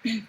Hi,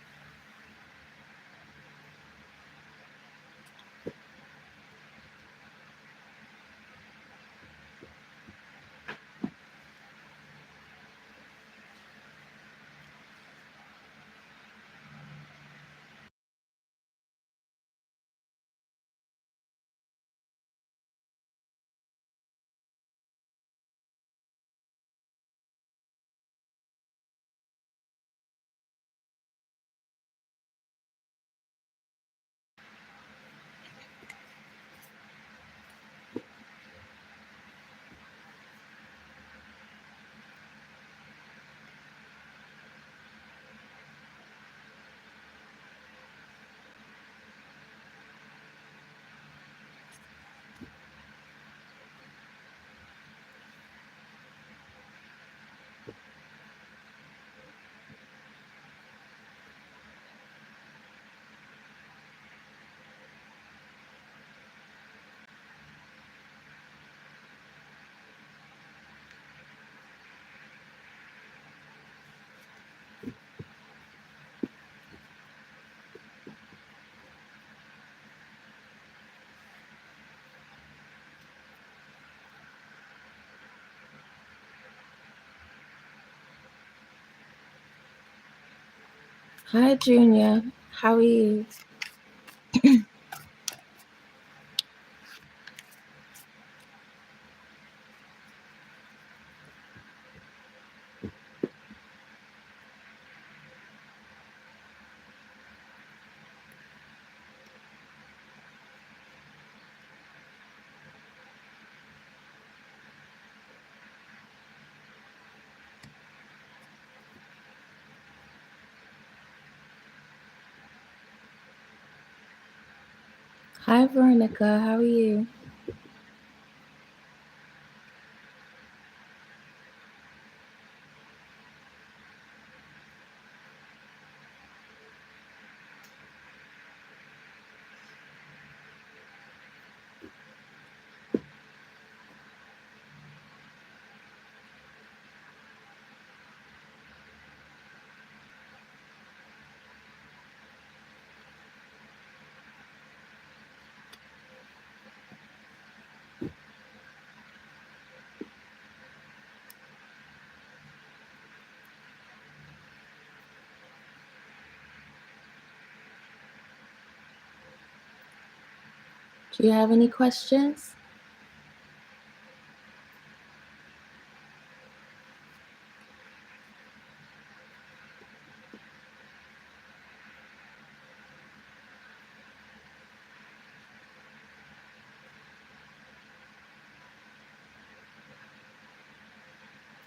Junior. How are you? Hi, Veronica. How are you? Do you have any questions?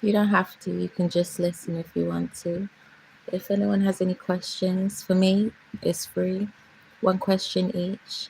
You don't have to. You can just listen if you want to. If anyone has any questions for me, it's free. One question each.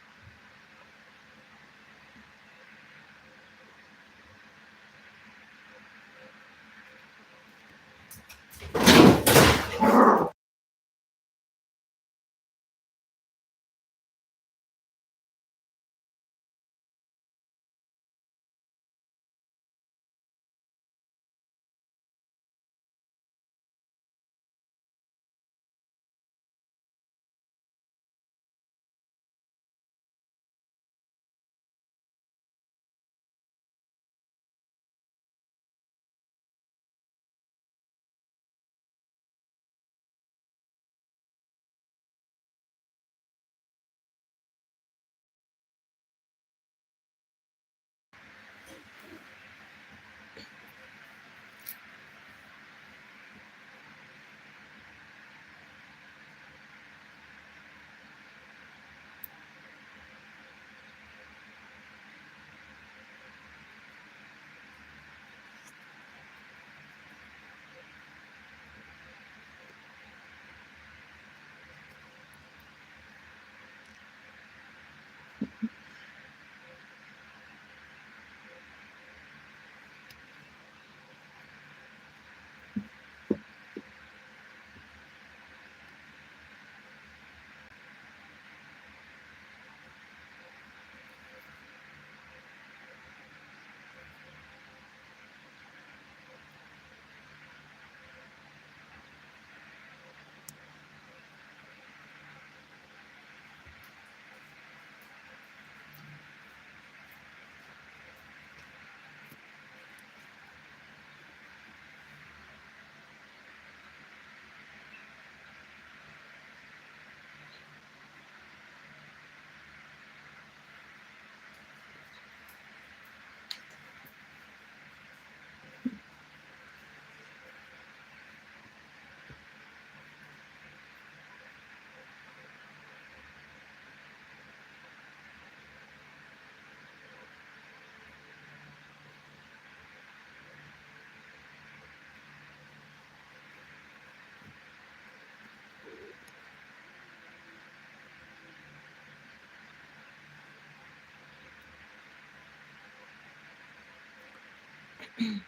If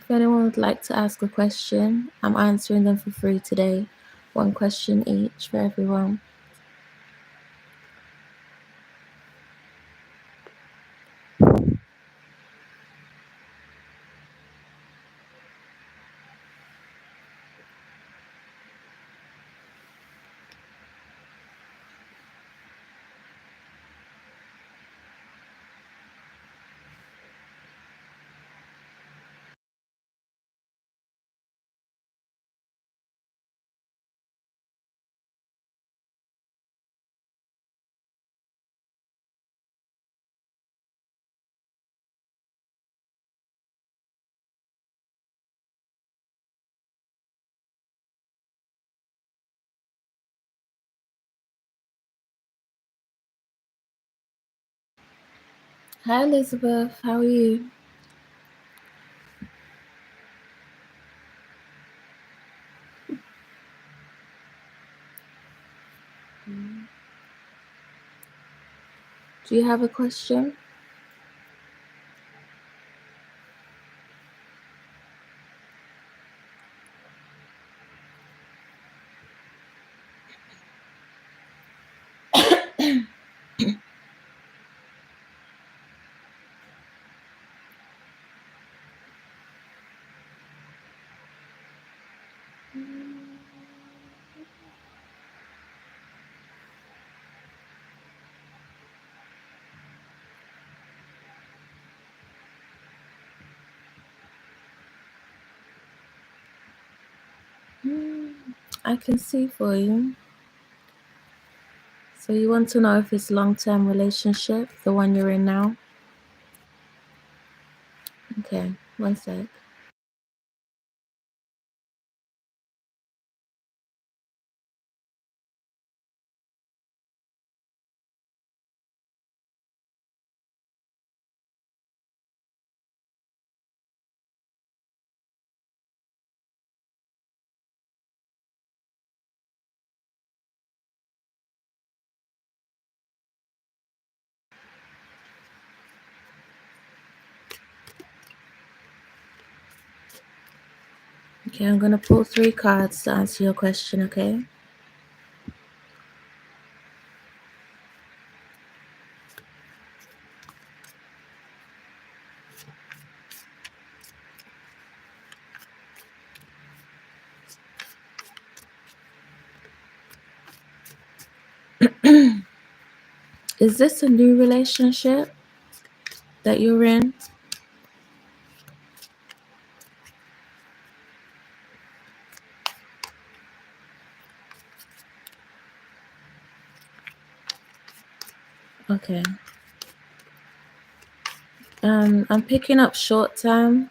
anyone would like to ask a question, I'm answering them for free today. One question each for everyone. Hi, Elizabeth. How are you? Do you have a question? I can see for you. So you want to know if it's long-term relationship, the one you're in now? Okay, one sec. Okay, I'm gonna pull 3 cards to answer your question, okay? Is this a new relationship that you're in? Okay. I'm picking up short term,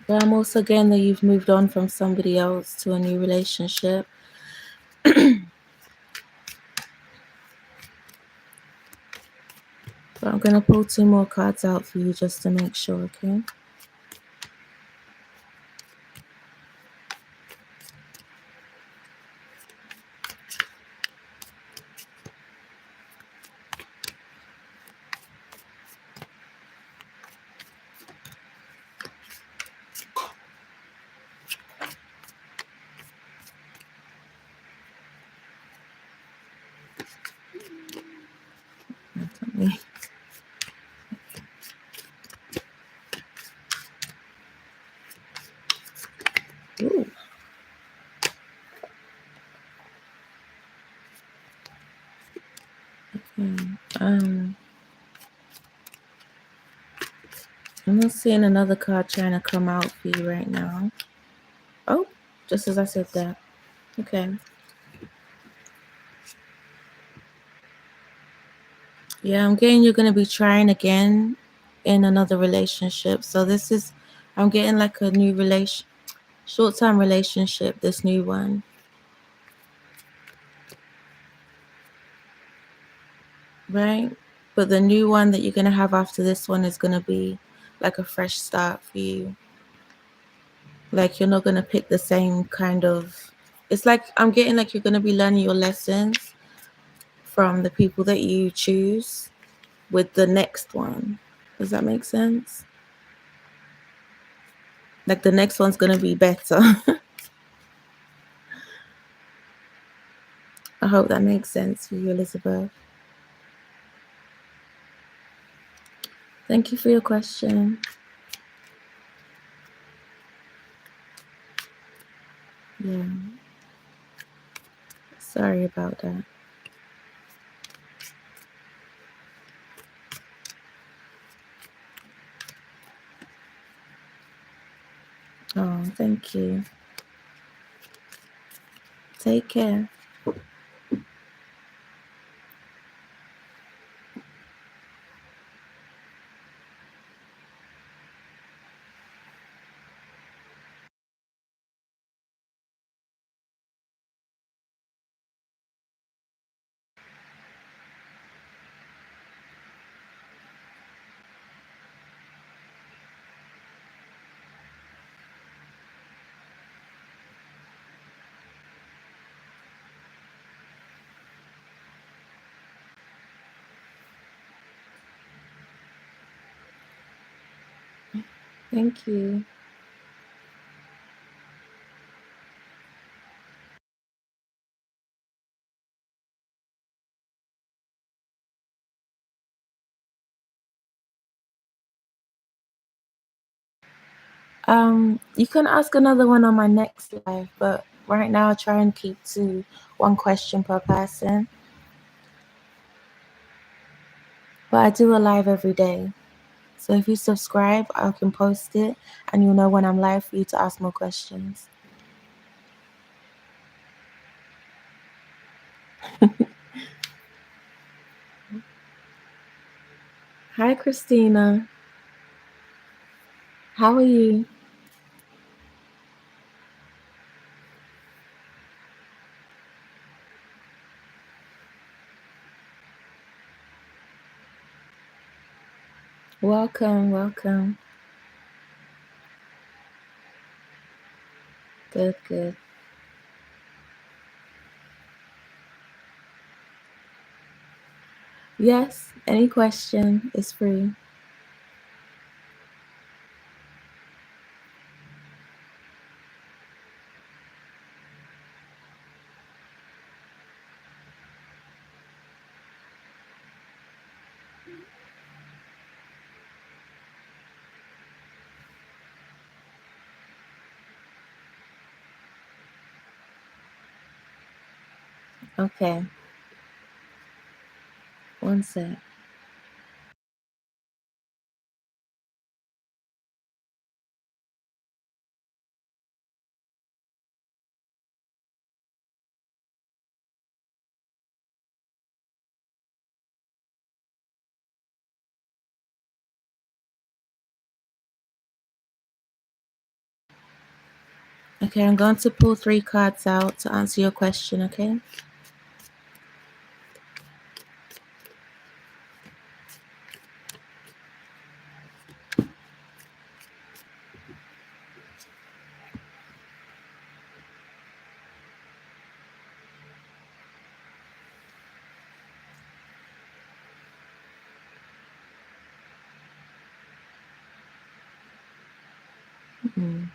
but I'm also getting that you've moved on from somebody else to a new relationship. But I'm gonna pull 2 more cards out for you just to make sure, okay? Definitely. Ooh. Okay. I'm not seeing another card trying to come out for you right now. Oh, just as I said that. Okay. Yeah, I'm getting you're gonna be trying again in another relationship. So this is, I'm getting like a new short-term relationship, this new one, right? But the new one that you're gonna have after this one is gonna be like a fresh start for you. Like you're not gonna pick the same kind of. It's like I'm getting like you're gonna be learning your lessons from the people that you choose with the next one. Does that make sense? Like the next one's gonna be better. I hope that makes sense for you, Elizabeth. Thank you for your question. Yeah, sorry about that. Oh, thank you. Take care. Thank you. You can ask another one on my next live, but right now I try and keep to one question per person. But I do a live every day. So if you subscribe, I can post it and you'll know when I'm live for you to ask more questions. Hi, Christina. How are you? Welcome, welcome. Good, good. Yes, any question is free. Okay, one sec. Okay, I'm going to pull 3 cards out to answer your question, okay? Mm.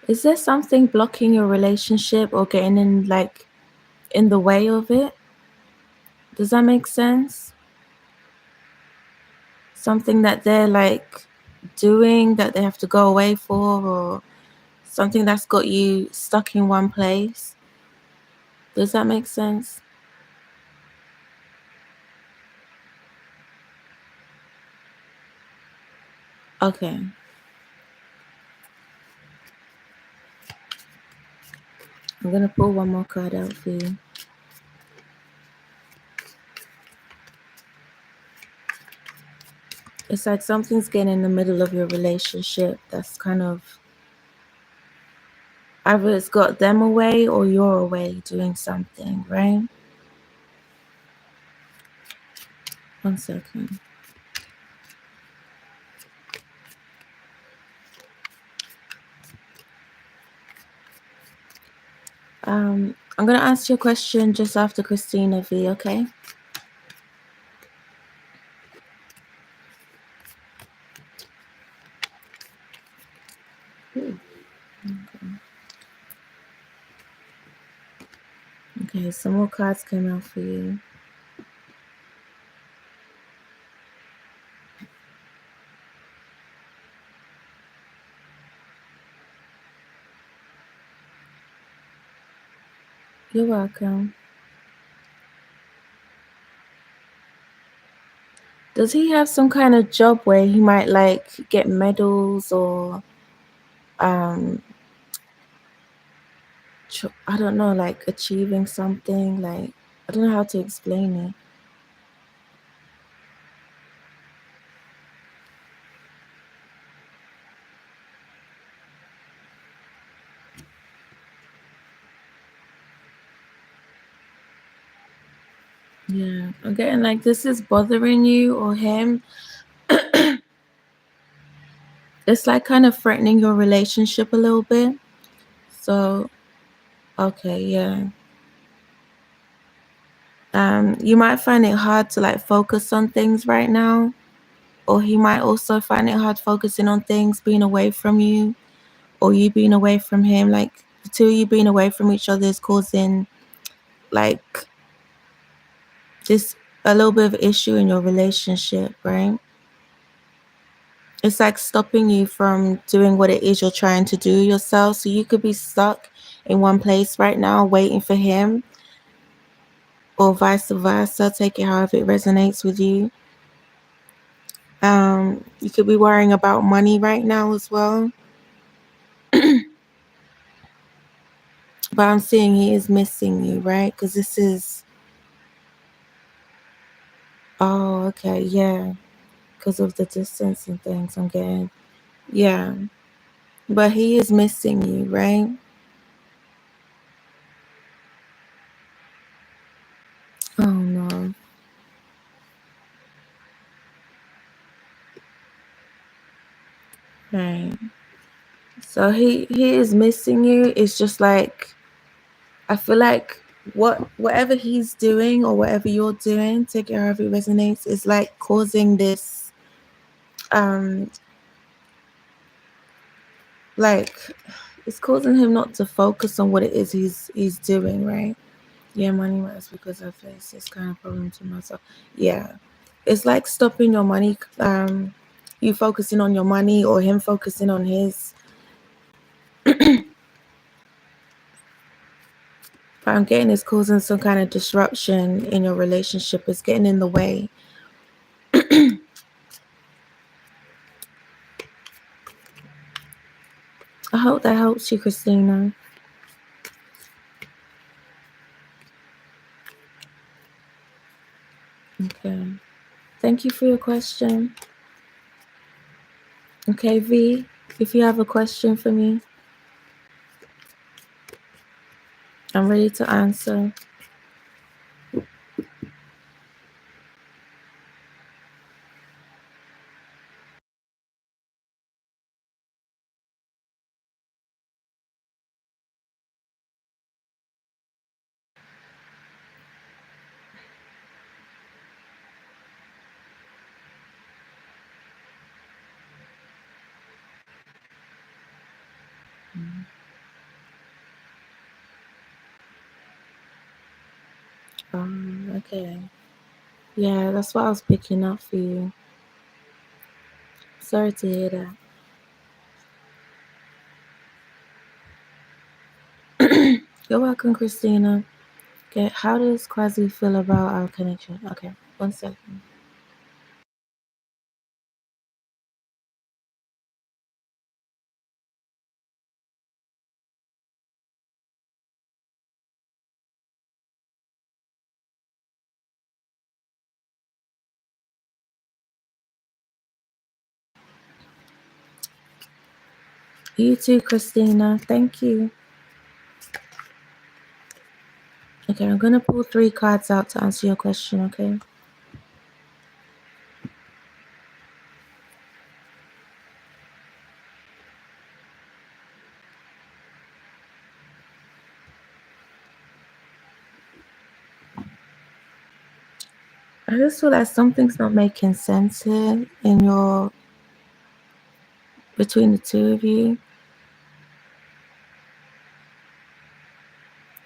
Is there something blocking your relationship or getting in, like, in the way of it? Does that make sense? Something that they're, like, doing that they have to go away for, or something that's got you stuck in one place? Does that make sense? Okay. I'm gonna pull one more card out for you. It's like something's getting in the middle of your relationship that's kind of either it's got them away or you're away doing something, right? One second. I'm gonna answer your question just after Christina V, okay? Okay, some more cards came out for you. You're welcome. Does he have some kind of job where he might like get medals or um I don't know, like achieving something? Like, I don't know how to explain it. Yeah, I'm getting like this is bothering you or him. It's like kind of threatening your relationship a little bit. So, okay, yeah. You might find it hard to like focus on things right now, or he might also find it hard focusing on things, being away from you, or you being away from him. Like the two of you being away from each other is causing like just a little bit of issue in your relationship, right? It's like stopping you from doing what it is you're trying to do yourself. So you could be stuck in one place right now waiting for him, or vice versa. Take it however it resonates with you. You could be worrying about money right now as well. But I'm seeing he is missing you, right? Because this is... Oh, okay, yeah. Because of the distance and things I'm getting. Yeah. But he is missing you, right? Oh, no. Right. So he is missing you. It's just like, I feel like whatever he's doing or whatever you're doing, take it however it resonates, is like causing this um like it's causing him not to focus on what it is he's doing, right? Yeah, money matters because I face this kind of problem to myself. Yeah. It's like stopping your money, you focusing on your money or him focusing on his. But I'm getting is causing some kind of disruption in your relationship. It's getting in the way. I hope that helps you, Christina. Okay. Thank you for your question. Okay, V, if you have a question for me, I'm ready to answer. Okay. Yeah, that's what I was picking up for you. Sorry to hear that. You're welcome, Christina. Okay, how does Quasi feel about our connection? Okay, 1 second. You too, Christina. Thank you. Okay, I'm gonna pull 3 cards out to answer your question, okay? I just feel like something's not making sense here between the two of you.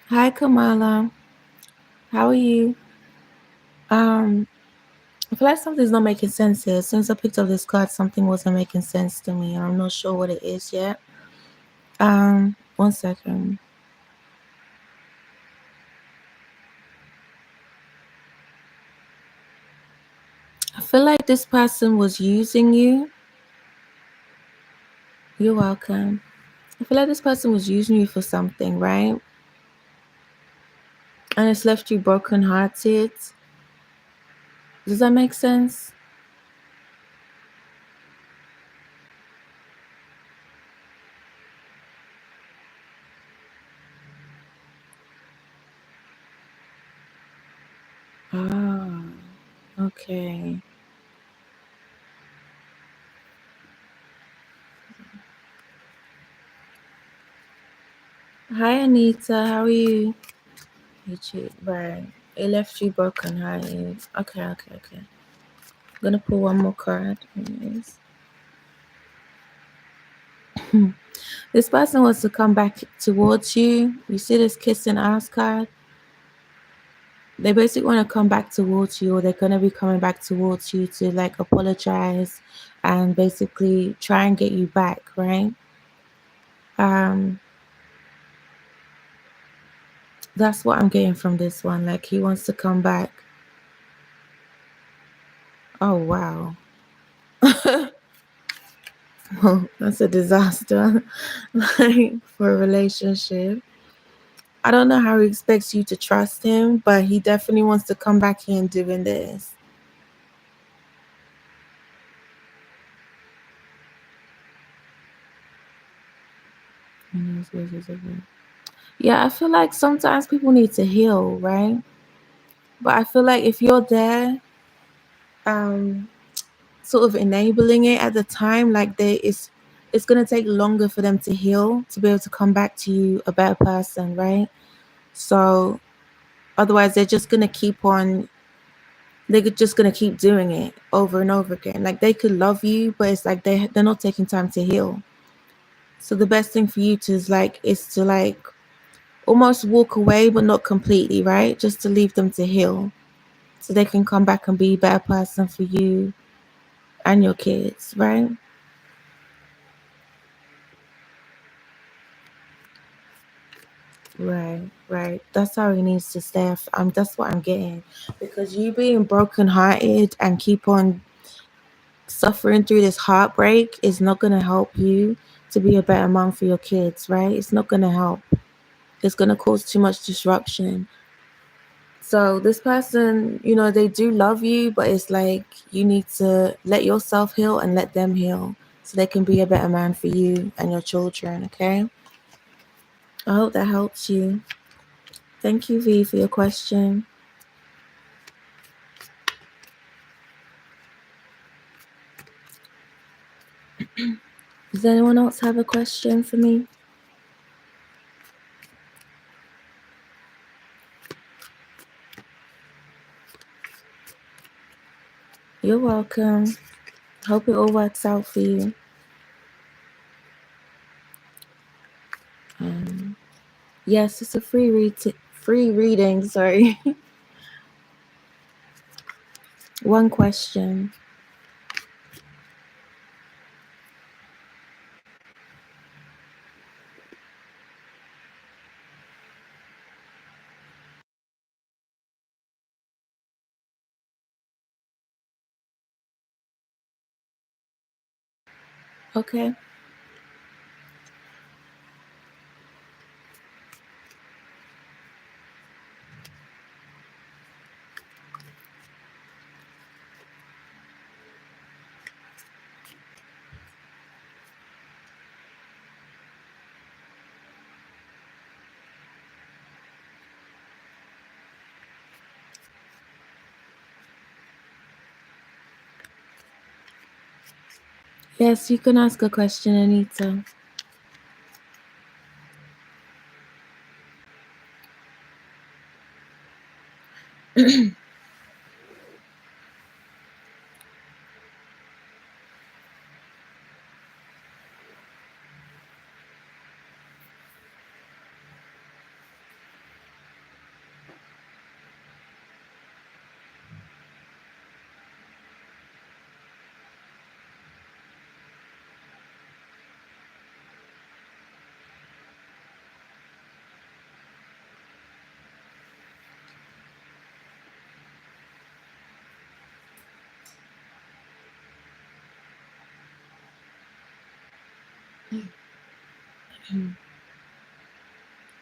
Hi, Kamala. How are you? I feel like something's not making sense here. As soon as I picked up this card, something wasn't making sense to me, and I'm not sure what it is yet. 1 second. I feel like this person was using you. You're welcome. I feel like this person was using you for something, right? And it's left you brokenhearted. Does that make sense? Ah, okay. Hi, Anita. How are you? YouTube, right. It left you broken-hearted. Okay. I'm gonna pull one more card. Anyways. This person wants to come back towards you. You see this kiss and ask card? They basically want to come back towards you, or they're going to be coming back towards you to like apologize and basically try and get you back, right? That's what I'm getting from this one. Like he wants to come back. Oh wow. Well, that's a disaster. Like for a relationship. I don't know how he expects you to trust him, but he definitely wants to come back here and doing this. Yeah, I feel like sometimes people need to heal, right? But I feel like if you're there, um, sort of enabling it at the time, like it's gonna take longer for them to heal to be able to come back to you a better person, right? So otherwise, they're just gonna keep doing it over and over again. Like they could love you, but it's like they're not taking time to heal. So the best thing for you to is to like almost walk away, but not completely, right? Just to leave them to heal, so they can come back and be a better person for you and your kids, right? Right. That's how it needs to stay. That's what I'm getting, because you being brokenhearted and keep on suffering through this heartbreak is not gonna help you to be a better mom for your kids, right? It's not gonna help. It's gonna cause too much disruption. So this person, they do love you, but it's like you need to let yourself heal and let them heal so they can be a better man for you and your children, okay? I hope that helps you. Thank you, V, for your question. Does anyone else have a question for me? You're welcome. Hope it all works out for you. Yes, it's a free reading. Sorry. One question. Okay. Yes, you can ask a question, Anita.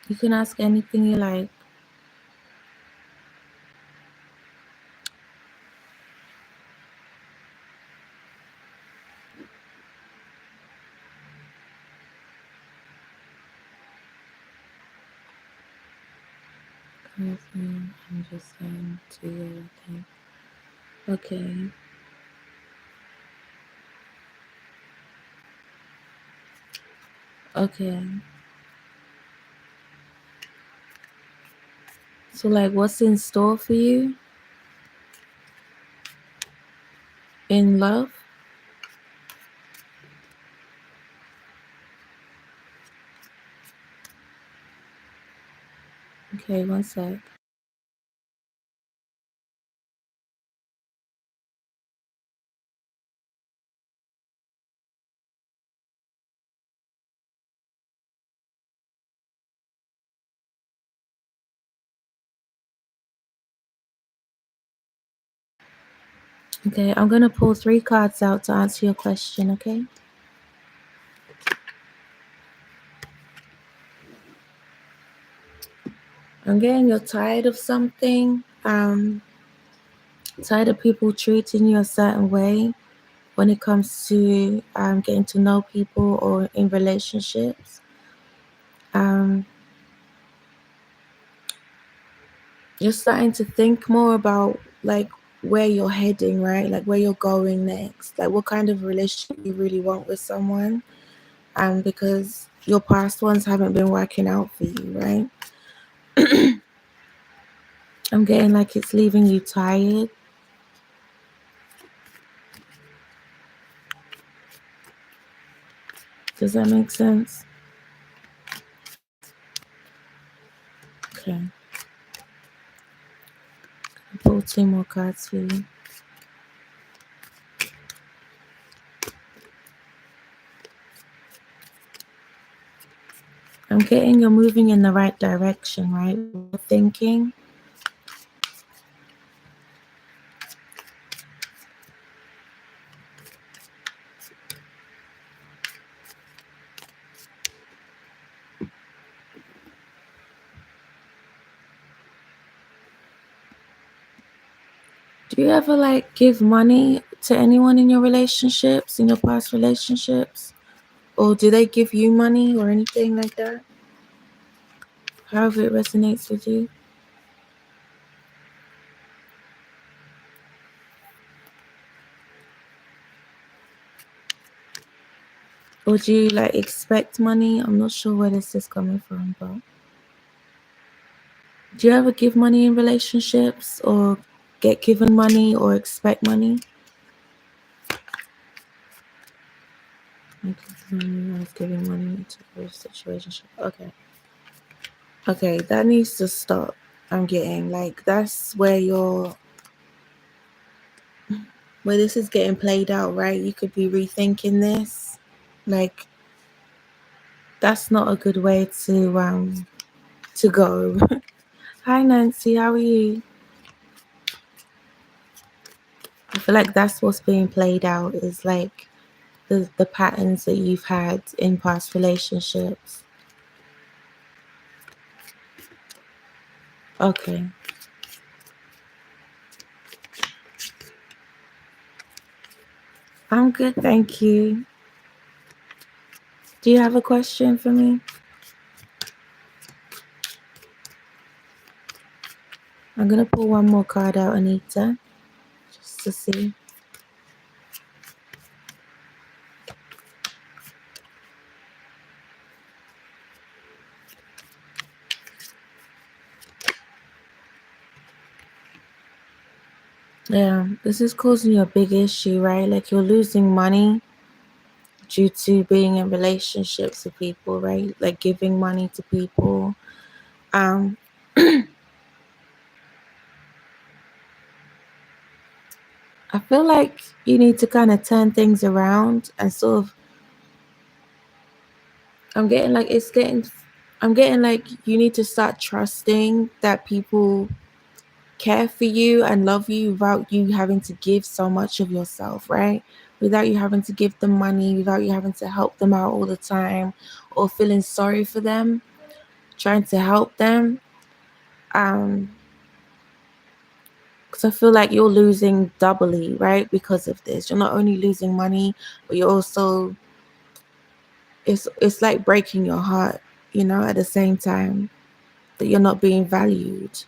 You can ask anything you like. I'm just saying to you, okay. Okay. So like what's in store for you in love? Okay, one sec. Okay, I'm gonna pull 3 cards out to answer your question, okay? I'm getting you're tired of something, tired of people treating you a certain way when it comes to getting to know people or in relationships. You're starting to think more about like where you're heading, right? Like where you're going next, like what kind of relationship you really want with someone, because your past ones haven't been working out for you, right? I'm getting like it's leaving you tired. Does that make sense? Okay. I'll pull 2 more cards for you. I'm getting you're moving in the right direction, right? Thinking. Do you ever like give money to anyone in your relationships, in your past relationships? Or do they give you money or anything like that? However it resonates with you. Or do you like expect money? I'm not sure where this is coming from, but do you ever give money in relationships or get given money or expect money? I was giving money to a situation. Okay. Okay, that needs to stop. I'm getting like that's where this is getting played out, right? You could be rethinking this. Like that's not a good way to go. Hi Nancy, how are you? I feel like that's what's being played out is like the patterns that you've had in past relationships. Okay. I'm good, thank you. Do you have a question for me? I'm gonna pull one more card out, Anita, just to see. Yeah, this is causing you a big issue, right? Like you're losing money due to being in relationships with people, right? Like giving money to people. Um, I feel like you need to kind of turn things around and sort of. I'm getting like it's getting. I'm getting like you need to start trusting that people care for you and love you without you having to give so much of yourself, right? Without you having to give them money, without you having to help them out all the time or feeling sorry for them, trying to help them. Because I feel like you're losing doubly, right? Because of this. You're not only losing money, but you're also it's like breaking your heart, at the same time that you're not being valued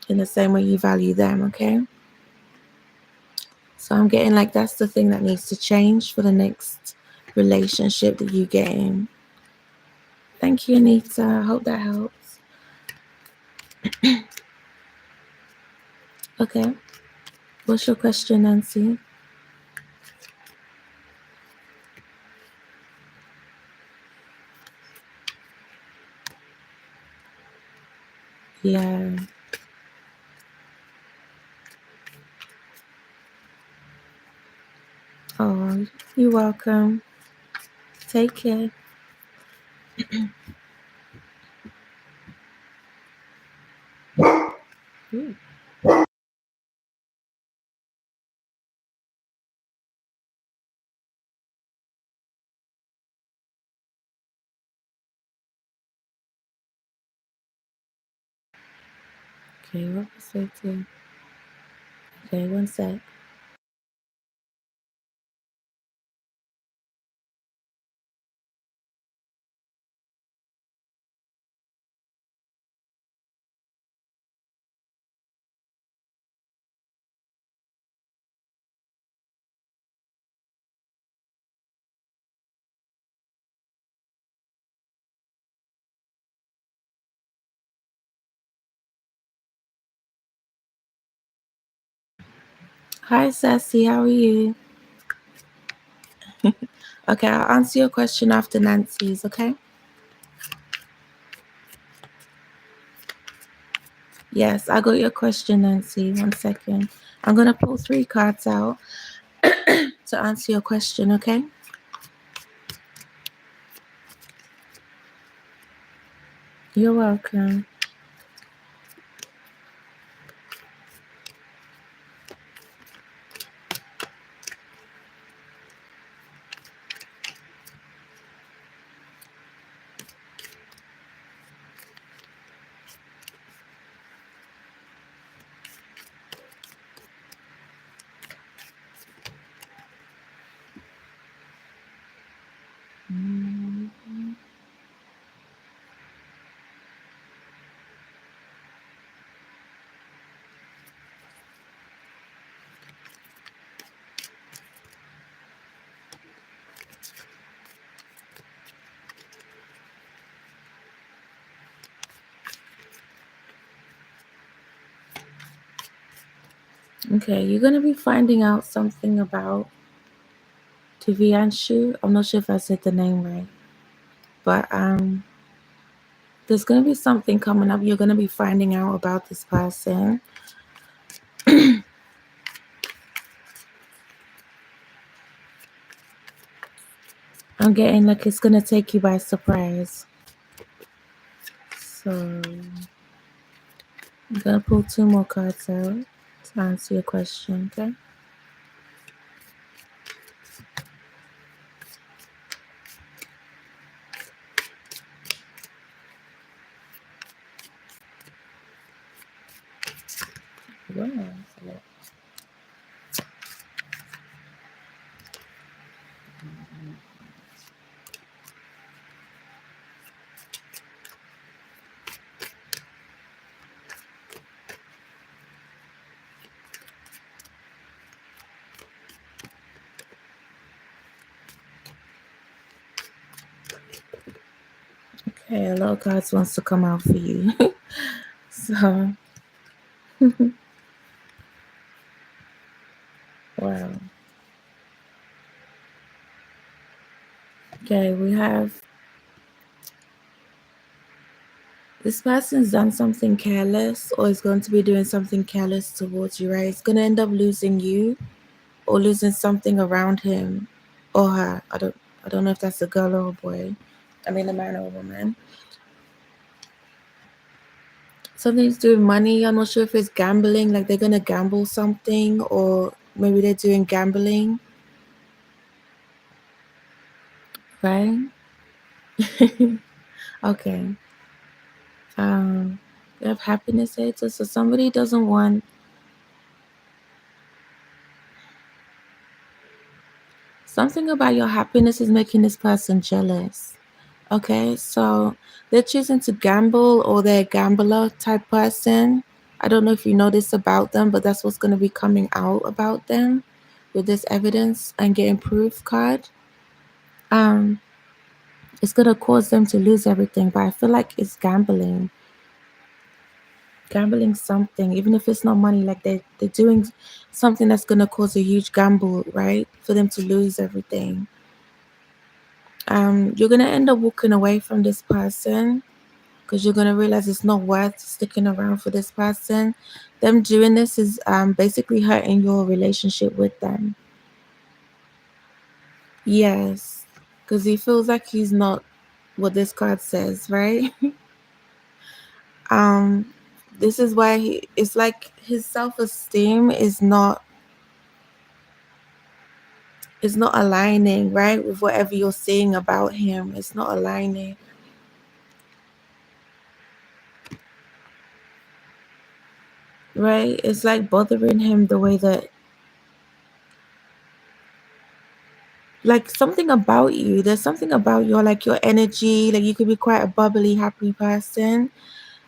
in the same way you value them, okay? So I'm getting like that's the thing that needs to change for the next relationship that you get in. Thank you, Anita. I hope that helps. Okay. What's your question, Nancy? Yeah. Oh, you're welcome. Take care. Ooh. Okay, what was I saying? Okay, one sec. Hi, Sassy. How are you? Okay, I'll answer your question after Nancy's, okay? Yes, I got your question, Nancy. 1 second. I'm going to pull 3 cards out to answer your question, okay? You're welcome. Okay, you're going to be finding out something about Divyanshu. I'm not sure if I said the name right, but there's going to be something coming up. You're going to be finding out about this person. I'm getting like it's going to take you by surprise. So I'm going to pull 2 more cards out to answer your question, okay? Wow. Okay, a lot of cards wants to come out for you. So, wow. Okay, we have this person's done something careless or is going to be doing something careless towards you, right? It's going to end up losing you or losing something around him or her. I don't know if that's a girl or a boy. I mean, a man or a woman. Something to do with money. I'm not sure if it's gambling, like they're going to gamble something, or maybe they're doing gambling, right? Okay. You have happiness here. So somebody doesn't want something about your happiness is making this person jealous. Okay, so they're choosing to gamble or they're a gambler type person. I don't know if you know this about them, but that's what's going to be coming out about them with this evidence and getting proof card. Um, it's going to cause them to lose everything, but I feel like it's gambling. Gambling something, even if it's not money, like they're doing something that's gonna cause a huge gamble, right? For them to lose everything. You're gonna end up walking away from this person because you're gonna realize it's not worth sticking around for this person. Them doing this is basically hurting your relationship with them. Yes, because he feels like he's not what this card says, right? um, this is why it's like his self-esteem is not aligning, right, with whatever you're saying about him. It's not aligning. Right? It's like bothering him the way that, like, something about you. There's something about your energy. Like, you could be quite a bubbly, happy person.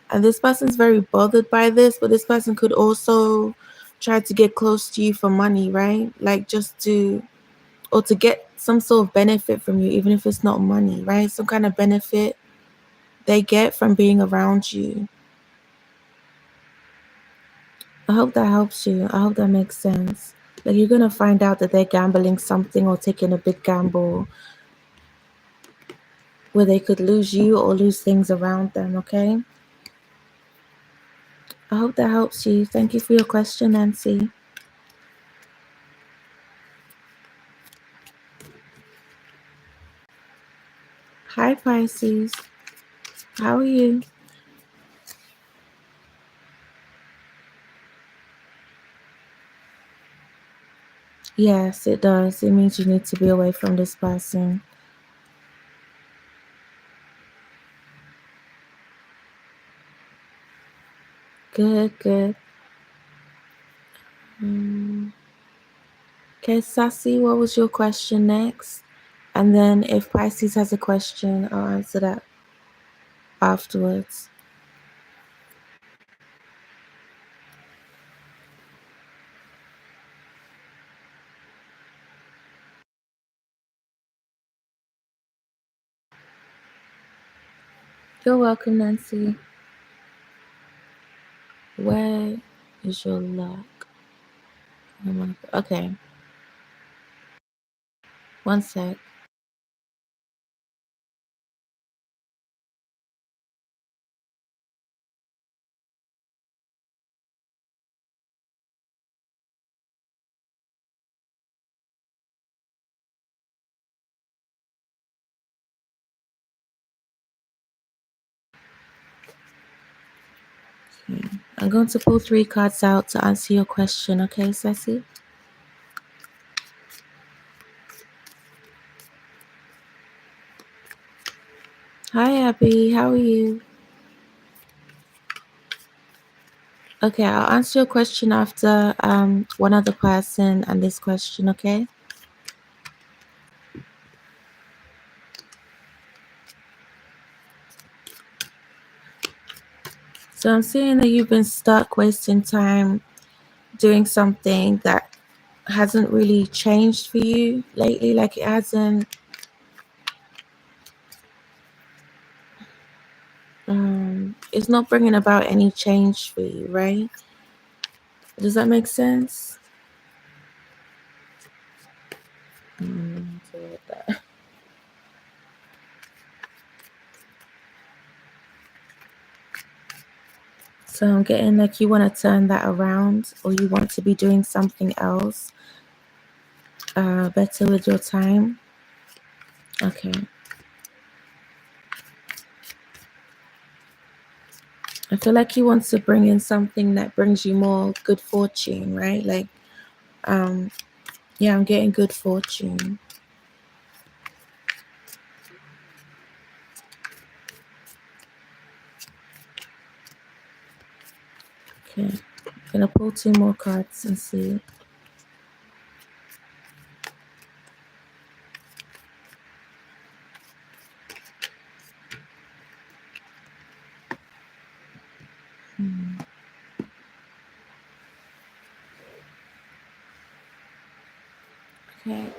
And this person's very bothered by this, but this person could also try to get close to you for money, right? Like, or to get some sort of benefit from you, even if it's not money, right? Some kind of benefit they get from being around you. I hope that helps you. I hope that makes sense. Like, you're gonna find out that they're gambling something or taking a big gamble where they could lose you or lose things around them, okay? I hope that helps you. Thank you for your question, Nancy. Hi, Pisces. How are you? Yes, it does. It means you need to be away from this person. Good, good. Okay, Sassy, what was your question next? And then if Pisces has a question, I'll answer that afterwards. You're welcome, Nancy. Where is your luck? Okay, one sec. Okay. I'm going to pull 3 cards out to answer your question, okay, Sassy? Hi, Abby. How are you? Okay, I'll answer your question after one other person and this question, okay? So I'm seeing that you've been stuck wasting time doing something that hasn't really changed for you lately. Like, it hasn't it's not bringing about any change for you, right? Does that make sense? So I'm getting like you want to turn that around, or you want to be doing something else better with your time. Okay. I feel like he wants to bring in something that brings you more good fortune, right? Like, yeah, I'm getting good fortune. Okay, I'm gonna pull 2 more cards and see. Okay.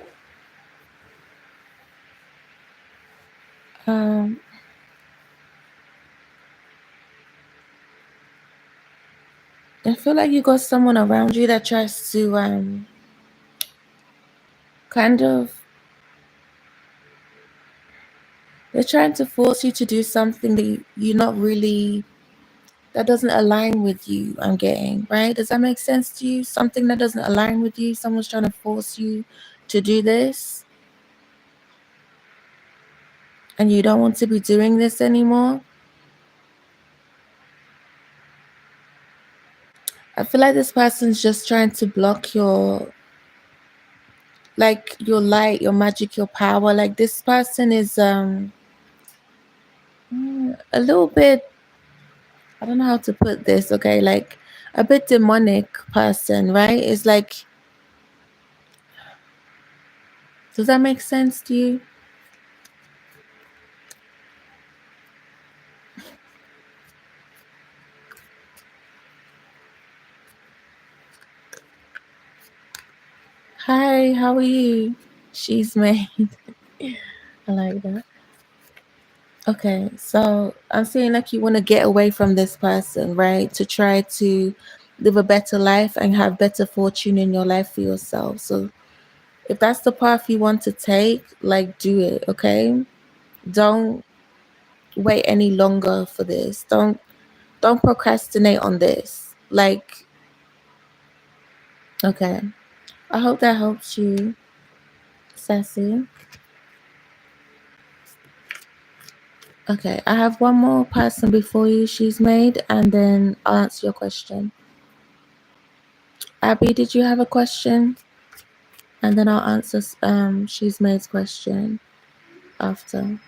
Um, I feel like you got someone around you that tries to kind of, they're trying to force you to do something that you're not really, that doesn't align with you. I'm getting, right? Does that make sense to you? Something that doesn't align with you, someone's trying to force you to do this, and you don't want to be doing this anymore. I feel like this person's just trying to block your, like, your light, your magic, your power. Like, this person is a little bit, I don't know how to put this, okay, like a bit demonic person, right? It's like, does that make sense to you? Hi, how are you? She's made. I like that. Okay, so I'm saying like you want to get away from this person, right? To try to live a better life and have better fortune in your life for yourself. So if that's the path you want to take, like, do it, okay? Don't wait any longer for this. Don't procrastinate on this. Like, okay. I hope that helps you, Sassy. Okay, I have one more person before you, she's made, and then I'll answer your question. Abby, did you have a question? And then I'll answer she's made's question after.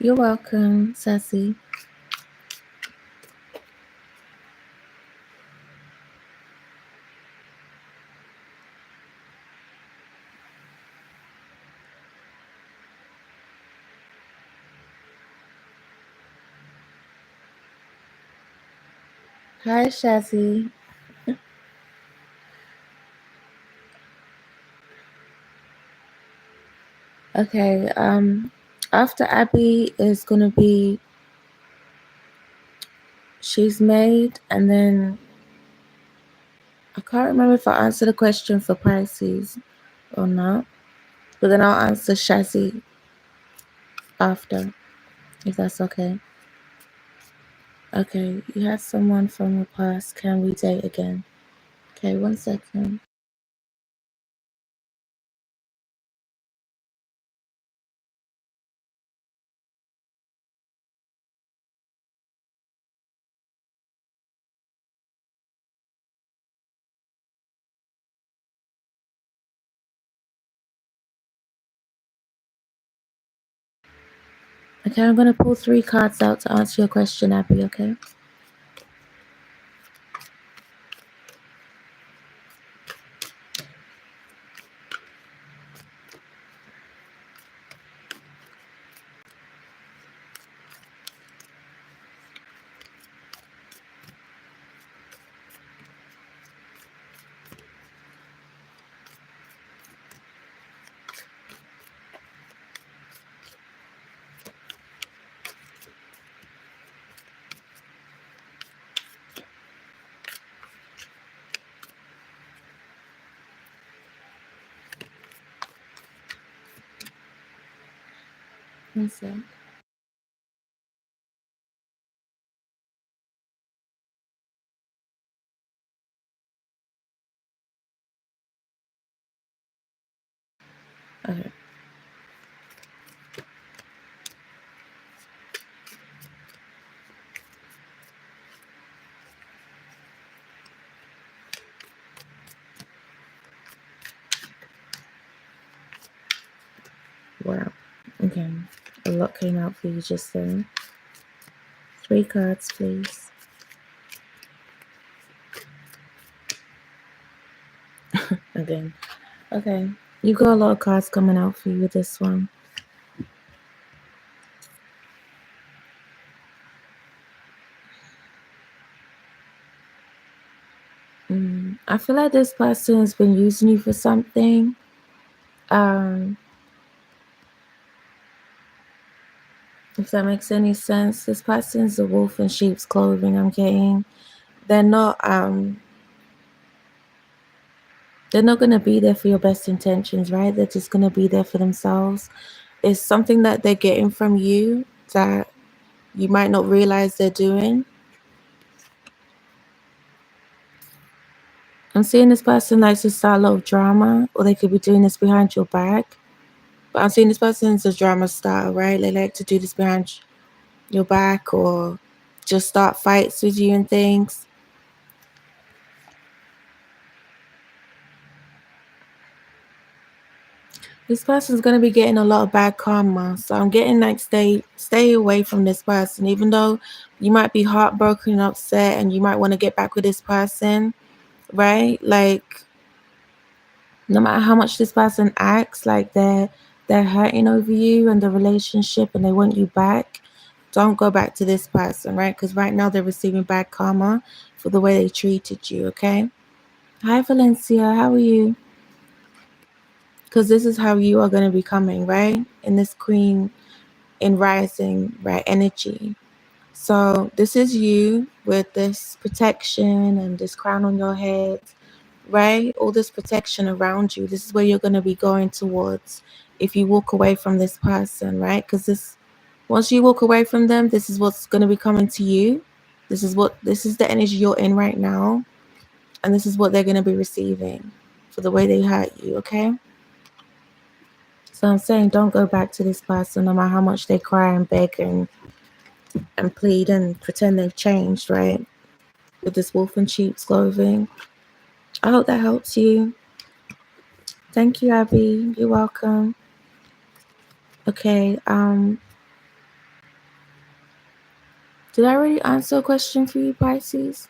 You're welcome, Sassy. Hi, Shazzy. Okay, after Abby is gonna be she's made, and then I can't remember if I answered the question for Pisces or not, but then I'll answer Shazzy after, if that's okay. Okay, you had someone from the past. Can we date again? Okay, 1 second. Okay, I'm gonna pull 3 cards out to answer your question, Abby, okay? One sec. Okay. Wow. Okay. A lot came out for you just then. 3 cards, please. Again. Okay. You got a lot of cards coming out for you with this one. I feel like this person has been using you for something. If that makes any sense. This person's a wolf in sheep's clothing, I'm getting. They're not gonna be there for your best intentions, right? They're just gonna be there for themselves. It's something that they're getting from you that you might not realize they're doing. I'm seeing this person likes to start a lot of drama, or they could be doing this behind your back. But I'm seeing this person's a drama star, right? They like to do this behind your back or just start fights with you and things. This person's gonna be getting a lot of bad karma. So I'm getting like stay away from this person. Even though you might be heartbroken and upset and you might want to get back with this person, right? Like no matter how much this person acts like they're hurting over you and the relationship and they want you back, don't go back to this person, right? Because right now they're receiving bad karma for the way they treated you, okay? Hi Valencia, how are you? Because this is how you are going to be coming, right? In this queen in rising, right, energy. So this is you with this protection and this crown on your head, right? All this protection around you. This is where you're going to be going towards if you walk away from this person, right? Because this, once you walk away from them, this is what's going to be coming to you. This is the energy you're in right now, and this is what they're going to be receiving for the way they hurt you. Okay. So I'm saying, don't go back to this person, no matter how much they cry and beg and plead and pretend they've changed, right? With this wolf in sheep's clothing. I hope that helps you. Thank you, Abby. You're welcome. Okay, did I already answer a question for you, Pisces?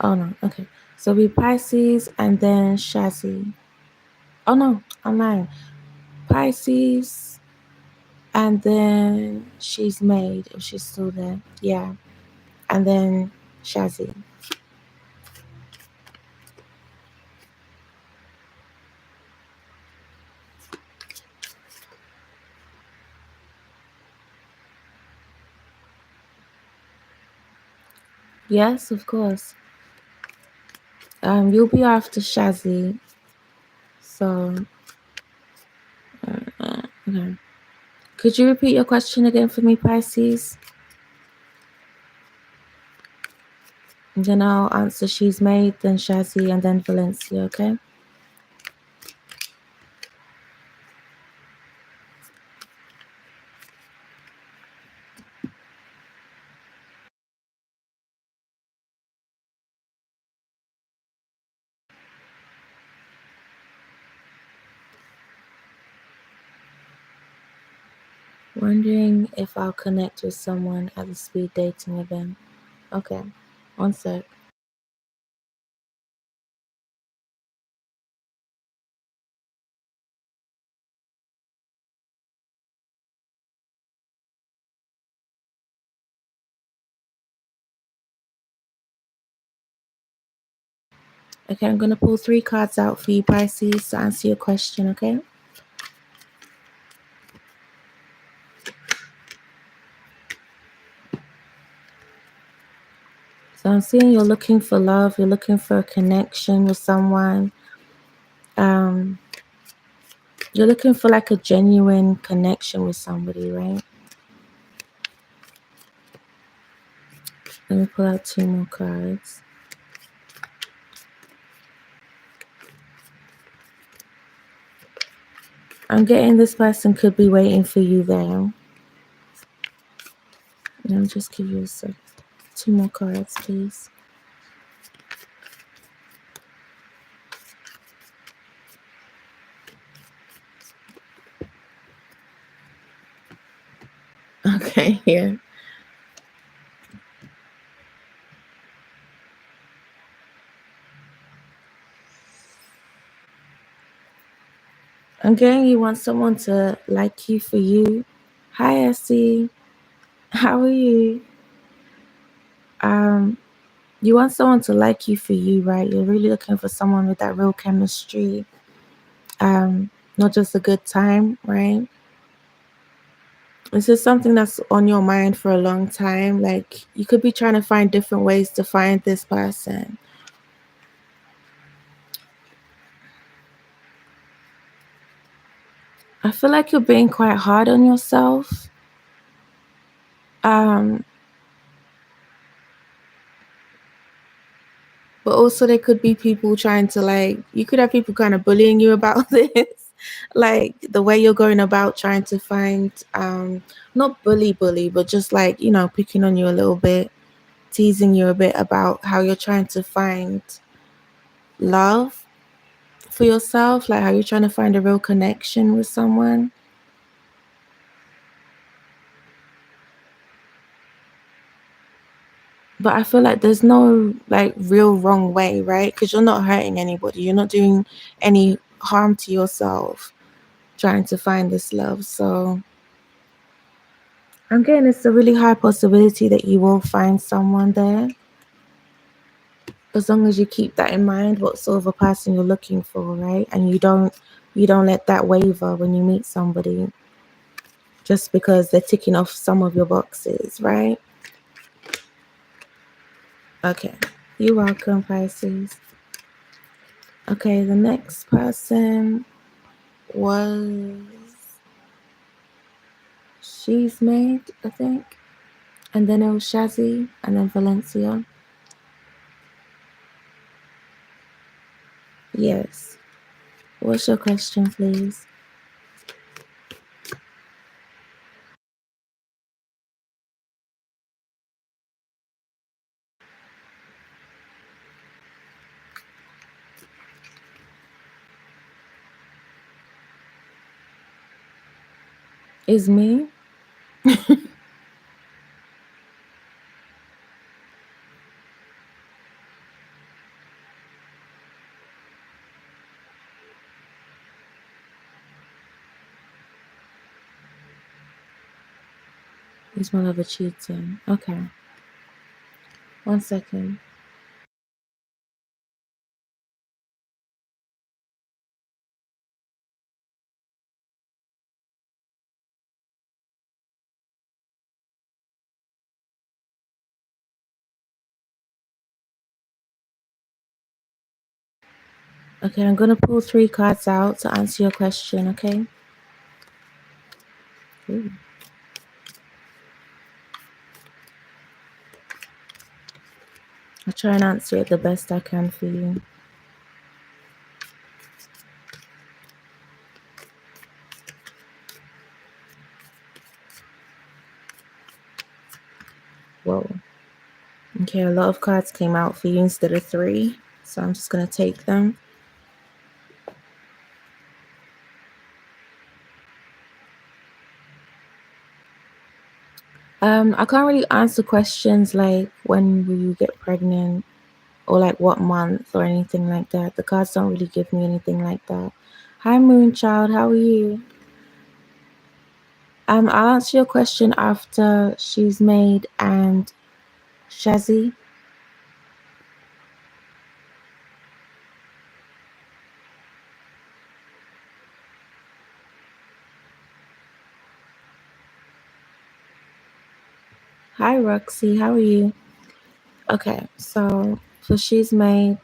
Oh no, okay. So be Pisces and then Shazzy. Oh no, I'm lying. Pisces and then she's made, if she's still there. Yeah. And then Shazzy. Yes, of course. You'll be after Shazzy. So, okay. Could you repeat your question again for me, Pisces? And then I'll answer she's made, then Shazzy, and then Valencia, okay? Wondering if I'll connect with someone at the speed dating event. Okay, one sec. Okay, I'm going to pull 3 cards out for you, Pisces, to answer your question, okay? So I'm seeing you're looking for love, you're looking for a connection with someone. You're looking for like a genuine connection with somebody, right? Let me pull out 2 more cards. I'm getting this person could be waiting for you there. Let me just give you a sec. 2 more cards, please. Okay, here. Again, you want someone to like you for you. Hi, Essie. How are you? Um, you want someone to like you for you, right? You're really looking for someone with that real chemistry. Not just a good time, right? This is something that's on your mind for a long time. Like you could be trying to find different ways to find this person. I feel like you're being quite hard on yourself. Um, but also there could be people trying to like you could have people kind of bullying you about this. Like the way you're going about trying to find not bully, but just like, picking on you a little bit, teasing you a bit about how you're trying to find love for yourself, like how you're trying to find a real connection with someone. But I feel like there's no like real wrong way, right? Because you're not hurting anybody. You're not doing any harm to yourself trying to find this love. So I'm getting it's a really high possibility that you will find someone there. As long as you keep that in mind, what sort of a person you're looking for, right? And you don't let that waver when you meet somebody just because they're ticking off some of your boxes, right? Okay. You're welcome, Pisces. Okay, the next person was She's Made, I think. And then it was Shazzy and then Valencia. Yes. What's your question, please? Is me? Is my lover cheating? Okay. 1 second. Okay, I'm gonna pull 3 cards out to answer your question, okay? Ooh. I'll try and answer it the best I can for you. Whoa. Okay, a lot of cards came out for you instead of 3, so I'm just gonna take them. I can't really answer questions like when will you get pregnant or like what month or anything like that. The cards don't really give me anything like that. Hi Moonchild, how are you? I'll answer your question after She's Made and Shazzy. Hi Roxy, how are you? Okay, so for She's Made,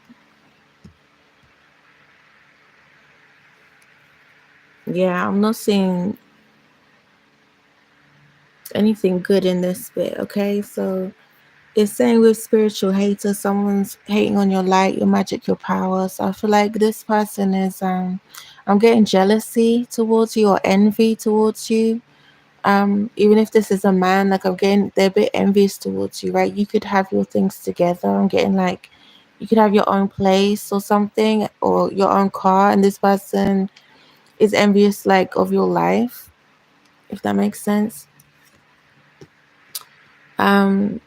yeah, I'm not seeing anything good in this bit, okay? So it's saying with spiritual hater, someone's hating on your light, your magic, your power. So I feel like this person is I'm getting jealousy towards you or envy towards you. Even if this is a man, like I'm getting they're a bit envious towards you, right? You could have your things together. I'm getting like you could have your own place or something or your own car, and this person is envious like of your life, if that makes sense. Um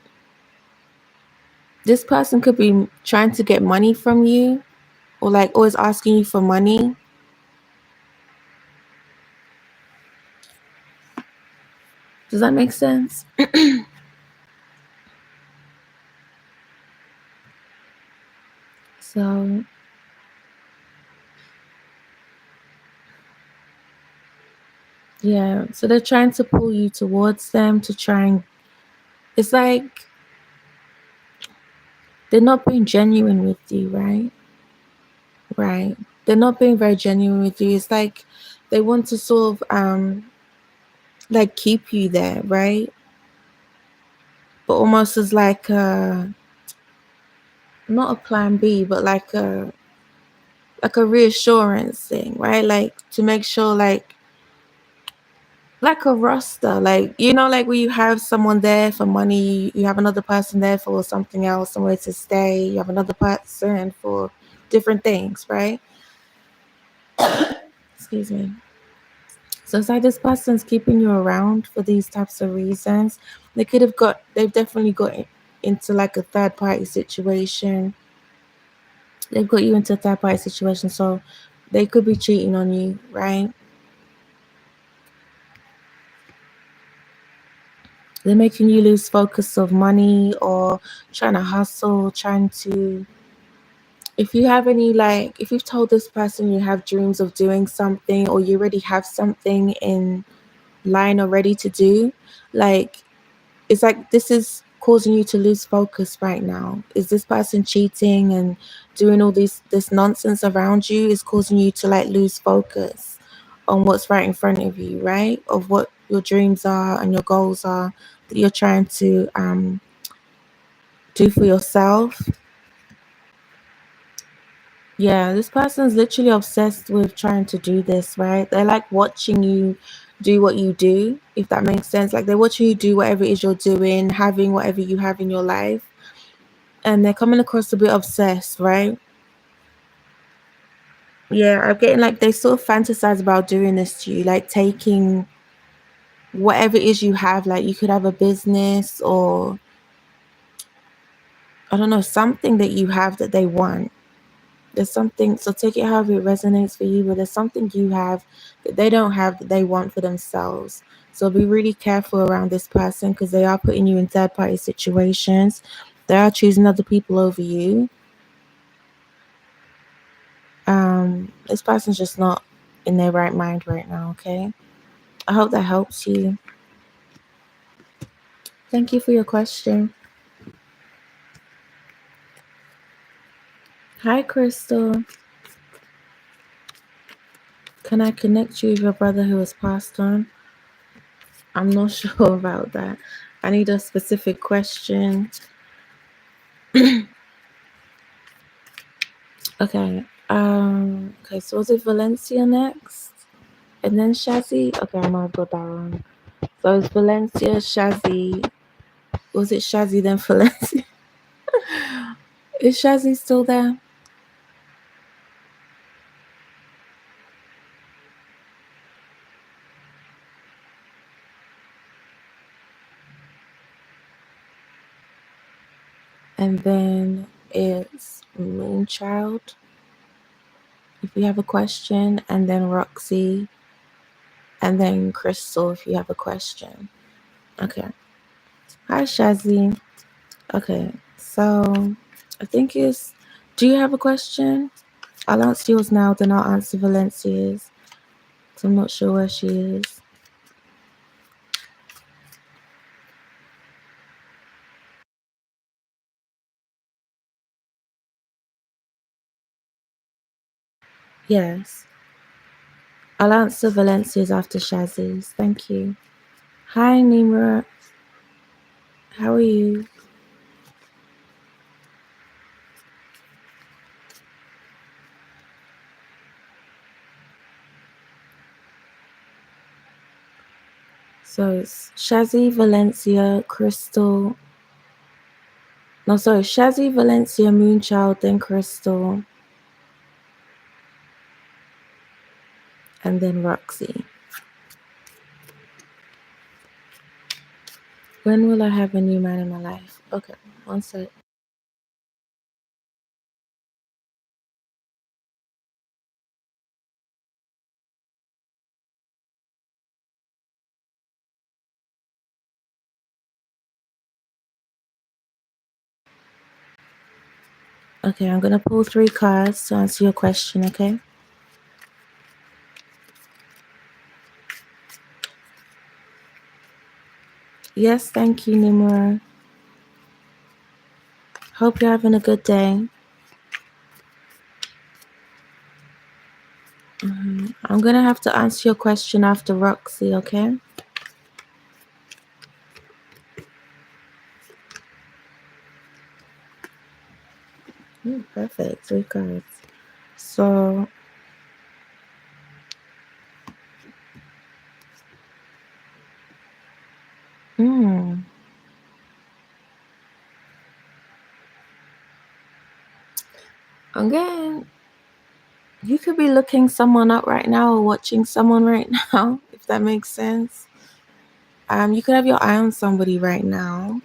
this person could be trying to get money from you or like always asking you for money. Does that make sense? So yeah, so they're trying to pull you towards them to try and it's like they're not being genuine with you, right? Right. They're not being very genuine with you. It's like they want to sort of like keep you there, right? But almost as like not a plan B, but like a reassurance thing, right? Like to make sure like a roster, like like where you have someone there for money, you have another person there for something else, somewhere to stay, you have another person for different things, right? Excuse me. So it's like this person's keeping you around for these types of reasons. They've definitely into like a third party situation. They've got you into a third party situation, so they could be cheating on you, right? They're making you lose focus of money or trying to hustle, trying to if you have any like if you've told this person you have dreams of doing something or you already have something in line or ready to do, like it's like this is causing you to lose focus right now. Is this person cheating and doing all this nonsense around you is causing you to like lose focus on what's right in front of you, right? Of what your dreams are and your goals are that you're trying to do for yourself. Yeah, this person's literally obsessed with trying to do this, right? They're like watching you do what you do, if that makes sense. Like they're watching you do whatever it is you're doing, having whatever you have in your life. And they're coming across a bit obsessed, right? Yeah, I'm getting like they sort of fantasize about doing this to you, like taking whatever it is you have. Like you could have a business or I don't know, something that you have that they want. There's something, so take it however it resonates for you, but there's something you have that they don't have that they want for themselves. So be really careful around this person because they are putting you in third party situations. They are choosing other people over you. This person's just not in their right mind right now, okay? I hope that helps you. Thank you for your question. Hi, Crystal. Can I connect you with your brother who has passed on? I'm not sure about that. I need a specific question. Okay. Okay, so was it Valencia next? And then Shazzy? Okay, I might have got that wrong. So it's Valencia, Shazzy. Was it Shazzy then Valencia? Is Shazzy still there? And then it's Moonchild, if you have a question, and then Roxy, and then Crystal, if you have a question. Okay. Hi, Shazzy. Okay, so I think it's. Do you have a question? I'll answer yours now, then I'll answer Valencia's. So I'm not sure where she is. Yes. I'll answer Valencia's after Shazzy's. Thank you. Hi, Nimra. How are you? So it's Shazzy, Valencia, Crystal. No, sorry. Shazzy, Valencia, Moonchild, then Crystal, and then Roxy. When will I have a new man in my life? Okay, one sec. Okay, I'm going to pull 3 cards to answer your question, okay? Yes, thank you, Nimura. Hope you're having a good day. I'm going to have to answer your question after Roxy, okay? Ooh, perfect. 3 cards. So, again, you could be looking someone up right now or watching someone right now, if that makes sense. You could have your eye on somebody right now.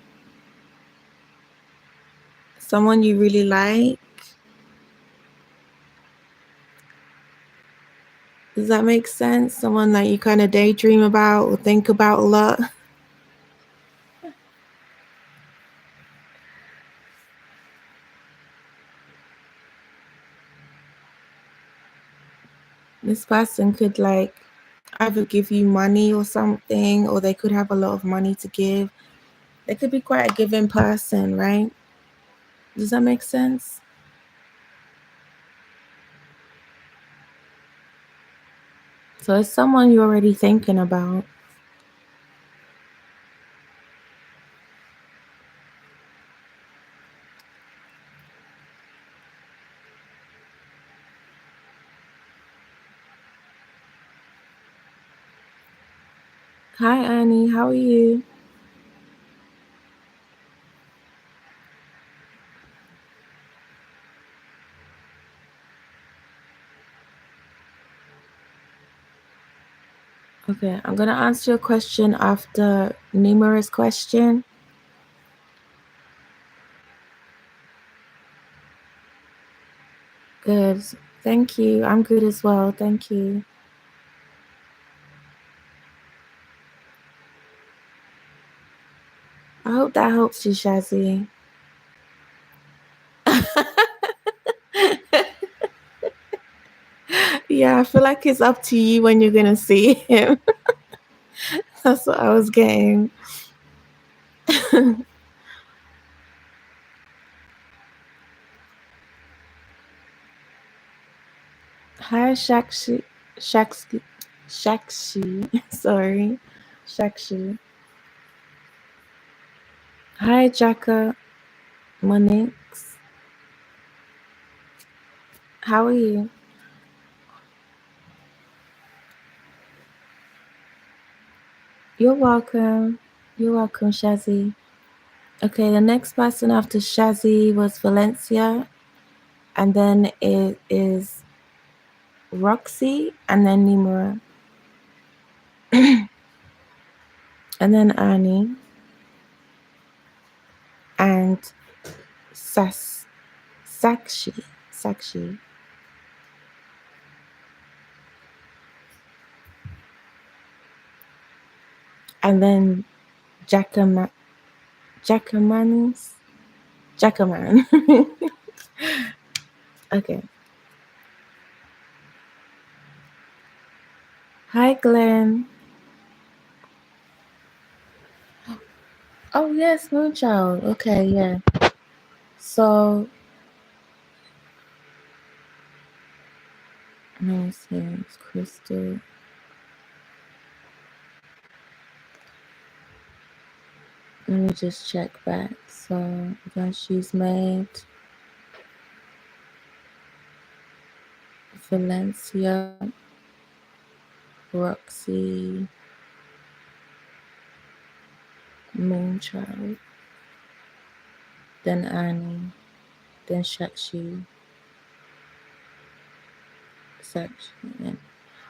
Someone you really like. Does that make sense? Someone that you kind of daydream about or think about a lot. This person could like either give you money or something, or they could have a lot of money to give. They could be quite a giving person, right? Does that make sense? So it's someone you're already thinking about. Hi, Annie. How are you? Okay, I'm going to answer your question after Nimura's question. Good. Thank you. I'm good as well. Thank you. I hope that helps you, Shazzy. Yeah, I feel like it's up to you when you're going to see him. That's what I was getting. Hi, Shakshi. Shakshi. Shakshi. Sorry. Shakshi. Hi, Jacka. Monix. How are you? You're welcome. You're welcome, Shazzy. Okay, the next person after Shazzy was Valencia, and then it is Roxy, and then Nimura, and then Annie, and Sakshi, and then Jackaman, Jackaman. Okay. Hi, Glenn. Oh yes, Moonchild. Okay, yeah. So let me see. It's Crystal. Let me just check back. So then she's made Valencia, Roxy, Moonchild, then Annie, then Sakshi.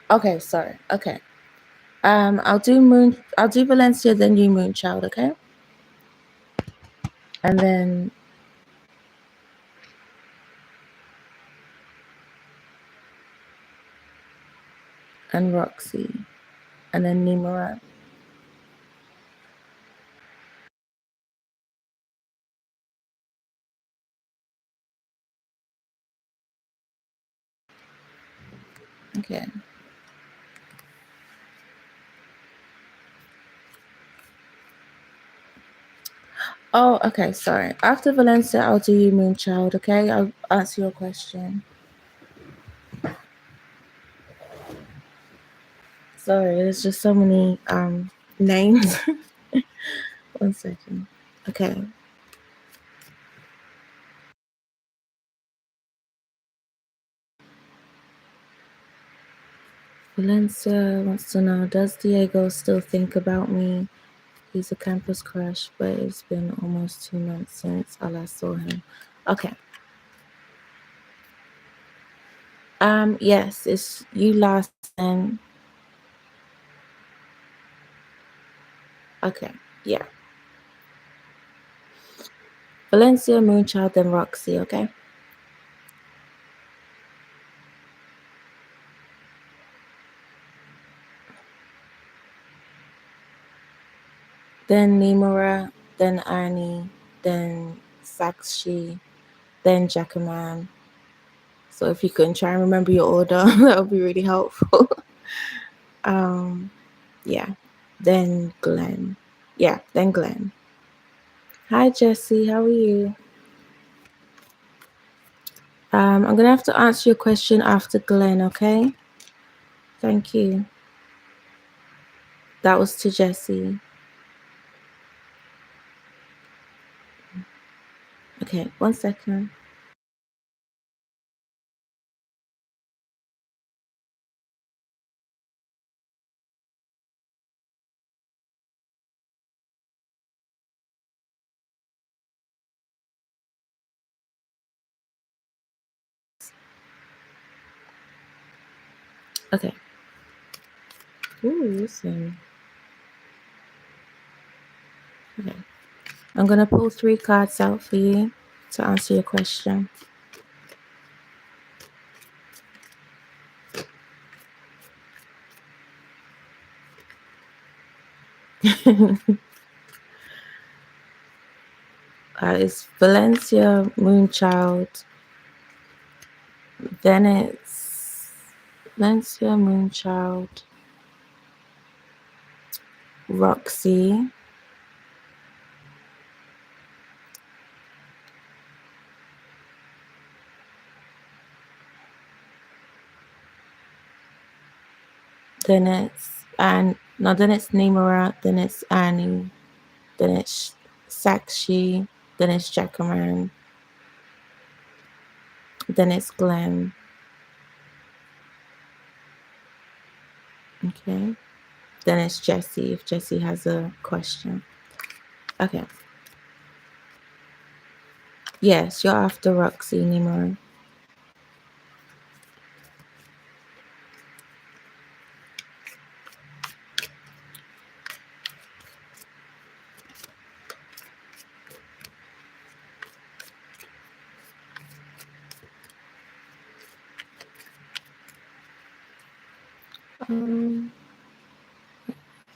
Okay, sorry. Okay. I'll do Valencia, then you Moonchild, okay? And then and Roxy. And then Nimura. Okay. Oh, okay. Sorry. After Valencia, I'll do you, Moonchild. Okay, I'll answer your question. Sorry, there's just so many names. 1 second. Okay. Valencia wants to know, does Diego still think about me? He's a campus crush, but it's been almost 2 months since I last saw him. Okay. Yes, it's you last and okay, yeah. Valencia, Moonchild, then Roxy, okay? Then Nimura, then Annie, then Sakshi, then Jackaman. So if you can try and remember your order, that would be really helpful. Yeah. Then Glenn. Yeah, then Glenn. Hi Jesse, how are you? I'm gonna have to answer your question after Glenn, okay? Thank you. That was to Jesse. Okay, 1 second. Okay. Ooh, listen. Okay. I'm gonna pull 3 cards out for you to answer your question. It's Valencia, Moonchild. Then it's Valencia, Moonchild, Roxy. Then it's then it's Nimura, then it's Annie, then it's Sakshi, then it's Jackaman, then it's Glenn. Okay. Then it's Jesse if Jesse has a question. Okay. Yes, you're after Roxy, Nimura.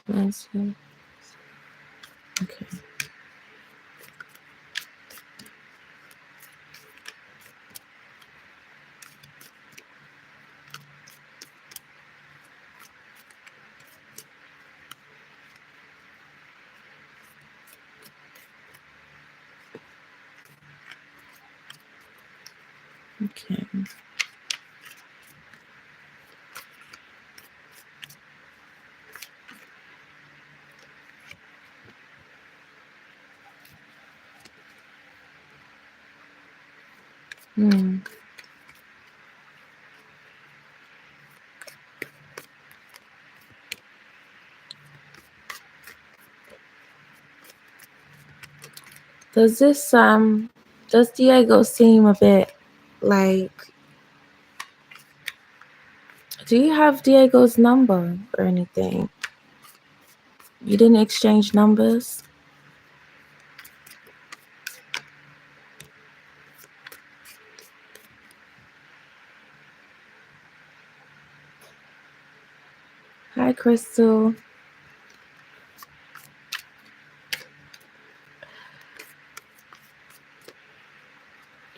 Valencia. Okay. Okay. Does Diego seem a bit like, do you have Diego's number or anything? You didn't exchange numbers? Hi, Crystal.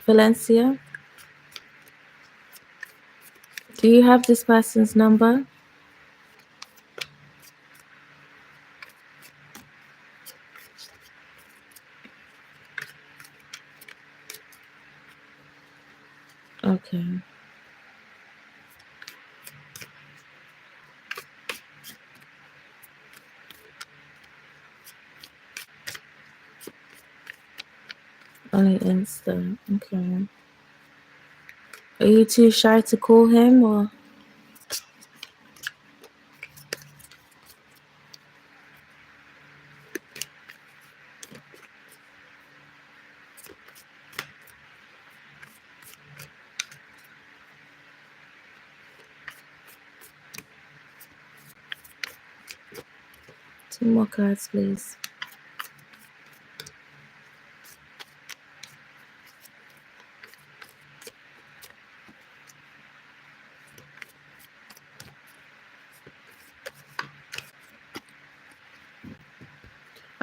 Valencia? Do you have this person's number? Okay. Only Insta. Okay. Are you too shy to call him or? Two more cards, please.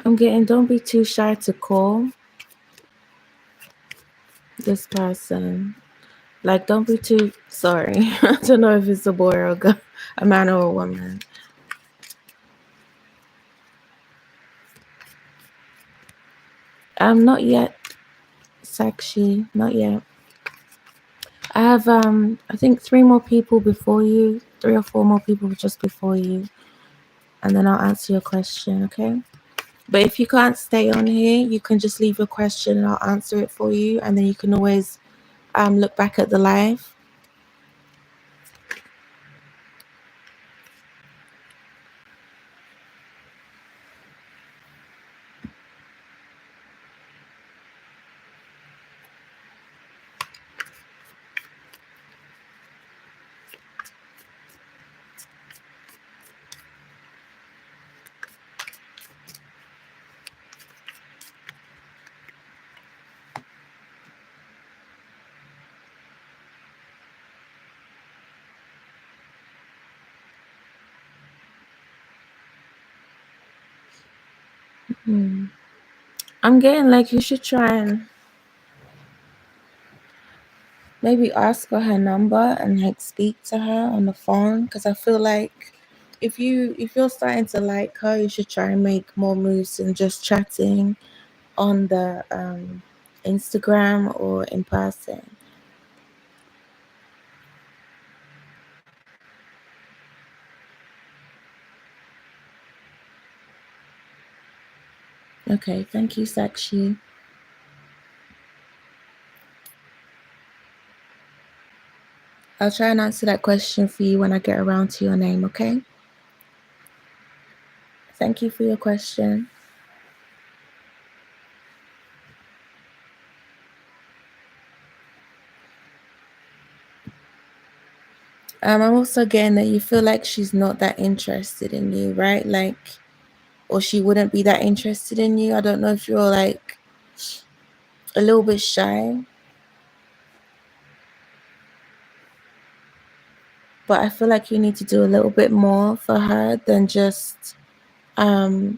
I'm getting, don't be too shy to call this person. Like, don't be too, sorry. I don't know if it's a boy or a girl, a man or a woman. Not yet, Sakshi, not yet. I have, I think 3 more people before you, 3 or 4 more people just before you, and then I'll answer your question, okay? But if you can't stay on here, you can just leave your question and I'll answer it for you, and then you can always look back at the live. I'm getting like you should try and maybe ask for her number and like speak to her on the phone, because I feel like if you're starting to like her, you should try and make more moves than just chatting on the Instagram or in person. Okay, thank you, Sakshi. I'll try and answer that question for you when I get around to your name, okay? Thank you for your question. I'm also getting that you feel like she's not that interested in you, right? Like, or she wouldn't be that interested in you. I don't know if you're like a little bit shy, but I feel like you need to do a little bit more for her than just um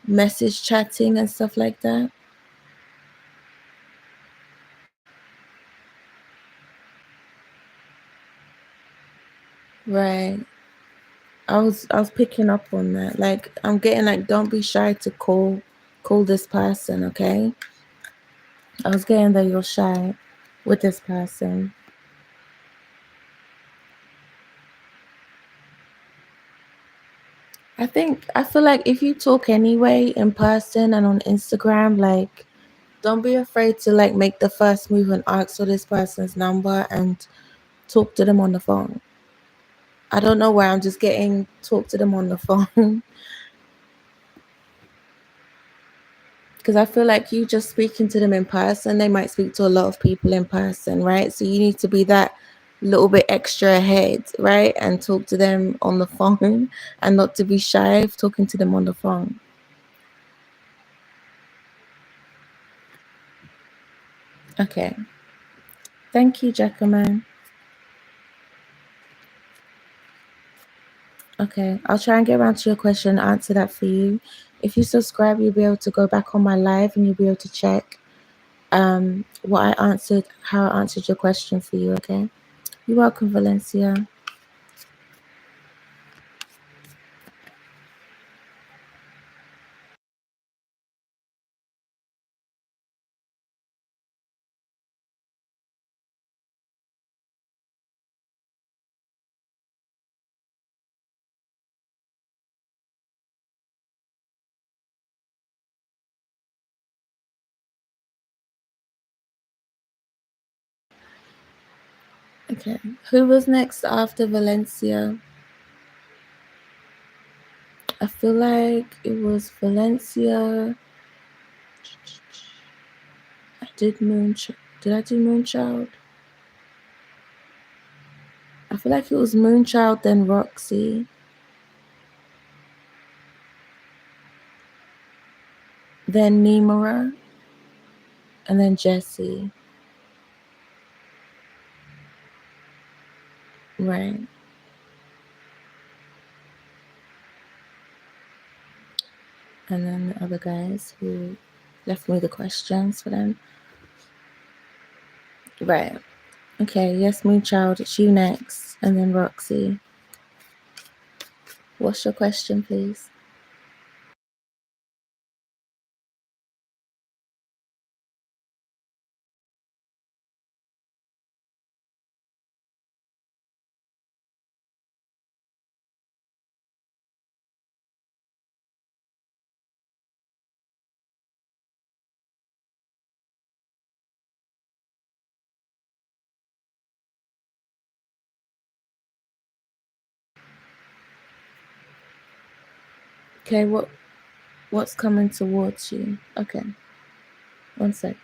message chatting and stuff like that. Right. I was picking up on that. Like, I'm getting like, don't be shy to call this person, okay? I was getting that you're shy with this person. I feel like if you talk anyway in person and on Instagram, like, don't be afraid to like make the first move and ask for this person's number and talk to them on the phone. I don't know why I'm just getting talk to them on the phone. Because I feel like you just speaking to them in person, they might speak to a lot of people in person, right? So you need to be that little bit extra ahead, right? And talk to them on the phone and not to be shy of talking to them on the phone. Okay. Thank you, Jackaman. Okay. I'll try and get around to your question and answer that for you. If you subscribe, you'll be able to go back on my live and you'll be able to check what I answered, how I answered your question for you, okay? You're welcome, Valencia. Okay. Who was next after Valencia? I feel like it was Valencia. I did Moonchild. Did I do Moonchild? I feel like it was Moonchild, then Roxy, then Nimora, and then Jessie. Right. And then the other guys who left me the questions for them. Right. Okay, yes, Moonchild, it's you next. And then Roxy. What's your question, please? Okay, what's coming towards you? Okay. One sec.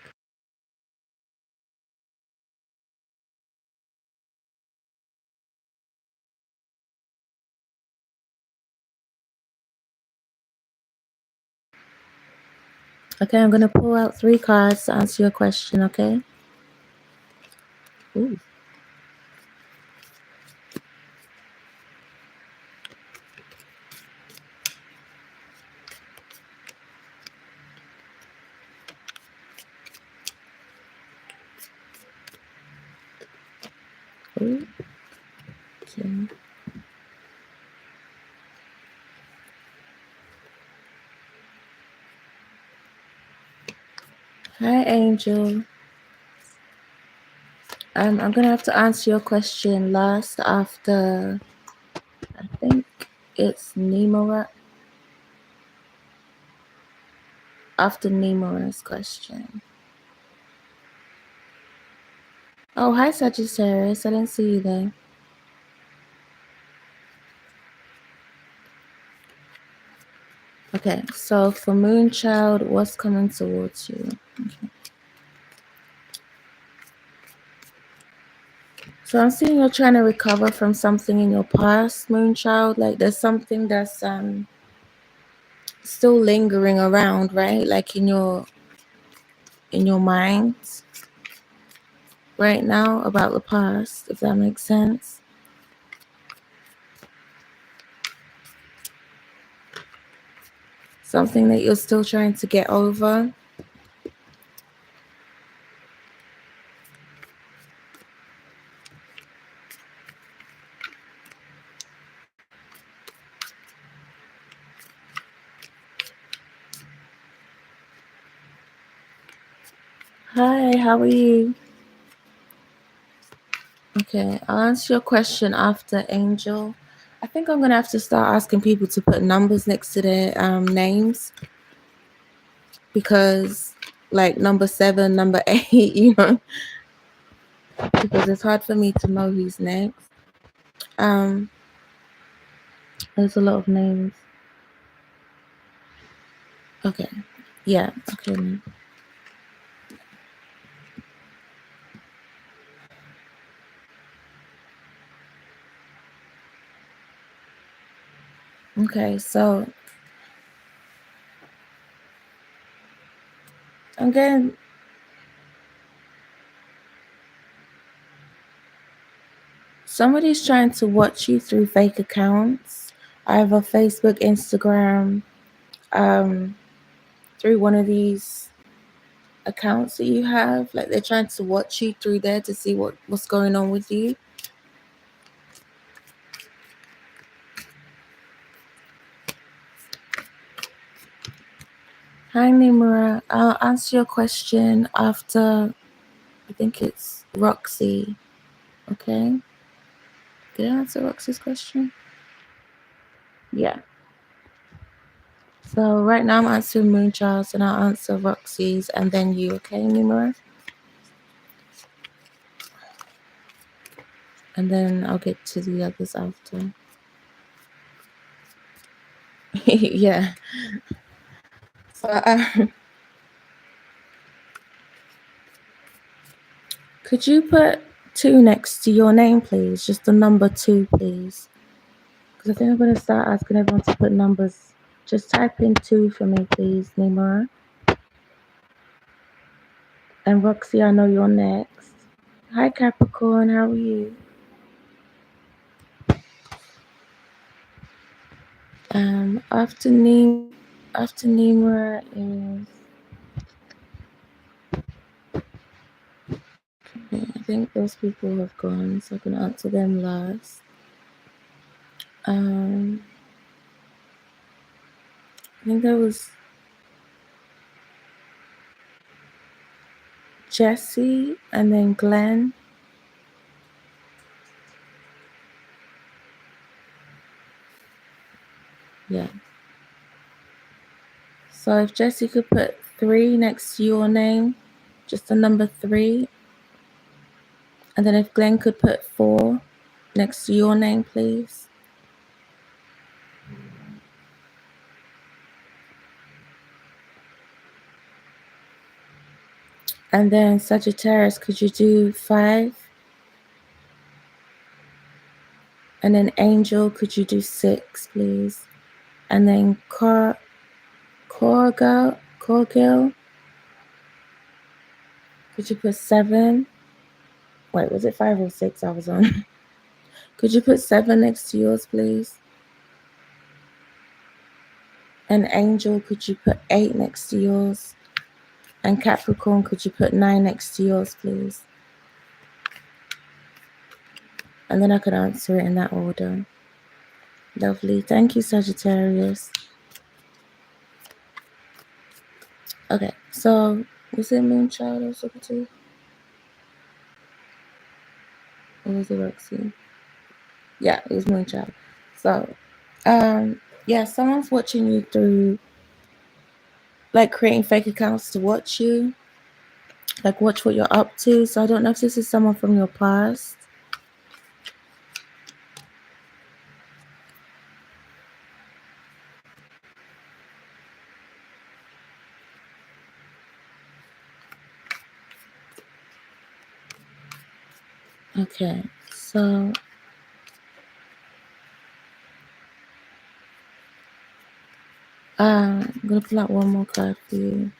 Okay, I'm gonna pull out 3 cards to answer your question, okay? Ooh. Ooh. Okay. Hi, Angel. I'm gonna have to answer your question last after, I think it's Nimora. After Nimora's question. Oh, hi, Sagittarius. I didn't see you there. Okay, so for Moonchild, what's coming towards you? Okay. So I'm seeing you're trying to recover from something in your past, Moonchild. Like there's something that's still lingering around, right? Like in your mind right now about the past, if that makes sense. Something that you're still trying to get over. Hi, how are you? Okay, I'll answer your question after Angel. I think I'm gonna have to start asking people to put numbers next to their names, because like number 7, number 8, because it's hard for me to know who's next. There's a lot of names. Okay, yeah, okay then. Okay, so again, somebody's trying to watch you through fake accounts, either Facebook, Instagram, through one of these accounts that you have. Like they're trying to watch you through there to see what's going on with you. Hi, Nimura. I'll answer your question after, I think it's Roxy. Okay. Did I answer Roxy's question? Yeah. So right now I'm answering Moonchild's and I'll answer Roxy's and then you, okay, Nimura? and then I'll get to the others after. Yeah. So, could you put 2 next to your name, please? Just the number 2, please. Because I think I'm going to start asking everyone to put numbers. Just type in 2 for me, please, Nimura. And Roxy, I know you're next. Hi, Capricorn. How are you? After Nimura is... I think those people have gone, so I can answer them last. I think there was Jesse and then Glenn. Yeah. So if Jesse could put 3 next to your name, just the number 3. And then if Glenn could put 4 next to your name, please. And then Sagittarius, could you do 5? And then Angel, could you do 6, please? And then Corgil, could you put 7? Wait, was it 5 or 6 I was on? Could you put 7 next to yours, please? And Angel, could you put 8 next to yours? And Capricorn, could you put 9 next to yours, please? And then I could answer it in that order. Lovely. Thank you, Sagittarius. Okay, so was it Moonchild I was talking to? Or was it Roxy? Yeah, it was Moonchild. So, yeah, someone's watching you through, like, creating fake accounts to watch you, like, watch what you're up to. So I don't know if this is someone from your past. Okay, so I'm gonna pull out one more card for you.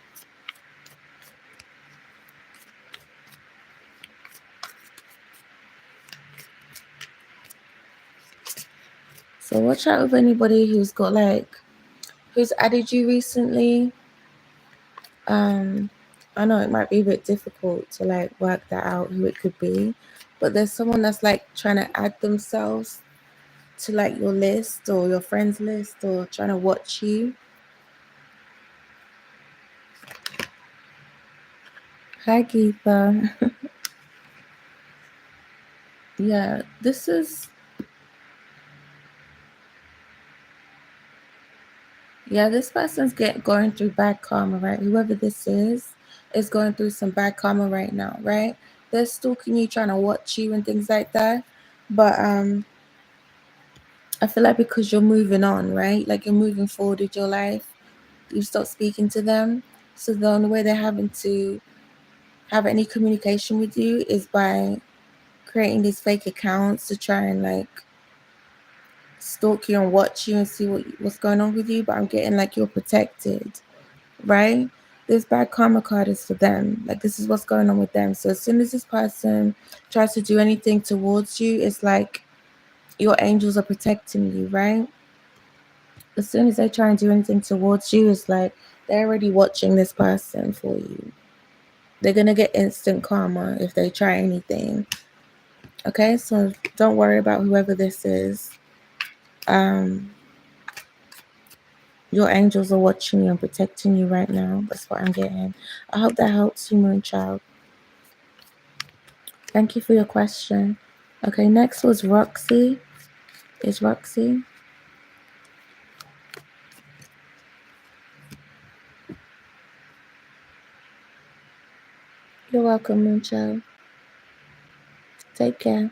So watch out with anybody who's got, like, who's added you recently. I know it might be a bit difficult to, like, work that out who it could be, but there's someone that's, like, trying to add themselves to, like, your list or your friends list, or trying to watch you. Hi, Geetha. Yeah, this person's going through bad karma, right? Whoever this is going through some bad karma right now, right? They're stalking you, trying to watch you and things like that. But I feel like because you're moving on, right? Like, you're moving forward with your life, you stop speaking to them. So the only way they're having to have any communication with you is by creating these fake accounts to try and, like, stalk you and watch you and see what's going on with you. But I'm getting, like, you're protected, right? This bad karma card is for them. Like, this is what's going on with them. So as soon as this person tries to do anything towards you, it's like your angels are protecting you, right? As soon as they try and do anything towards you, it's like they're already watching this person for you. They're going to get instant karma if they try anything. Okay, so don't worry about whoever this is. Your angels are watching you and protecting you right now. That's what I'm getting. I hope that helps you, Moonchild. Thank you for your question. Okay, next was Roxy. Is Roxy? You're welcome, Moonchild. Take care.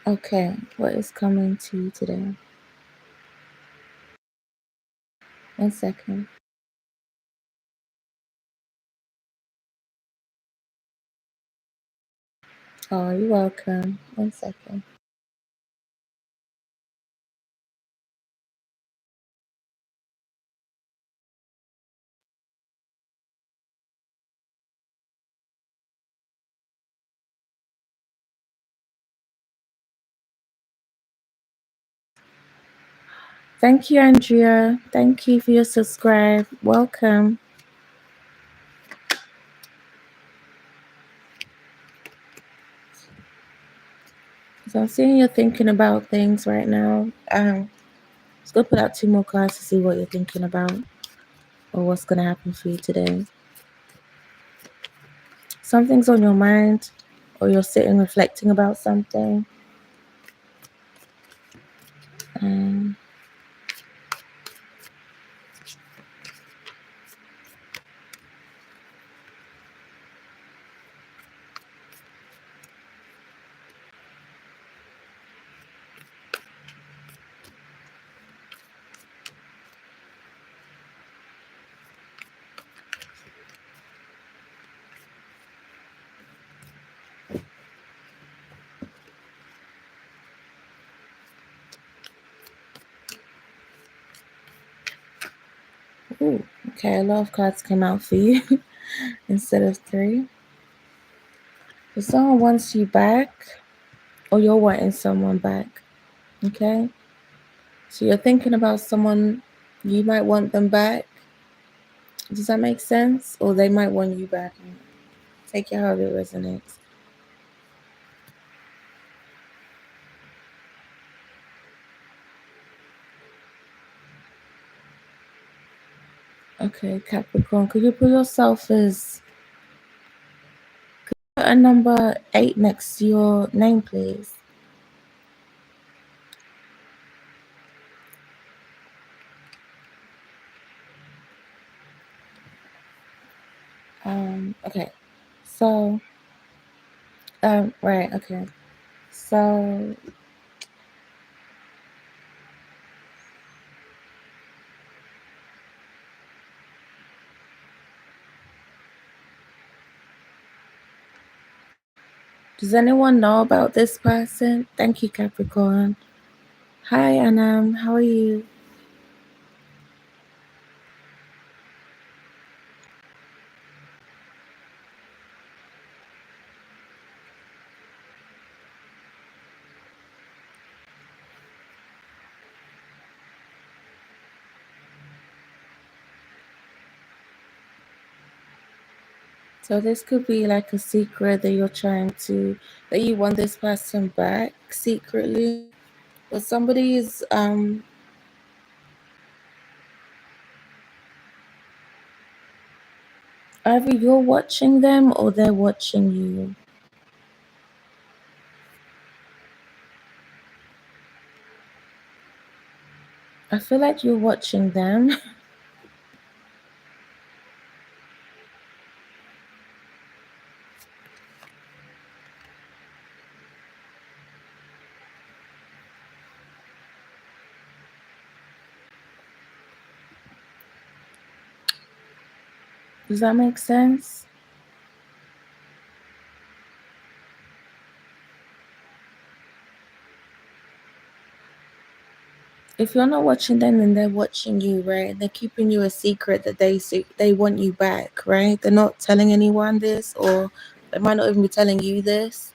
Okay, what is coming to you today? 1 second. Oh, you're welcome. 1 second. Thank you, Andrea. Thank you for your subscribe. Welcome. So I'm seeing you're thinking about things right now. Let's go put out 2 more cards to see what you're thinking about or what's gonna happen for you today. Something's on your mind, or you're sitting reflecting about something. Um, Ooh, okay, a lot of cards came out for you instead of 3. If someone wants you back, or you're wanting someone back, okay? So you're thinking about someone, you might want them back. Does that make sense? Or they might want you back. Take it however it resonates. Okay, Capricorn, could you put yourself as put a number 8 next to your name, please? Okay. So, right, okay. So, does anyone know about this person? Thank you, Capricorn. Hi, Anam. How are you? So this could be like a secret that you're trying to, that you want this person back secretly. But somebody's either you're watching them or they're watching you. I feel like you're watching them. Does that make sense? If you're not watching them, then they're watching you, right? They're keeping you a secret that they want you back, right? They're not telling anyone this, or they might not even be telling you this,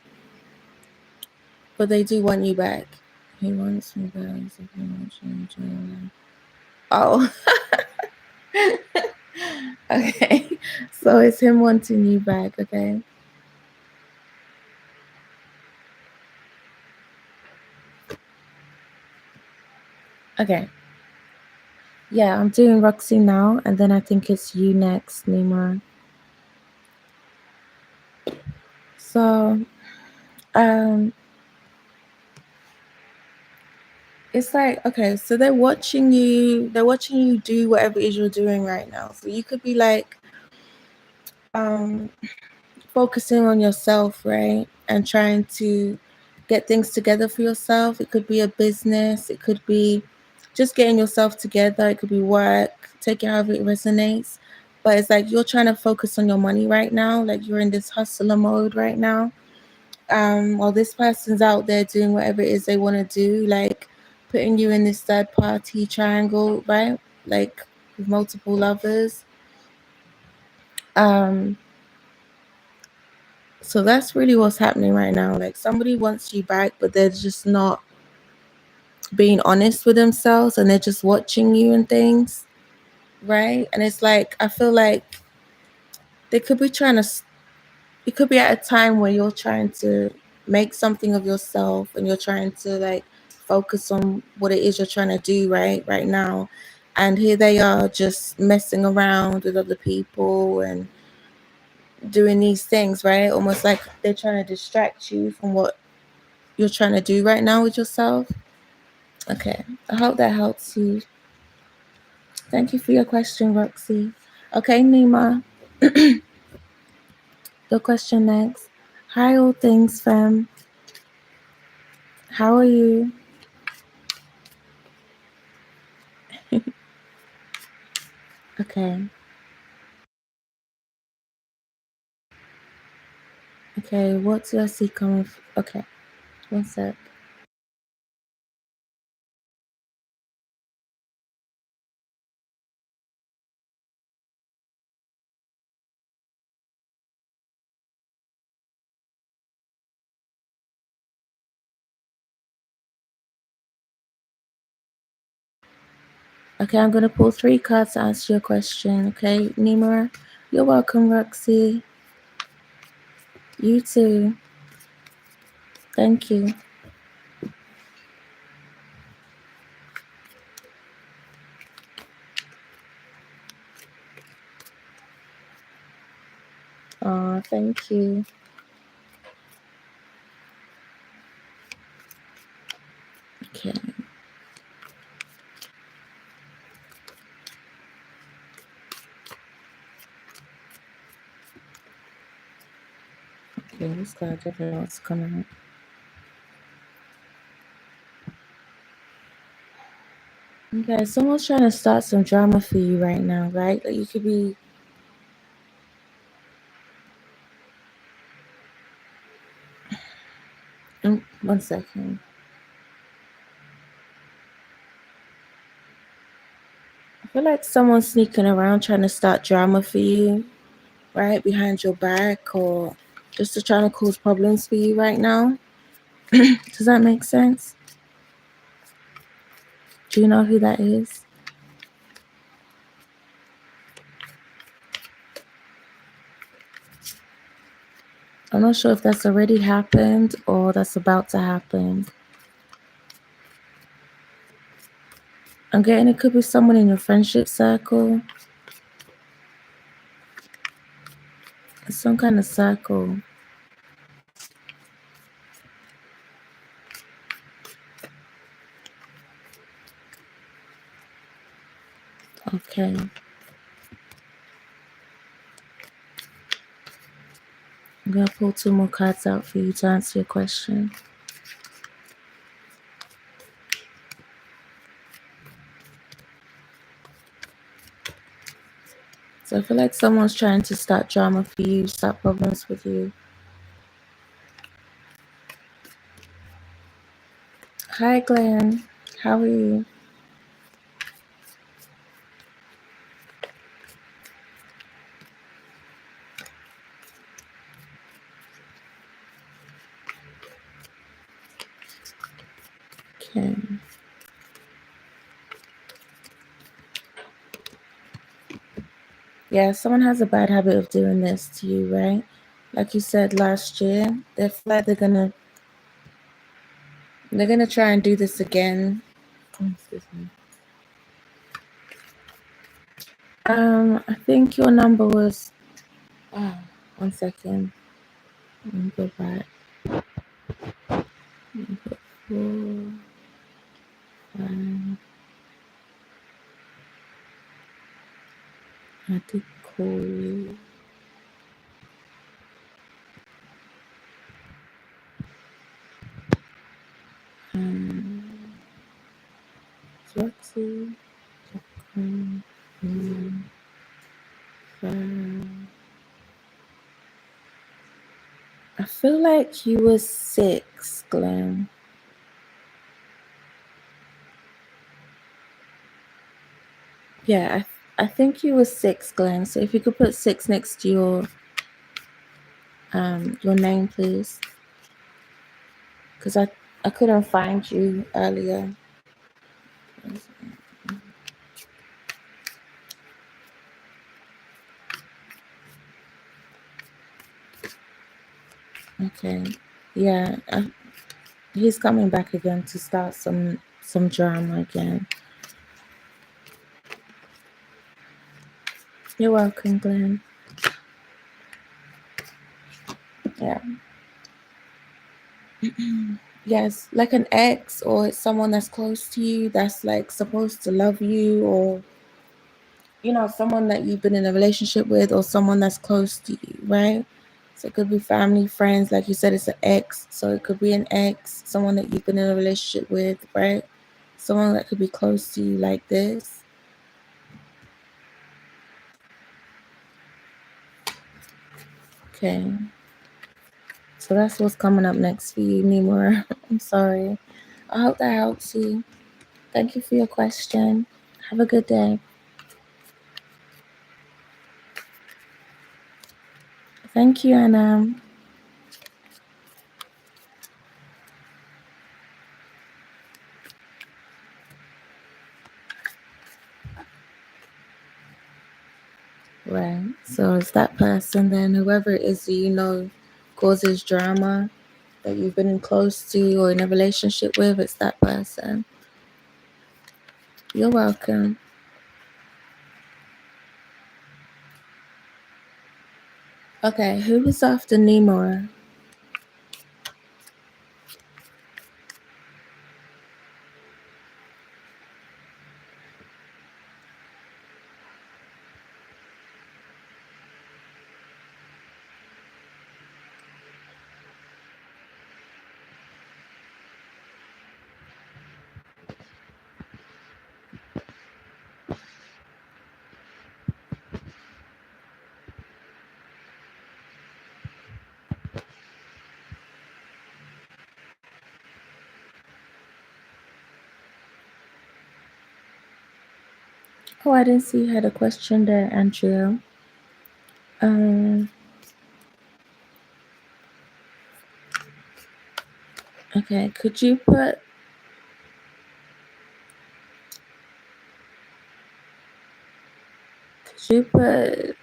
but they do want you back. He wants me back. Oh, okay. So it's him wanting you back, okay? Okay. Yeah, I'm doing Roxy now, and then I think it's you next, Nima. So, um, it's like, okay, so they're watching you do whatever it is you're doing right now. So you could be like um focusing on yourself, right? And trying to get things together for yourself. It could be a business, it could be just getting yourself together, it could be work, take it however it resonates. But it's like you're trying to focus on your money right now, like you're in this hustler mode right now. While this person's out there doing whatever it is they want to do, like putting you in this third party triangle, right? Like with multiple lovers. Um, so that's really what's happening right now. Like somebody wants you back, but they're just not being honest with themselves and they're just watching you and things, right? And it's like I feel like they could be trying to it could be at a time where you're trying to make something of yourself and you're trying to like focus on what it is you're trying to do right now, and here they are just messing around with other people and doing these things, right? Almost like they're trying to distract you from what you're trying to do right now with yourself. Okay, I hope that helps you. Thank you for your question, Roxy. Okay, Nima, your question next. Hi, all things fam. How are you? Okay. Okay, what do I see coming? Okay, one sec. Okay, I'm gonna pull 3 cards to answer your question. Okay, Nima, you're welcome, Roxy. You too. Thank you. Thank you. Okay. Okay, this card definitely wants to come out. Okay, someone's trying to start some drama for you right now, right? Like you could be. One second. I feel like someone's sneaking around trying to start drama for you, right? Behind your back or just to try to cause problems for you right now. Does that make sense? Do you know who that is? I'm not sure if that's already happened or that's about to happen. I'm getting it could be someone in your friendship circle. It's some kind of circle. Okay. I'm going to pull 2 more cards out for you to answer your question. So I feel like someone's trying to start drama for you, start problems with you. Hi, Glenn. How are you? Okay. Yeah, someone has a bad habit of doing this to you, right? Like you said last year, they feel like they're gonna try and do this again. Excuse me. I think your number was. Oh, 1 second. Let me go back. Let me put 4, 5. I did call you. Flexi. I feel like you were 6, Glenn. Yeah, I think you were 6, Glenn. So if you could put 6 next to your name, please, because I couldn't find you earlier. Okay, yeah, he's coming back again to start some drama again. You're welcome, Glenn. Yeah. Yes, like an ex or someone that's close to you that's like supposed to love you, or someone that you've been in a relationship with, or someone that's close to you, right? So it could be family, friends, like you said, it's an ex. So it could be an ex, someone that you've been in a relationship with, right? Someone that could be close to you like this. Okay. So that's what's coming up next for you, Nimura. I'm sorry. I hope that helps you. Thank you for your question. Have a good day. Thank you, Anna. Right. So it's that person then, whoever it is that causes drama that you've been close to or in a relationship with, it's that person. You're welcome. Okay, who was after Nemora? Oh, I didn't see you had a question there, Andrea. Okay, could you put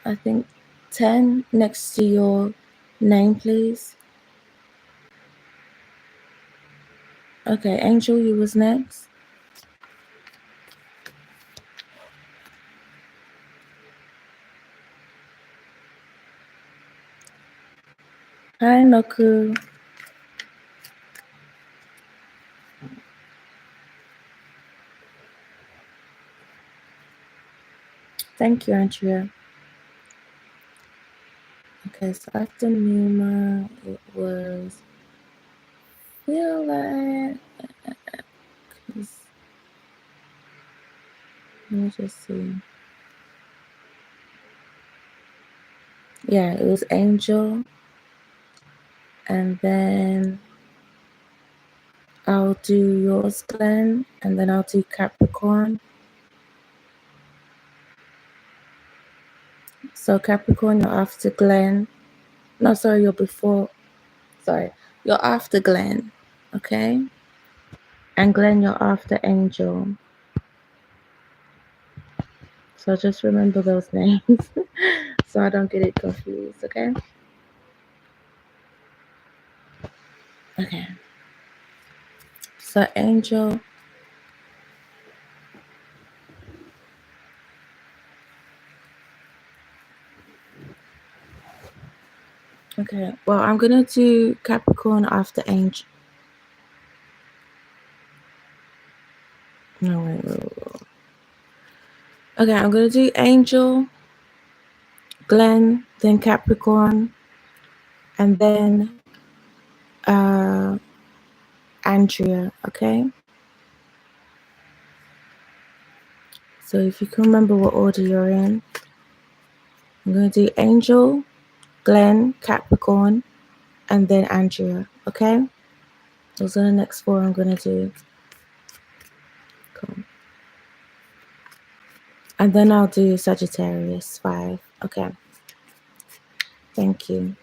I think 10 next to your name, please? Okay, Angel, you was next. Hi, Noku. Thank you, Andrea. Okay, so after Nima, it was feel like. Let me just see. Yeah, it was Angel. And then I'll do yours, Glenn. And then I'll do Capricorn. So Capricorn, you're after Glenn. No, sorry, you're before. Sorry, you're after Glenn. Okay? And Glenn, you're after Angel. So just remember those names so I don't get it confused, okay? Okay. So Angel. Okay. Well, I'm going to do Capricorn after Angel. No, wait. Okay, I'm going to do Angel, Glenn, then Capricorn, and then Andrea, okay? So if you can remember what order you're in, I'm going to do Angel, Glenn, Capricorn, and then Andrea, okay? Those are the next 4 I'm going to do. Cool. And then I'll do Sagittarius, 5. Okay. Thank you.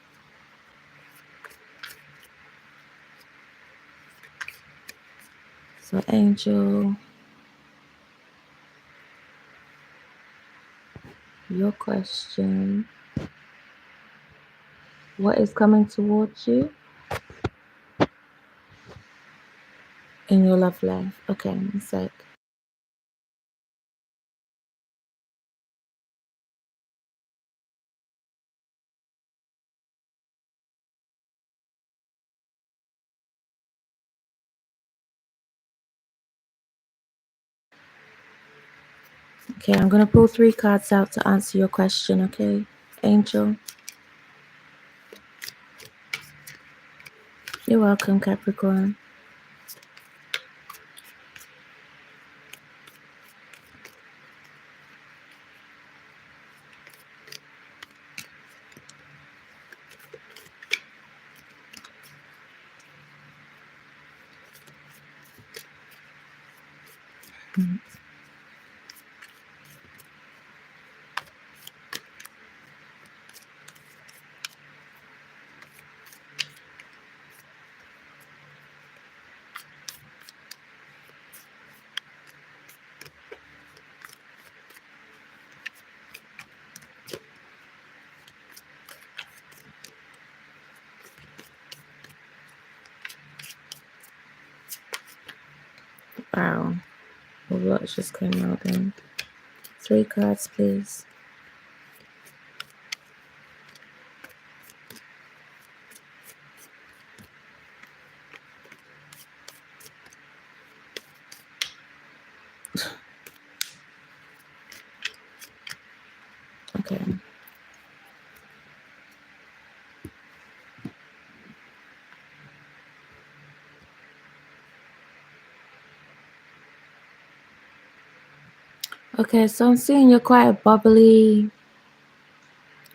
So Angel, your question. What is coming towards you in your love life? Okay, 1 sec. Okay, I'm going to pull 3 cards out to answer your question, okay, Angel? You're welcome, Capricorn. Wow. Well, what just came out then? 3 cards, please. Okay. Okay, so I'm seeing you're quite a bubbly,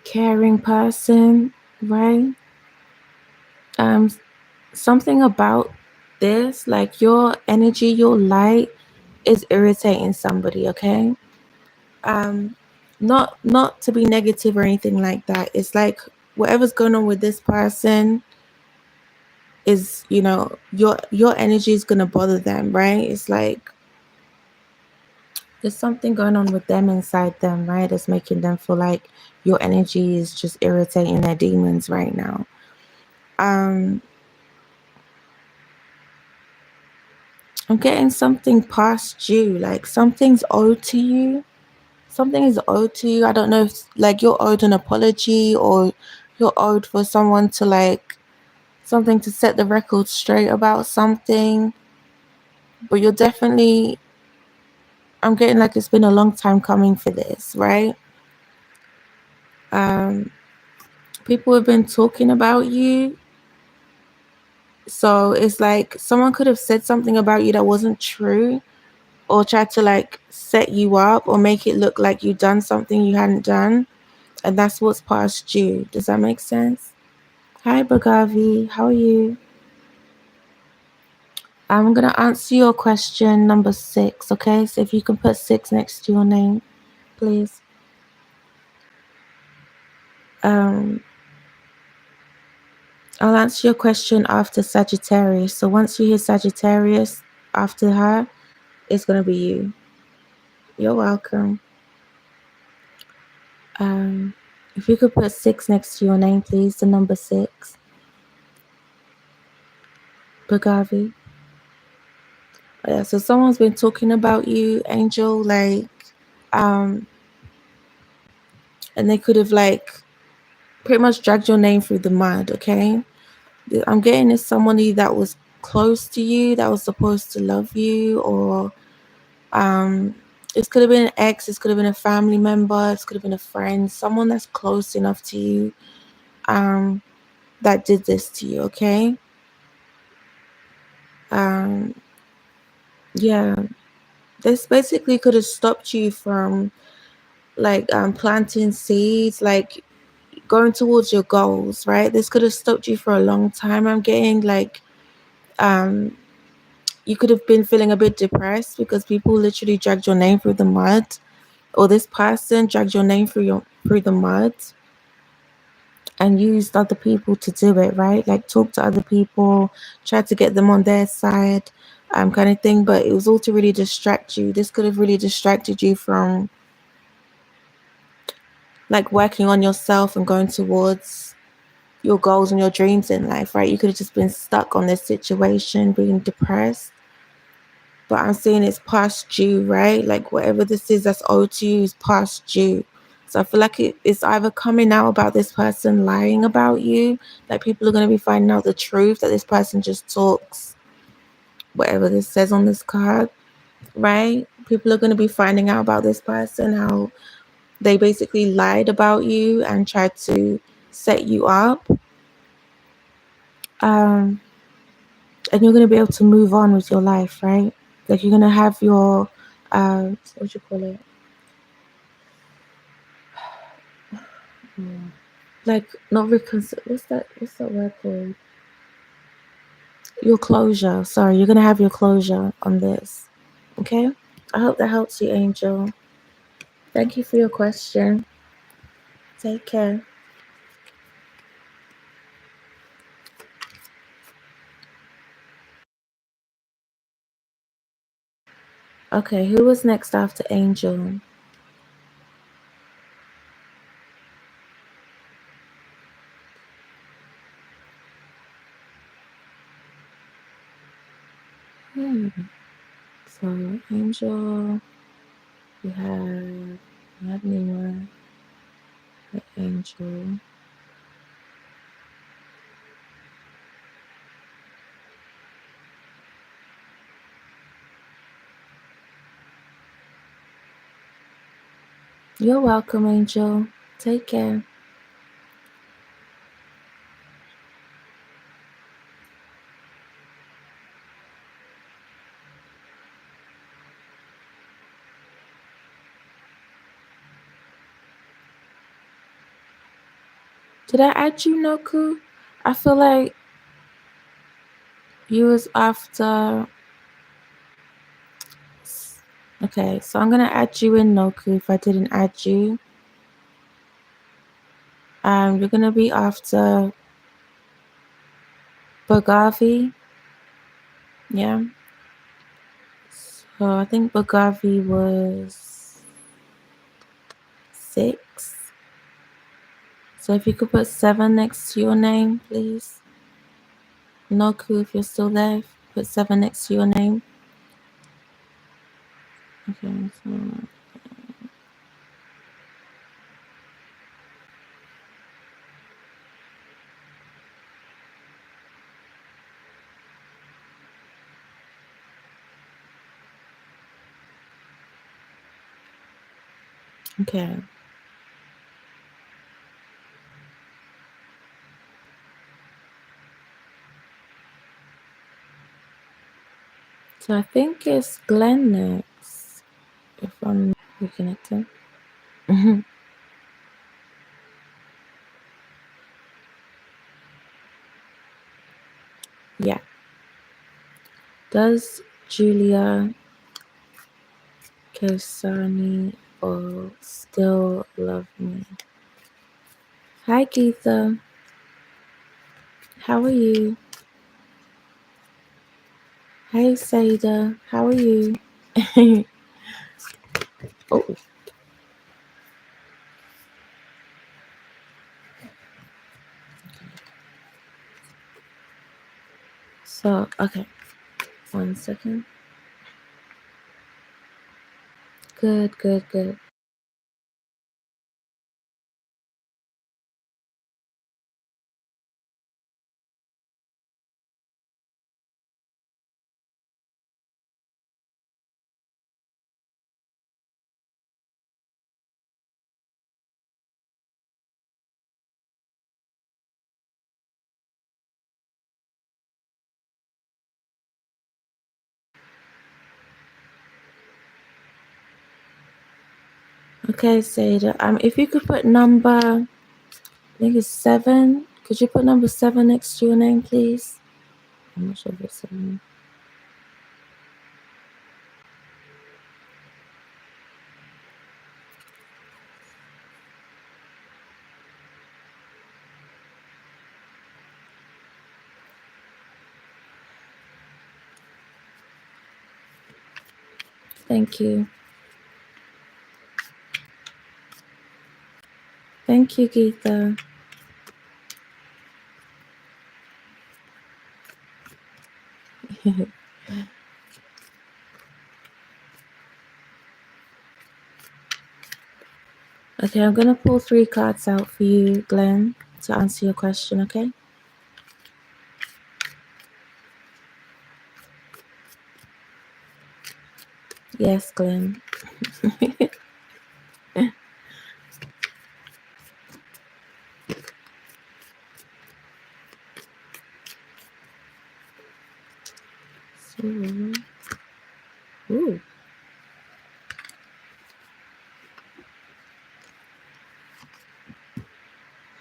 caring person, right? Something about this, like your energy, your light is irritating somebody, okay? Not to be negative or anything like that. It's like whatever's going on with this person is, your energy is gonna bother them, right? It's like there's something going on with them inside them, right? It's making them feel like your energy is just irritating their demons right now. I'm getting something past you, like something's owed to you. Something is owed to you. I don't know if like you're owed an apology or you're owed for someone to like something to set the record straight about something. But you're definitely, I'm getting like it's been a long time coming for this, right? People have been talking about you. So it's like someone could have said something about you that wasn't true or tried to like set you up or make it look like you done something you hadn't done. And that's what's past you. Does that make sense? Hi, Bagavi. How are you? I'm going to answer your question number 6, okay? So if you can put 6 next to your name, please. I'll answer your question after Sagittarius. So once you hear Sagittarius, after her, it's going to be you. You're welcome. If you could put 6 next to your name, please, the number 6. Bagavi. Yeah, so someone's been talking about you, Angel, like, and they could have like pretty much dragged your name through the mud, okay? I'm getting is somebody that was close to you, that was supposed to love you, or this could have been an ex, this could have been a family member, this could have been a friend, someone that's close enough to you, that did this to you, okay? Yeah. This basically could have stopped you from like planting seeds, like going towards your goals, right? This could have stopped you for a long time. I'm getting like um you could have been feeling a bit depressed because people literally dragged your name through the mud, or this person dragged your name through the mud and used other people to do it, right? Like talk to other people, try to get them on their side, kind of thing. But it was all to really distract you. This could have really distracted you from like working on yourself and going towards your goals and your dreams in life, right? You could have just been stuck on this situation, being depressed. But I'm saying it's past due, right? Like whatever this is that's owed to you is past due. So I feel like it's either coming out about this person lying about you, like people are going to be finding out the truth that this person just talks, whatever this says on this card, right? People are going to be finding out about this person, how they basically lied about you and tried to set you up. Um, and you're going to be able to move on with your life, right? Like you're going to have your, what do you call it? Like not reconcile. What's that word called? Your closure. Sorry, you're going to have your closure on this. Okay? I hope that helps you, Angel. Thank you for your question. Take care. Okay, who was next after Angel? So Angel, you have Nima, Angel. You're welcome, Angel. Take care. Did I add you, Noku? I feel like you was after. Okay, so I'm gonna add you in, Noku, if I didn't add you. You're gonna be after Bagavi. Yeah. So I think Bagavi was 6. So if you could put 7 next to your name, please. Noku, if you're still there, put 7 next to your name. Okay, so okay. So I think it's Glenn next, if I'm reconnecting. Yeah. Does Julia Kesani or still love me? Hi, Geetha. How are you? Hey, Saida. How are you? Oh, so okay. 1 second. Good, good, good. Okay, Seda. If you could put number, I think it's 7. Could you put number 7 next to your name, please? I'm not sure if it's 7. Thank you. Thank you, Geetha. Okay, I'm going to pull 3 cards out for you, Glenn, to answer your question, okay? Yes, Glenn. So, ooh.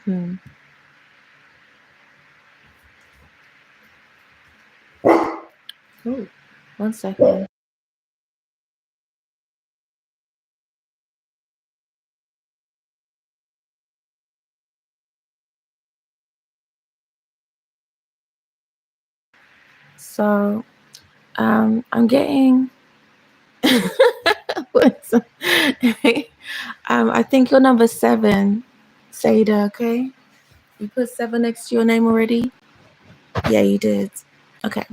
Hmm. Ooh. 1 second. So, I'm getting. I think you're number 7, Seda. Okay, you put 7 next to your name already. Yeah, you did. Okay,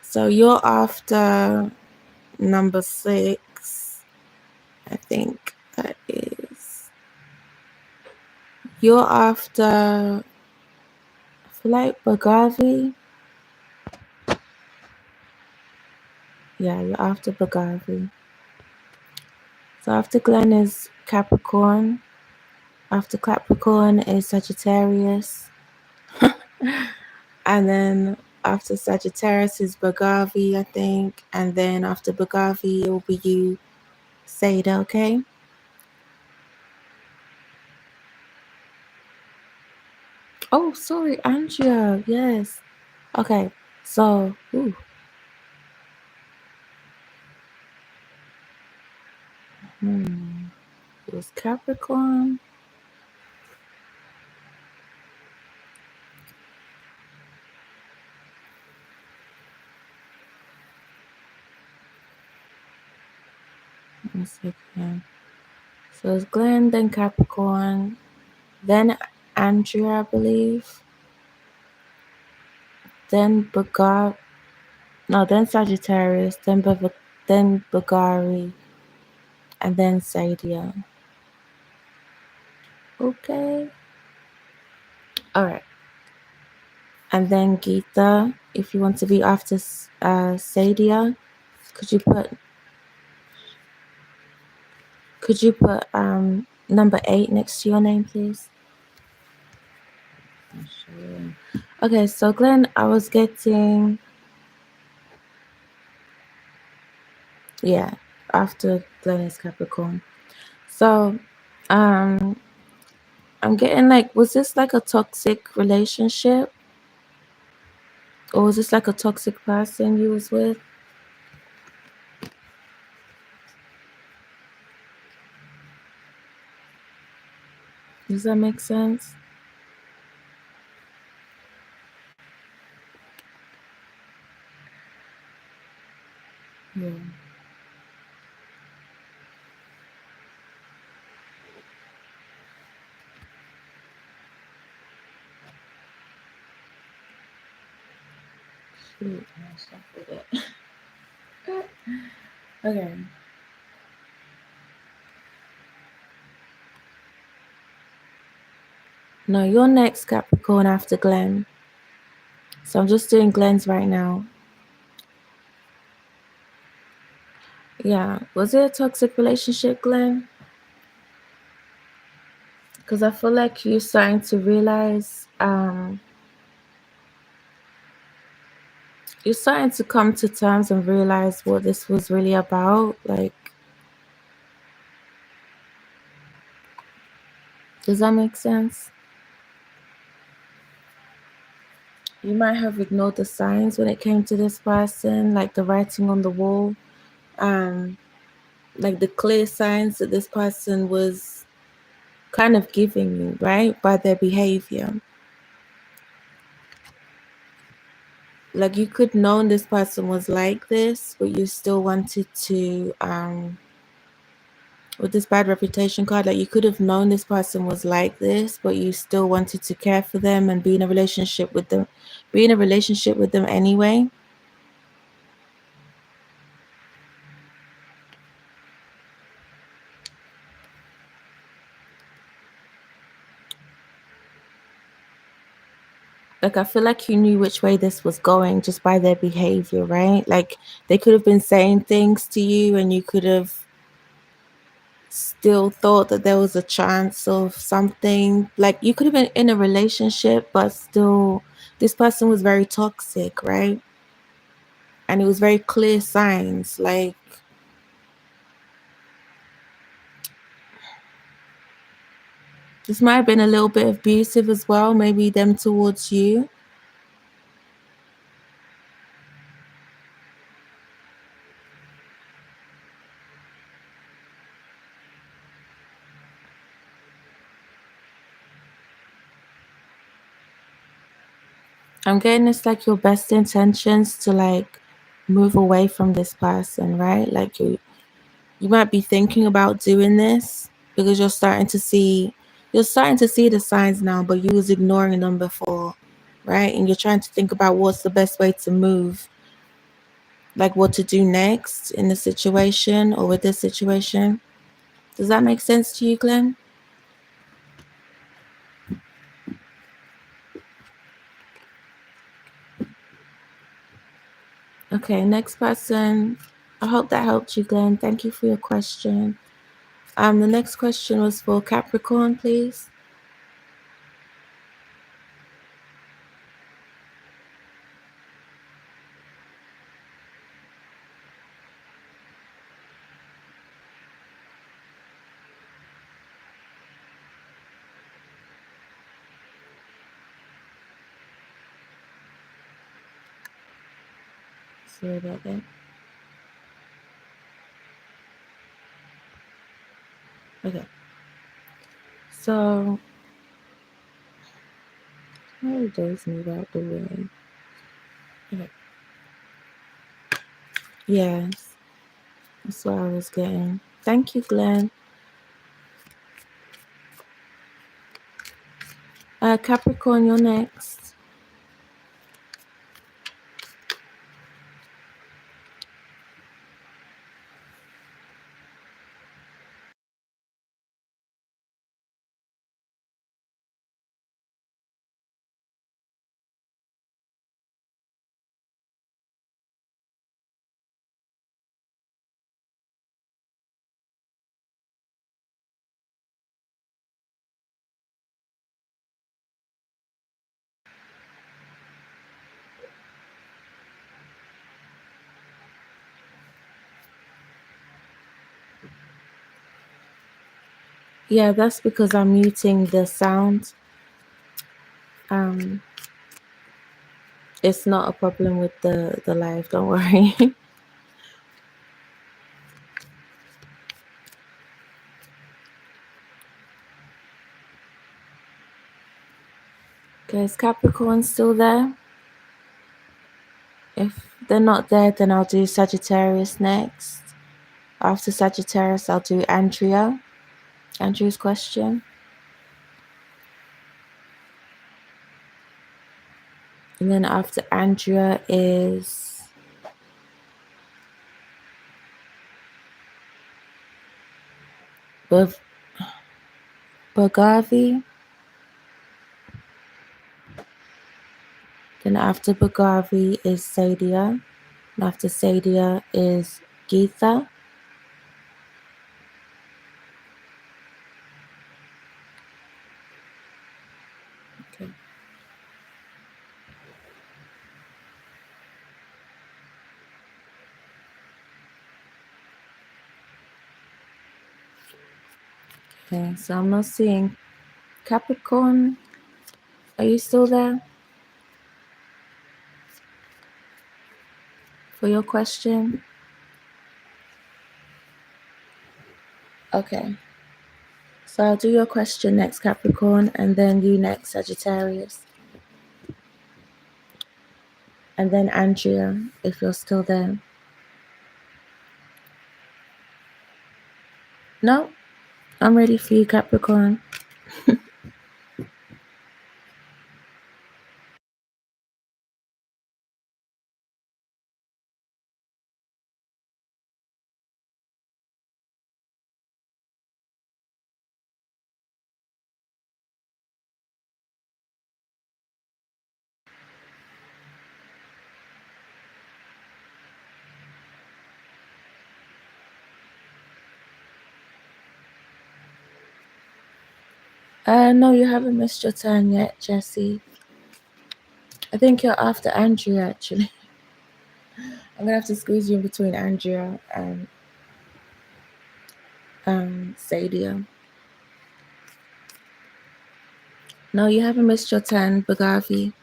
so you're after number 6. I think that is. You're after. I feel like Bagavi. Yeah, you're after Bagavi. So after Glenn is Capricorn. After Capricorn is Sagittarius. And then after Sagittarius is Bagavi, I think. And then after Bagavi, it will be you, Seda, okay? Oh, sorry, Andrea. Yes. Okay, so, ooh. It was Capricorn. One second. So it's Glenn, then Capricorn, then Andrea, I believe. Then Bagar. No, then Sagittarius, then Bagari, and then Sadia. Okay. All right. And then Geetha, if you want to be after Sadia, could you put number 8 next to your name, please? Sure. Okay, so Glenn, I was getting after Glenn is Capricorn. So I'm getting like, was this like a toxic relationship? Or was this like a toxic person you was with? Does that make sense? Yeah. Shoot, I shuffled it. Okay. No, you're next, Capricorn, after Glenn. So I'm just doing Glenn's right now. Yeah. Was it a toxic relationship, Glenn? Because I feel like you're starting to realize, you're starting to come to terms and realize what this was really about. Like, Does that make sense? You might have ignored the signs when it came to this person, like the writing on the wall, like the clear signs that this person was kind of giving you, right, by their behavior. Like you could know this person was like this, but you still wanted to, with this bad reputation card, like you could have known this person was like this, but you still wanted to care for them and be in a relationship with them, anyway. Like I feel like you knew which way this was going just by their behavior, right? Like they could have been saying things to you and you could have still thought that there was a chance of something. Like you could have been in a relationship, but still this person was very toxic, right? And it was very clear signs. Like this might have been a little bit abusive as well, maybe them towards you. I'm getting it's like your best intentions to like move away from this person, right? Like you might be thinking about doing this because you're starting to see the signs now, but you was ignoring them before, right? And you're trying to think about what's the best way to move, like what to do next in the situation or with this situation. Does that make sense to you, Glenn? Okay, next person. I hope that helped you, Glenn. Thank you for your question. The next question was for Capricorn, please. Sorry about that. Okay. So, how does move out the way? Okay. Yes, that's what I was getting. Thank you, Glenn. Capricorn, you're next. Yeah, that's because I'm muting the sound. Um, it's not a problem with the live. Don't worry. Okay, is Capricorn still there? If they're not there, then I'll do Sagittarius next. After Sagittarius, I'll do Andrea. Andrew's question. And then after Andrea is Bhagavi. Then after Bhagavi is Sadia. And after Sadia is Geetha. Okay. Okay, so I'm not seeing Capricorn, are you still there for your question? Okay. So I'll do your question next, Capricorn, and then you next, Sagittarius. And then Andrea, if you're still there. No, I'm ready for you, Capricorn. No, you haven't missed your turn yet, Jesse. I think you're after Andrea, actually. I'm gonna have to squeeze you in between Andrea and Sadia. No, you haven't missed your turn, Bagavi.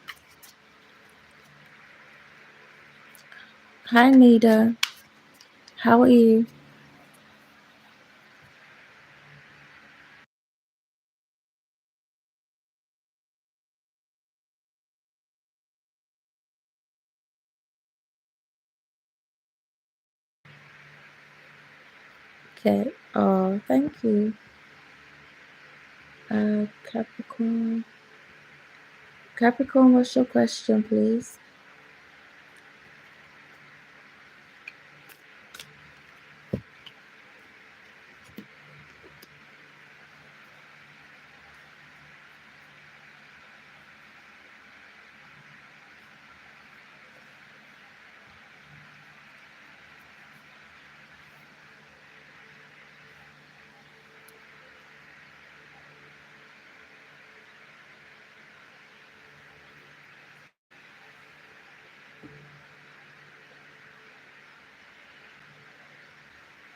Hi, Nita. How are you? Okay. Oh, thank you. Capricorn. Capricorn, what's your question, please?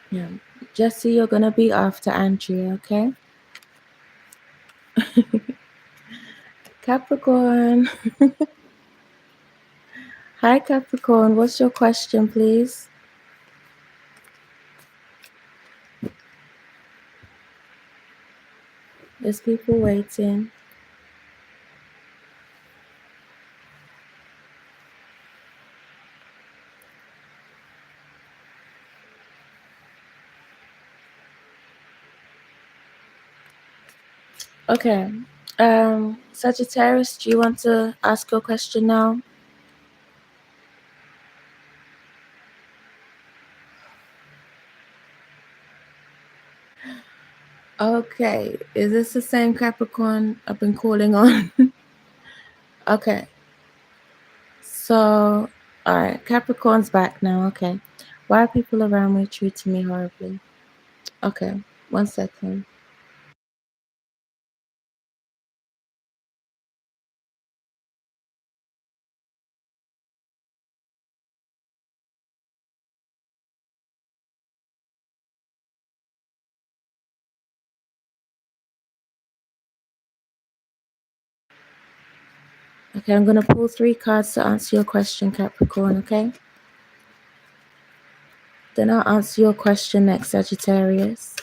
Yeah. Jesse, you're gonna be after Andrea, okay? Capricorn. Hi, Capricorn. What's your question, please? There's people waiting. Okay. Sagittarius, do you want to ask your question now? Okay. Is this the same Capricorn I've been calling on? Okay. So, all right. Capricorn's back now. Okay. Why are people around me treating me horribly? Okay. 1 second. Okay, I'm going to pull 3 cards to answer your question, Capricorn, okay? Then I'll answer your question next, Sagittarius.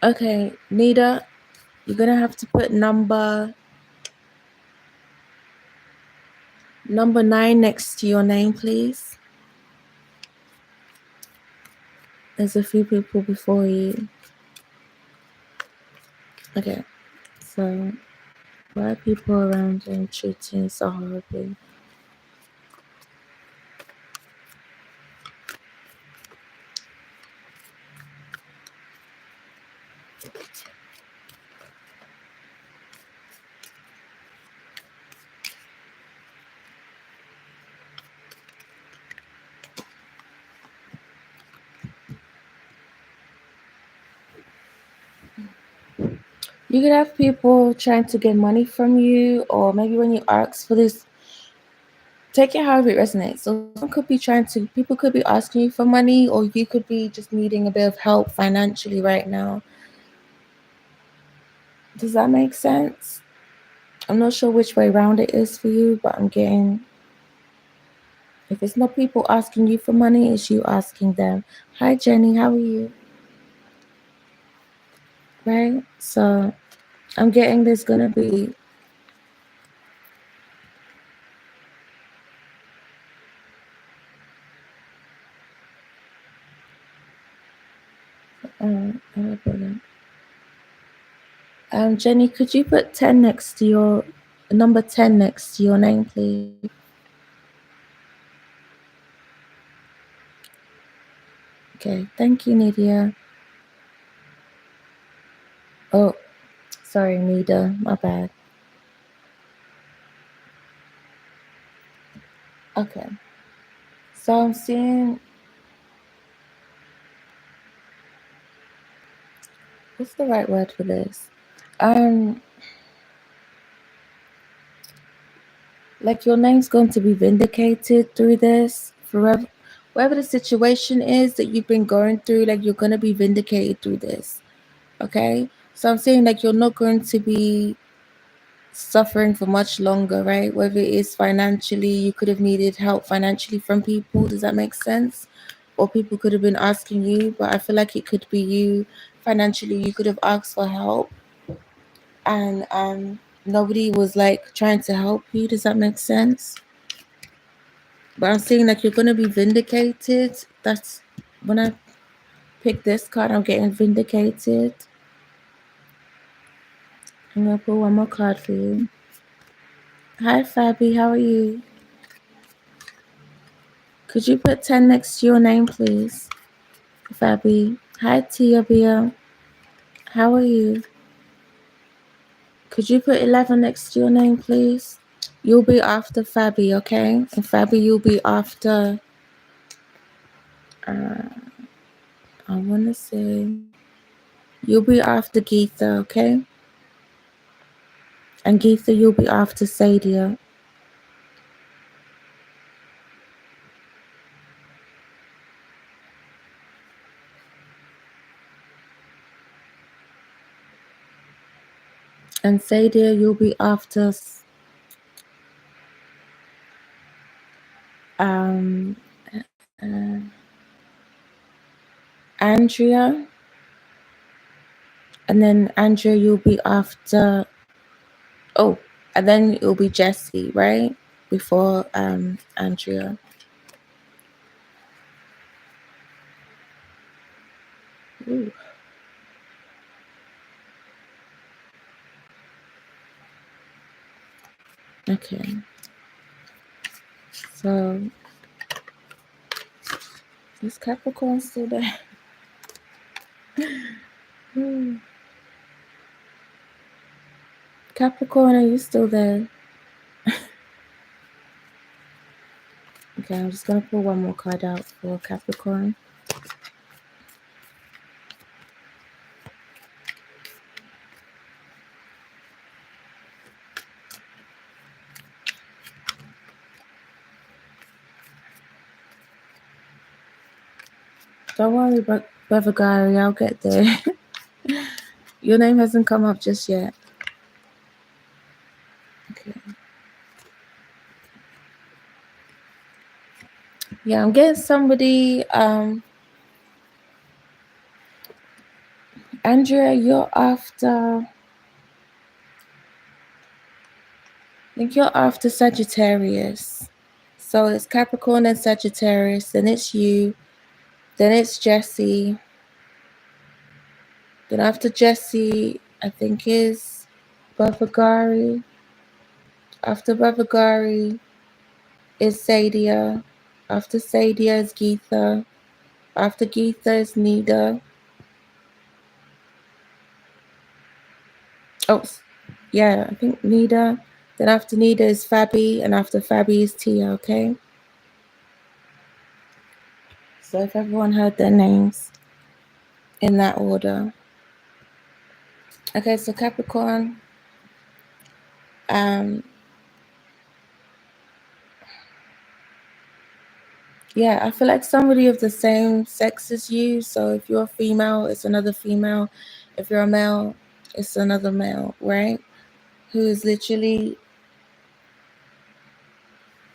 Okay, Nita, you're going to have to put number 9 next to your name, please. There's a few people before you. Okay, so why are people around you treating you so horribly? You could have people trying to get money from you, or maybe when you ask for this, take it however it resonates. So someone could be people could be asking you for money, or you could be just needing a bit of help financially right now. Does that make sense? I'm not sure which way around it is for you, but I'm getting, if it's not people asking you for money, it's you asking them. Hi, Jenny, how are you? Right? So I'm getting there's going to be how do I put it? Jenny, could you put 10 next to your number 10 next to your name, please? Okay, thank you, Nidia. Oh, sorry, Nida, my bad. Okay, so I'm seeing, what's the right word for this? Like your name's going to be vindicated through this forever. Whatever the situation is that you've been going through, like you're going to be vindicated through this. Okay, so I'm saying like you're not going to be suffering for much longer, right? Whether it is financially, you could have needed help financially from people. Does that make sense? Or people could have been asking you, but I feel like it could be you financially. You could have asked for help, and nobody was like trying to help you. Does that make sense? But I'm saying like you're gonna be vindicated. That's when I pick this card, I'm getting vindicated. I'm gonna pull one more card for you. Hi Fabi, how are you? Could you put 10 next to your name, please? Fabi. Hi Tia Bia. How are you? Could you put 11 next to your name, please? You'll be after Fabi, okay? And Fabi, you'll be after, I want to say, you'll be after Geetha, okay? And Geetha, you'll be after Sadia. And Sadia, you'll be after um, uh, Andrea. And then Andrea, you'll be after, oh, and then it'll be Jessie, right? Before Andrea. Ooh. Okay. So is Capricorn still there? Capricorn, are you still there? Okay, I'm just gonna pull one more card out for Capricorn. Don't worry about Brother Gary, I'll get there. Your name hasn't come up just yet. Okay. Yeah, I'm getting somebody. Andrea, you're after. I think you're after Sagittarius. So it's Capricorn and Sagittarius. Then it's you. Then it's Jessie. Then after Jessie, I think is Bhavagari. After Bhavagari is Sadia. After Sadia is Geetha. After Geetha is Nida. Oh, yeah, I think Nida. Then after Nida is Fabi, and after Fabi is Tia, okay? So if everyone heard their names in that order. Okay, so Capricorn, um, Yeah, I feel like somebody of the same sex as you. So if you're a female, it's another female. If you're a male, it's another male, right? Who is literally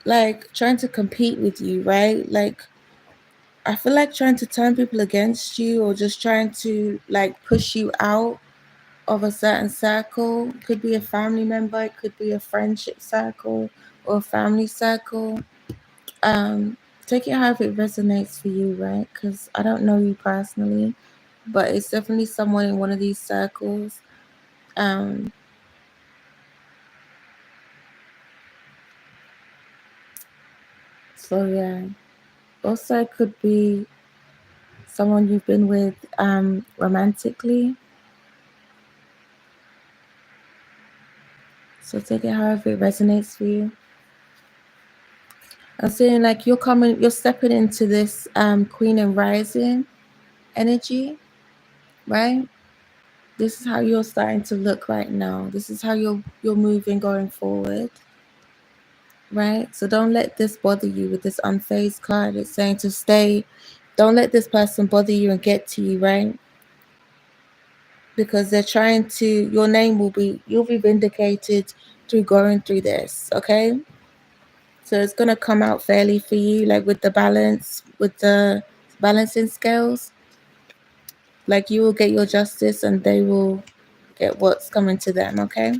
like trying to compete with you, right? Like I feel like trying to turn people against you or just trying to like push you out of a certain circle. It could be a family member, it could be a friendship circle or a family circle. Um, take it however it resonates for you, right? Because I don't know you personally, but it's definitely someone in one of these circles. Um, so yeah. Also, it could be someone you've been with romantically. So take it however it resonates for you. I'm saying like you're stepping into this Queen and Rising energy, right? This is how you're starting to look right now. This is how you're moving going forward, right? So don't let this bother you with this unfazed card. It's saying to stay. Don't let this person bother you and get to you, right? Because they're trying to. Your name you'll be vindicated through going through this, okay? So it's gonna come out fairly for you, like with the balancing scales. Like you will get your justice and they will get what's coming to them, okay?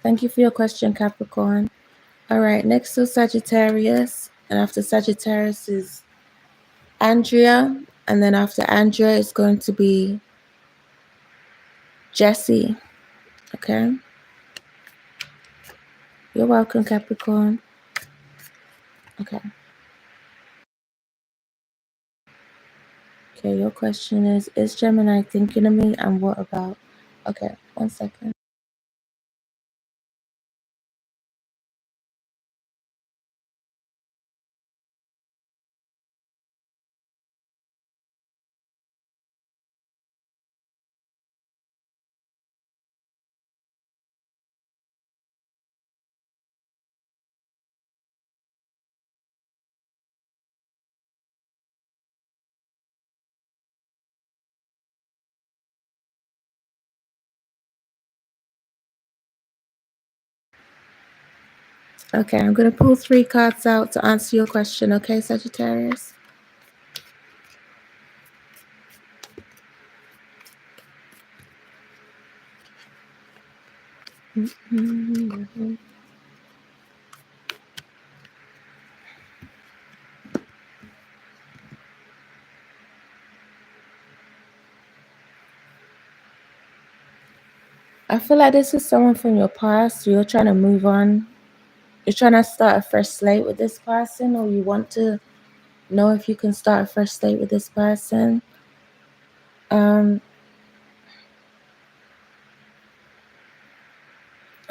Thank you for your question, Capricorn. All right, next to Sagittarius, and after Sagittarius is Andrea, and then after Andrea it's going to be Jesse, okay? You're welcome, Capricorn. Okay. Okay, your question is Gemini thinking of me and what about? Okay, 1 second. Okay, I'm going to pull 3 cards out to answer your question, okay, Sagittarius? Mm-hmm. I feel like this is someone from your past. You're trying to move on. You're trying to start a fresh slate with this person, or you want to know if you can start a fresh slate with this person. I'm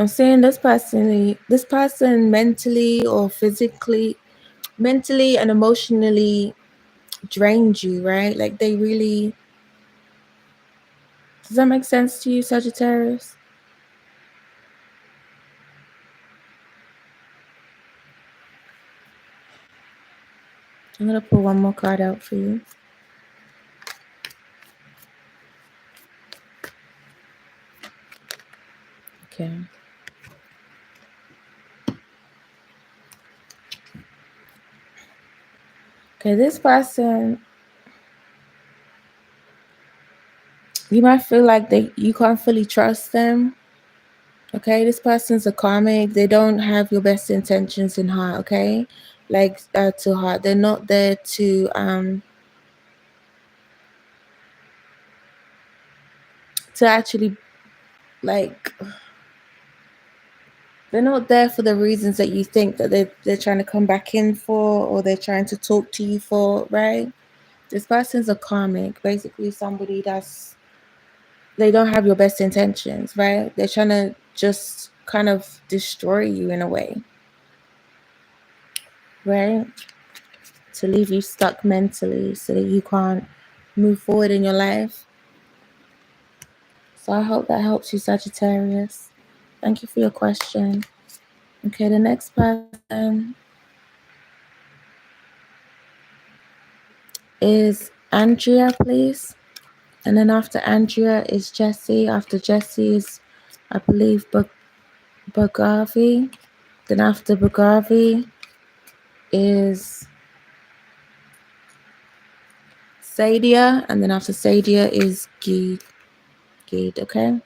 saying this person mentally or physically, mentally and emotionally drained you, right? Like they really. Does that make sense to you, Sagittarius? I'm gonna pull one more card out for you. Okay. Okay, this person, you might feel like you can't fully trust them. Okay, this person's a karmic. They don't have your best intentions in heart. Okay, like to heart. They're not there to actually like. They're not there for the reasons that you think that they're trying to come back in for, or they're trying to talk to you for. Right? This person's a karmic. Basically, somebody they don't have your best intentions. Right? They're trying to just kind of destroy you in a way. Right? To leave you stuck mentally so that you can't move forward in your life. So I hope that helps you, Sagittarius. Thank you for your question. Okay, the next person is Andrea, please. And then after Andrea is Jessie. After Jessie is, I believe, Bagavi. Then after Bagavi is Sadia. And then after Sadia is Geed. Okay?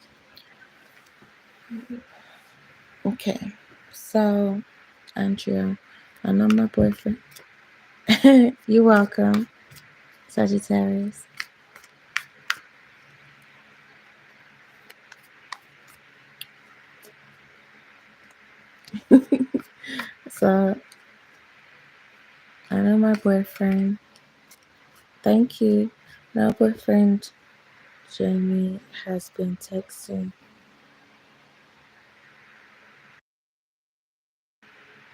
Okay. So, Andrea, I know my boyfriend. You're welcome, Sagittarius. So, I know my boyfriend. Thank you. My boyfriend, Jamie, has been texting.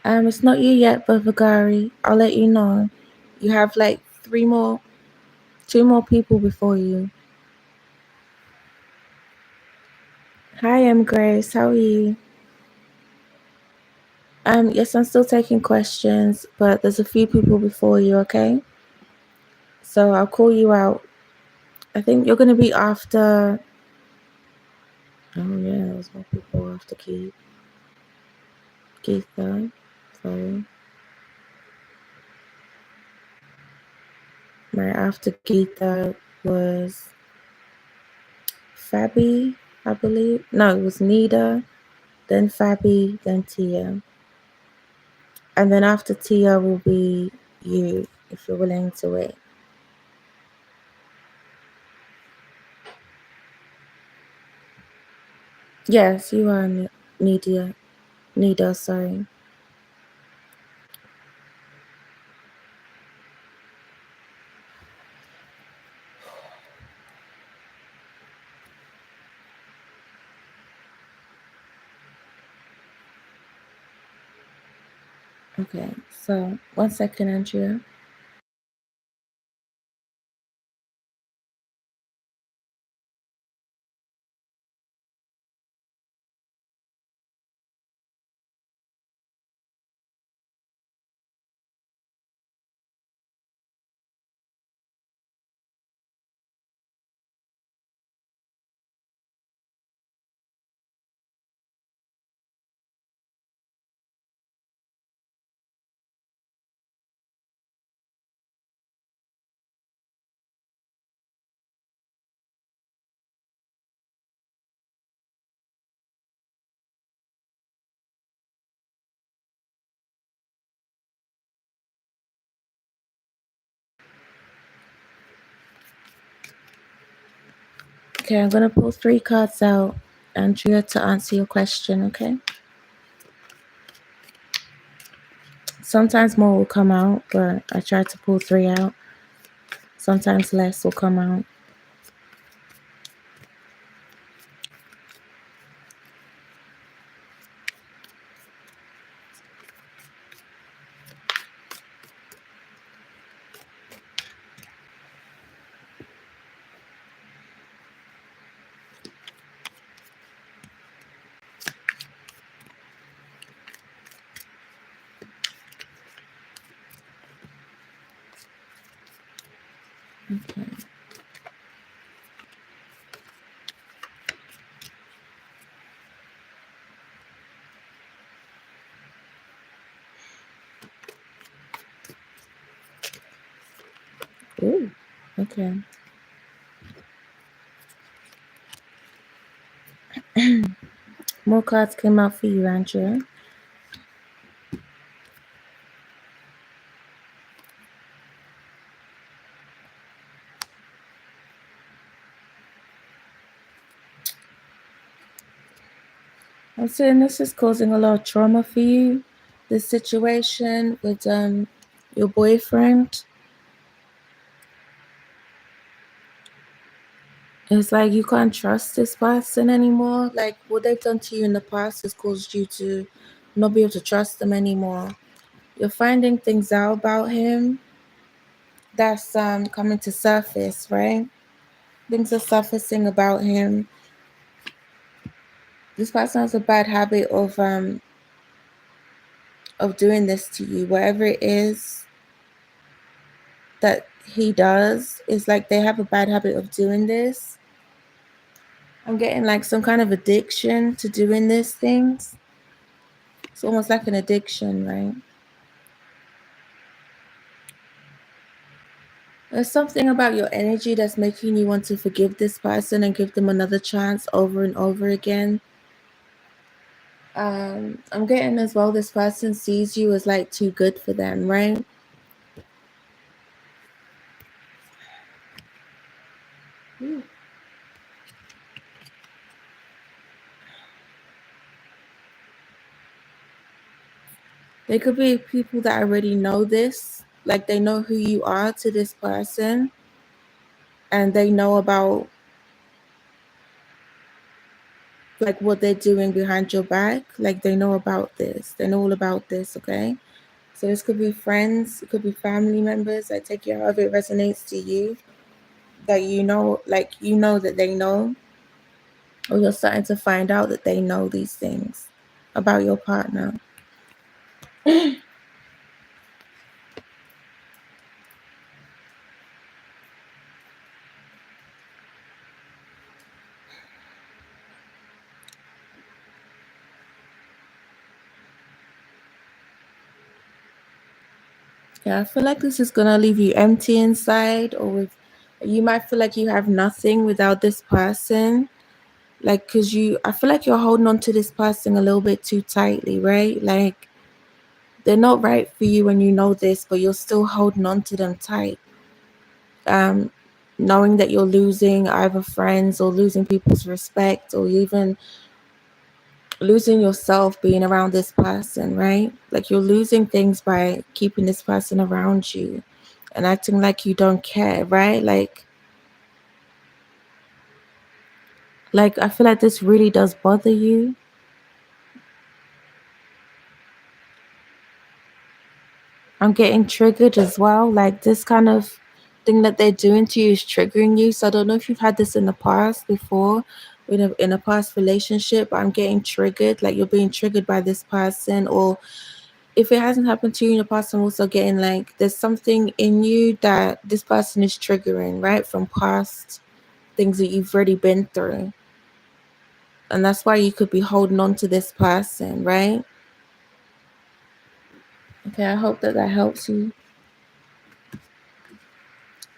It's not you yet, but Vagari, I'll let you know. You have like two more people before you. Hi, I'm Grace. How are you? Yes, I'm still taking questions, but there's a few people before you, okay? So I'll call you out. I think you're gonna be after. Oh yeah, there's more people after Keitha. Sorry. Right after Geetha was Fabi, I believe. No, it was Nida, then Fabi, then Tia. And then after Tia will be you, if you're willing to wait. Yes, you are Nida, sorry. Okay, so 1 second, Andrea. Okay, I'm gonna pull 3 cards out, Andrea, to answer your question, okay? Sometimes more will come out, but I try to pull 3 out. Sometimes less will come out. Okay. Ooh, okay. More cards came out for you, Andrea. I'm saying this is causing a lot of trauma for you. This situation with your boyfriend. It's like you can't trust this person anymore. Like what they've done to you in the past has caused you to not be able to trust them anymore. You're finding things out about him that's coming to surface, right? Things are surfacing about him. This person has a bad habit of doing this to you, whatever it is that he does is like they have a bad habit of doing this. I'm getting like some kind of addiction to doing these things. It's almost like an addiction, right? There's something about your energy that's making you want to forgive this person and give them another chance over and over again. I'm getting as well, this person sees you as like too good for them, right? Ooh. They could be people that already know this, like they know who you are to this person, and they know about like what they're doing behind your back. Like they know about this. They know all about this, okay? So this could be friends, it could be family members. I take it however it resonates to you. That you know, like you know that they know, or you're starting to find out that they know these things about your partner. Yeah, I feel like this is gonna leave you empty inside, or with you might feel like you have nothing without this person. Like, cause I feel like you're holding on to this person a little bit too tightly, right? Like they're not right for you and you know this, but you're still holding on to them tight. Um, Knowing that you're losing either friends or losing people's respect or even losing yourself being around this person, right? Like you're losing things by keeping this person around you and acting like you don't care, right? Like I feel like this really does bother you. I'm getting triggered as well. Like this kind of thing that they're doing to you is triggering you. So I don't know if you've had this in the past before, in a past relationship. But I'm getting triggered. Like you're being triggered by this person, or if it hasn't happened to you in the past, I'm also getting like there's something in you that this person is triggering, right? From past things that you've already been through. And that's why you could be holding on to this person, right? Okay, I hope that that helps you.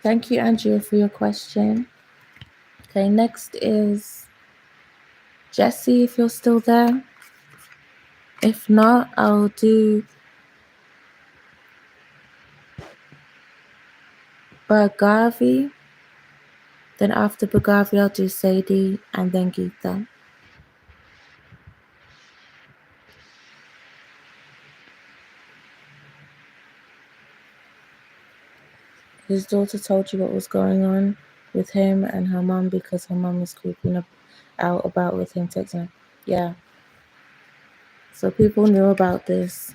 Thank you, Andrea, for your question. Okay, next is Jesse, if you're still there. If not, I'll do Bhargavi. Then after Bhargavi, I'll do Sadie and then Geeta. His daughter told you what was going on with him and her mom because her mom was creeping out about with him texting her. Yeah. So people knew about this.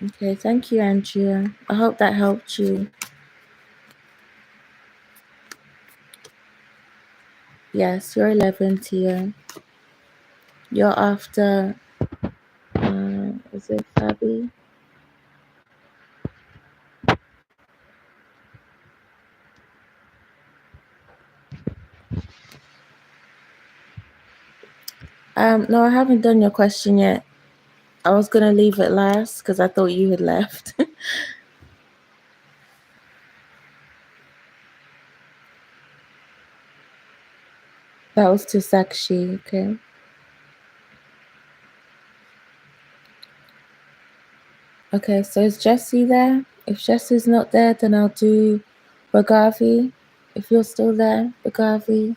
Okay, thank you, Andrea. I hope that helped you. Yes, you're 11, Tia. You're after, is it Fabi? No, I haven't done your question yet. I was gonna leave it last because I thought you had left. That was to Sakshi, okay? Okay, so is Jesse there? If Jesse's not there, then I'll do Bhargavi. If you're still there, Bhargavi.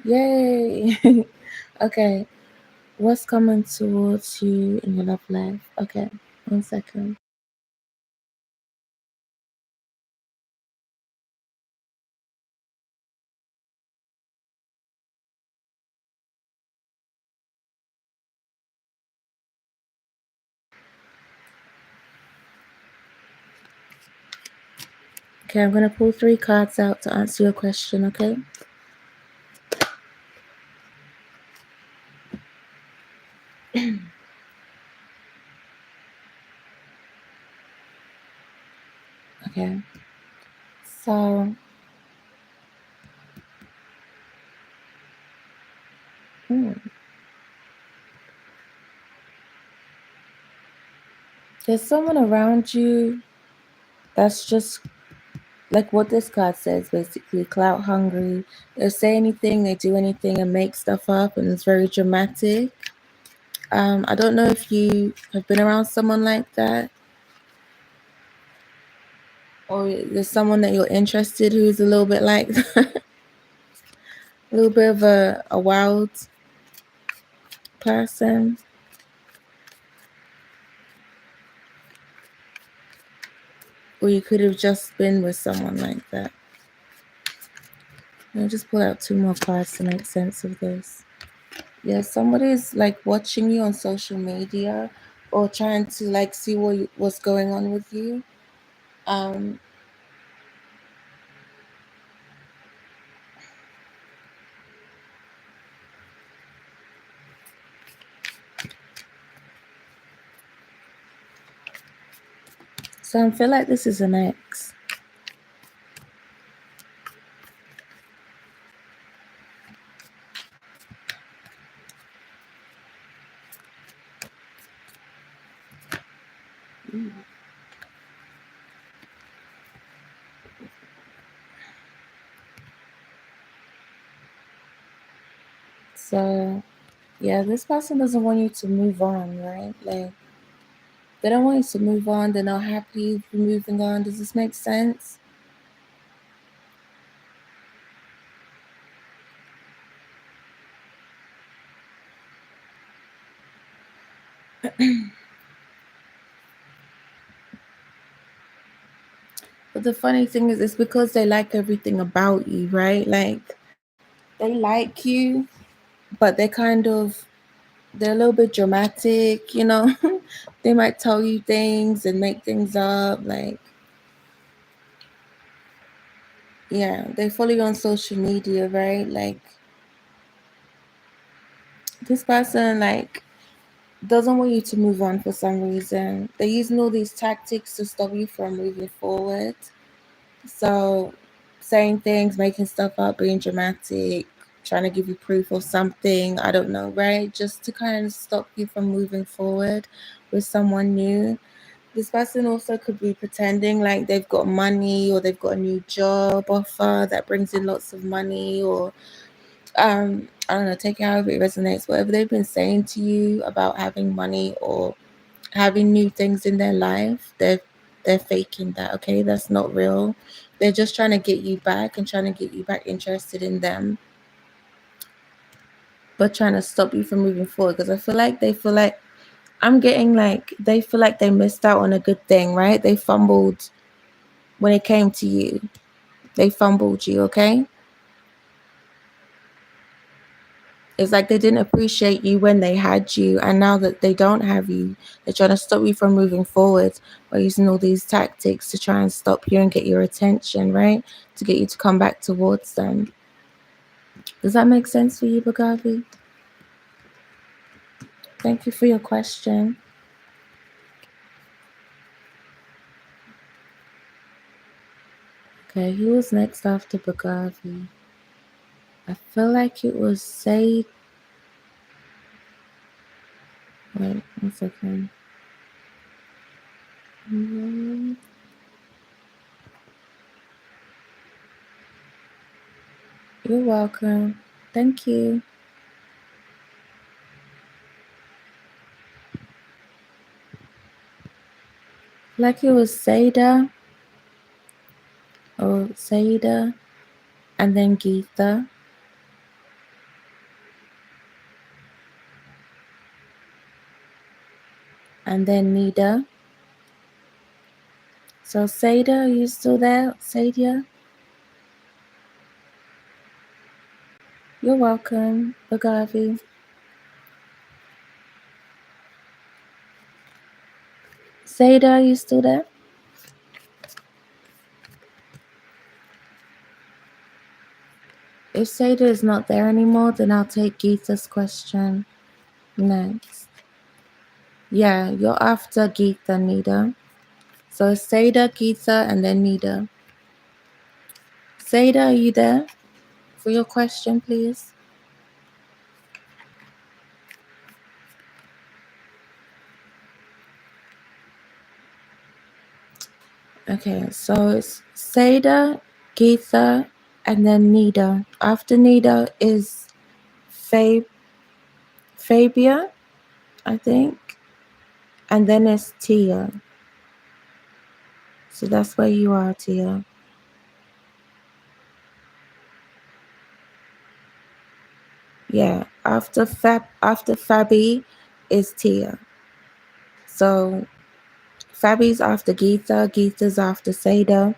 Yay! Okay, what's coming towards you in your love life? Okay, 1 second. Okay, I'm going to pull 3 cards out to answer your question, okay? Okay. So, there's someone around you that's just like what this card says, basically clout hungry. They say anything, they do anything and make stuff up, and it's very dramatic. I don't know if you have been around someone like that, or there's someone that you're interested who's a little bit like that. A little bit of a wild person. Or you could have just been with someone like that. I'll just pull out 2 more cards to make sense of this. Yeah, somebody's like watching you on social media or trying to like see what's going on with you. So I feel like this is an ex. So yeah, this person doesn't want you to move on, right? Like they don't want you to move on. They're not happy for moving on. Does this make sense? But the funny thing is, it's because they like everything about you, right? Like they like you, but they're a little bit dramatic, you know. They might tell you things and make things up. Like, yeah, they follow you on social media, right? Like this person, like, doesn't want you to move on for some reason. They're using all these tactics to stop you from moving forward. So saying things, making stuff up, being dramatic, trying to give you proof of something, I don't know, right? Just to kind of stop you from moving forward with someone new. This person also could be pretending like they've got money or they've got a new job offer that brings in lots of money, or I don't know, take it however it resonates. Whatever they've been saying to you about having money or having new things in their life, they're faking that, okay? That's not real. They're just trying to get you back and trying to get you back interested in them, but trying to stop you from moving forward. Because I feel like they feel like I'm getting like they feel like they missed out on a good thing, right? They fumbled when it came to you. They fumbled you, okay? It's like they didn't appreciate you when they had you, and now that they don't have you, they're trying to stop you from moving forward by using all these tactics to try and stop you and get your attention, right? To get you to come back towards them. Does that make sense for you, Bagavi? Thank you for your question. Okay, who was next after Bagavi? I feel like it was Say. Wait, 1 second. You're welcome. Thank you. Like it was Seda or Saida, and then Geetha, and then Nida. So Saida, are you still there? Sadia? You're welcome, Bagavi. Saida, are you still there? if Seda is not there anymore, then I'll take Geeta's question next. Yeah, you're after Geeta, Nida. So Seda, Geeta, and then Nida. Seda, are you there for your question, please? Okay, so it's Seda, Geeta, and then Nida. After Nida is Fabia, I think, and then it's Tia. So that's where you are, Tia. Yeah, after Fabi is Tia. So Fabi's after Geeta, Geeta's after Seda,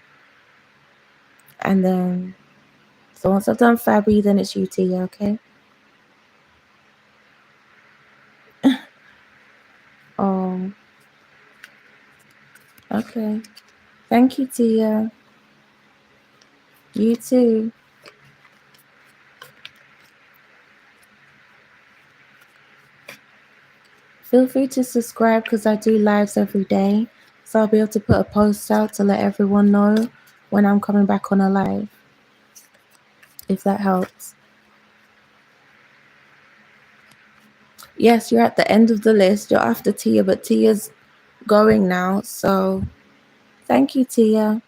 and then so once I've done Fabi, then it's you, Tia, okay? Oh, okay. Thank you, Tia. You too. Feel free to subscribe because I do lives every day. So I'll be able to put a post out to let everyone know when I'm coming back on a live, if that helps. Yes, you're at the end of the list. You're after Tia, but Tia's going now. So thank you, Tia.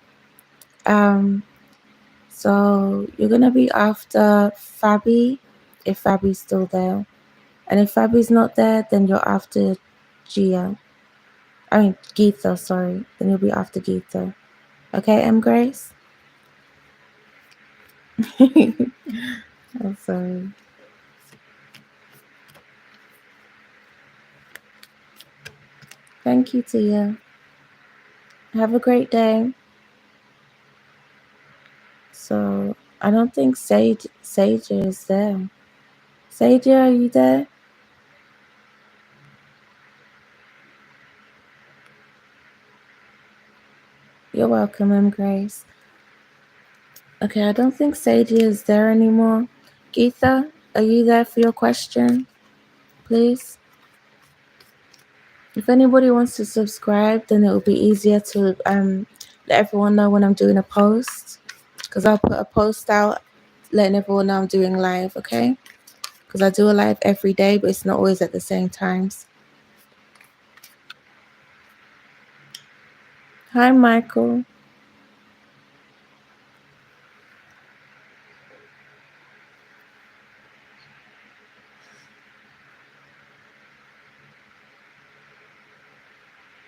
So you're gonna be after Fabi, if Fabi's still there. And if Fabi's not there, then you're after Geeta, sorry. Then you'll be after Geeta. Okay, M Grace? I'm sorry. Thank you, Tia. Have a great day. So I don't think Sage is there. Sage, are you there? You're welcome, M Grace. Okay, I don't think Sadie is there anymore. Geetha, are you there for your question, please? If anybody wants to subscribe, then it will be easier to let everyone know when I'm doing a post, because I'll put a post out letting everyone know I'm doing live, okay? Because I do a live every day, but it's not always at the same times. Hi, Michael.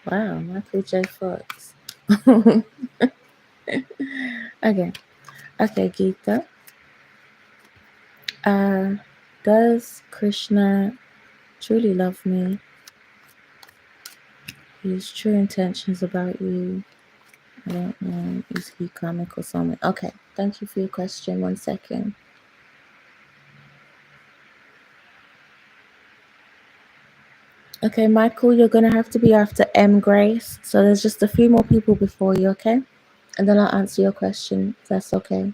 Wow, Michael J. Fox. Okay, Geetha. Does Krishna truly love me? His true intentions about you. I don't know. Is he comic or something? Okay, thank you for your question. 1 second. Okay, Michael, you're going to have to be after M Grace. So there's just a few more people before you, okay? And then I'll answer your question, if that's okay.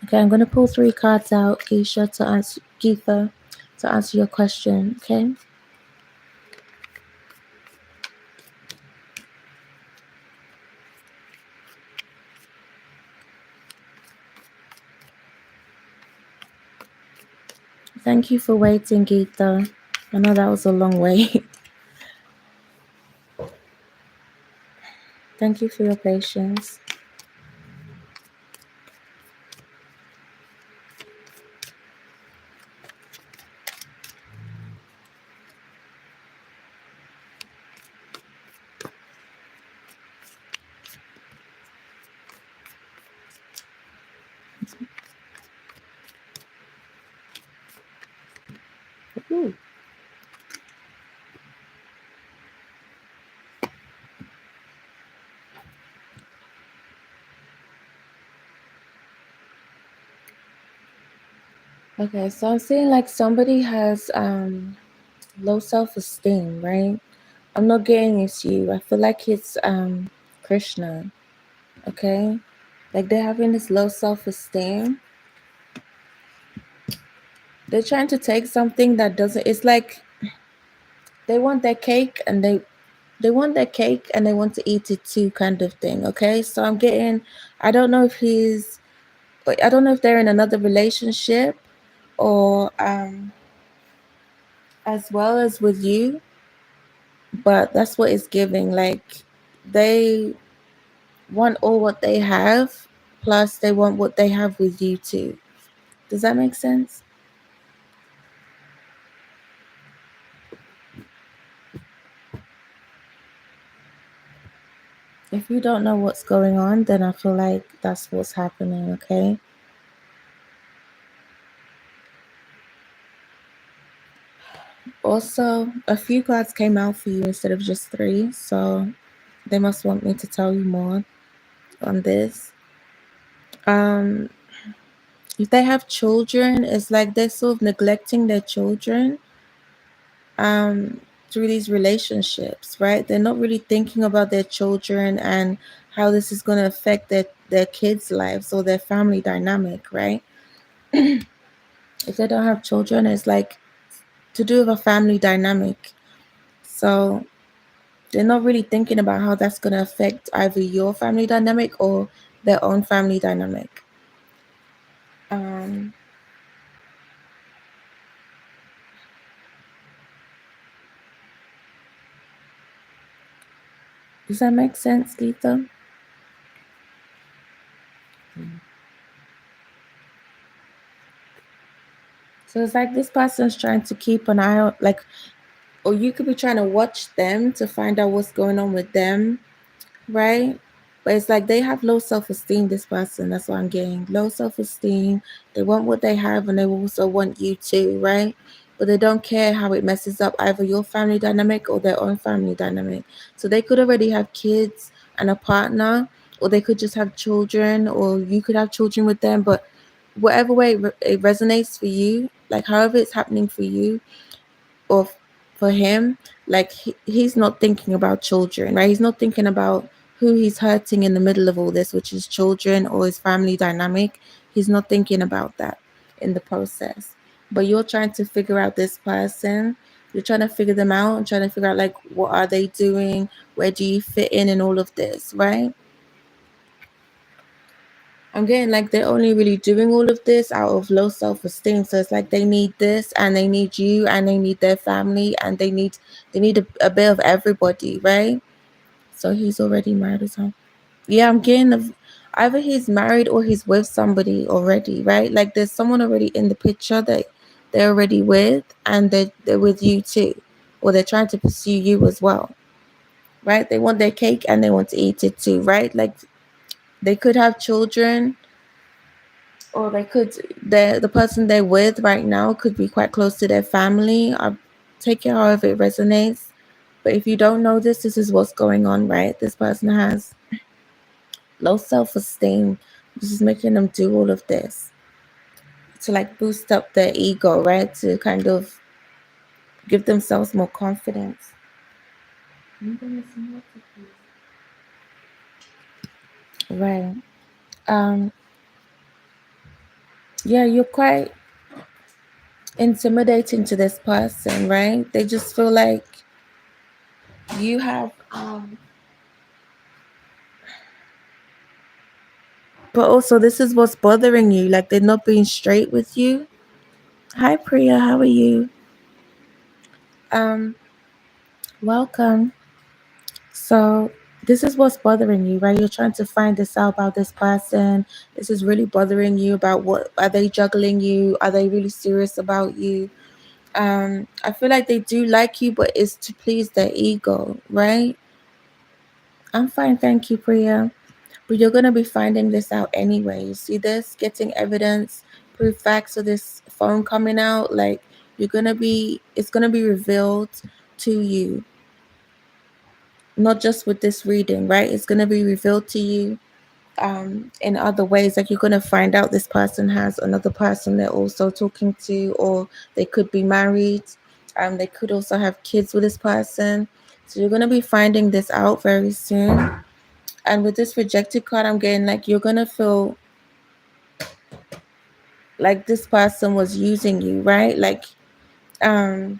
Okay, I'm going to pull 3 cards out, Geetha, to answer your question, okay? Thank you for waiting, Geetha. I know that was a long wait. Thank you for your patience. Ooh. Okay, so I'm seeing like somebody has low self-esteem, right? I'm not getting it's you. I feel like it's Krishna, okay? Like they're having this low self-esteem. They're trying to take something that doesn't, it's like they want their cake and they want their cake and they want to eat it too, kind of thing, okay? So I'm getting, I don't know if he's, I don't know if they're in another relationship or as well as with you, but that's what it's giving. Like they want all what they have, plus they want what they have with you too. Does that make sense? If you don't know what's going on, then I feel like that's what's happening, okay? Also, a few cards came out for you instead of just three, so they must want me to tell you more on this. Um, if they have children, it's like they're sort of neglecting their children through these relationships, right? They're not really thinking about their children and how this is going to affect their kids' lives or their family dynamic, right? If they don't have children, it's like to do with a family dynamic. So they're not really thinking about how that's going to affect either your family dynamic or their own family dynamic. Um, does that make sense, Geeta? So it's like this person's trying to keep an eye on, like, or you could be trying to watch them to find out what's going on with them, right? But it's like they have low self esteem, this person. That's what I'm getting. Low self esteem. They want what they have and they also want you too, right? But they don't care how it messes up either your family dynamic or their own family dynamic. So they could already have kids and a partner, or they could just have children, or you could have children with them. But whatever way it resonates for you, like however it's happening for you, or for him, like he's not thinking about children, right? He's not thinking about who he's hurting in the middle of all this, which is children or his family dynamic. He's not thinking about that in the process. But you're trying to figure out this person. You're trying to figure them out and trying to figure out like what are they doing? Where do you fit in all of this, right? I'm getting like they're only really doing all of this out of low self-esteem. So it's like they need this and they need you and they need their family and they need a bit of everybody, right? So he's already married or something. Yeah, I'm getting either he's married or he's with somebody already, right? Like there's someone already in the picture that they're already with and they're with you too. Or they're trying to pursue you as well. Right? They want their cake and they want to eat it too, right? Like they could have children, or they could, the person they're with right now could be quite close to their family. I take it however it resonates. But if you don't know this, this is what's going on, right? This person has low self-esteem. This is making them do all of this to like boost up their ego, right? To kind of give themselves more confidence. Right. Um, yeah, you're quite intimidating to this person, right? They just feel like you have but also this is what's bothering you, like they're not being straight with you. Hi Priya, how are you? Um, welcome. So this is what's bothering you, right? You're trying to find this out about this person. This is really bothering you about what are they juggling you? Are they really serious about you? I feel like they do like you, but it's to please their ego, right? I'm fine, thank you, Priya. But you're gonna be finding this out anyway. You see this, getting evidence, proof, facts of this phone coming out. Like it's gonna be revealed to you, not just with this reading, right? It's gonna be revealed to you in other ways. Like you're going to find out this person has another person they're also talking to, or they could be married. They could also have kids with this person. So you're going to be finding this out very soon. And with this rejected card, I'm getting like you're going to feel like this person was using you, right? Like you're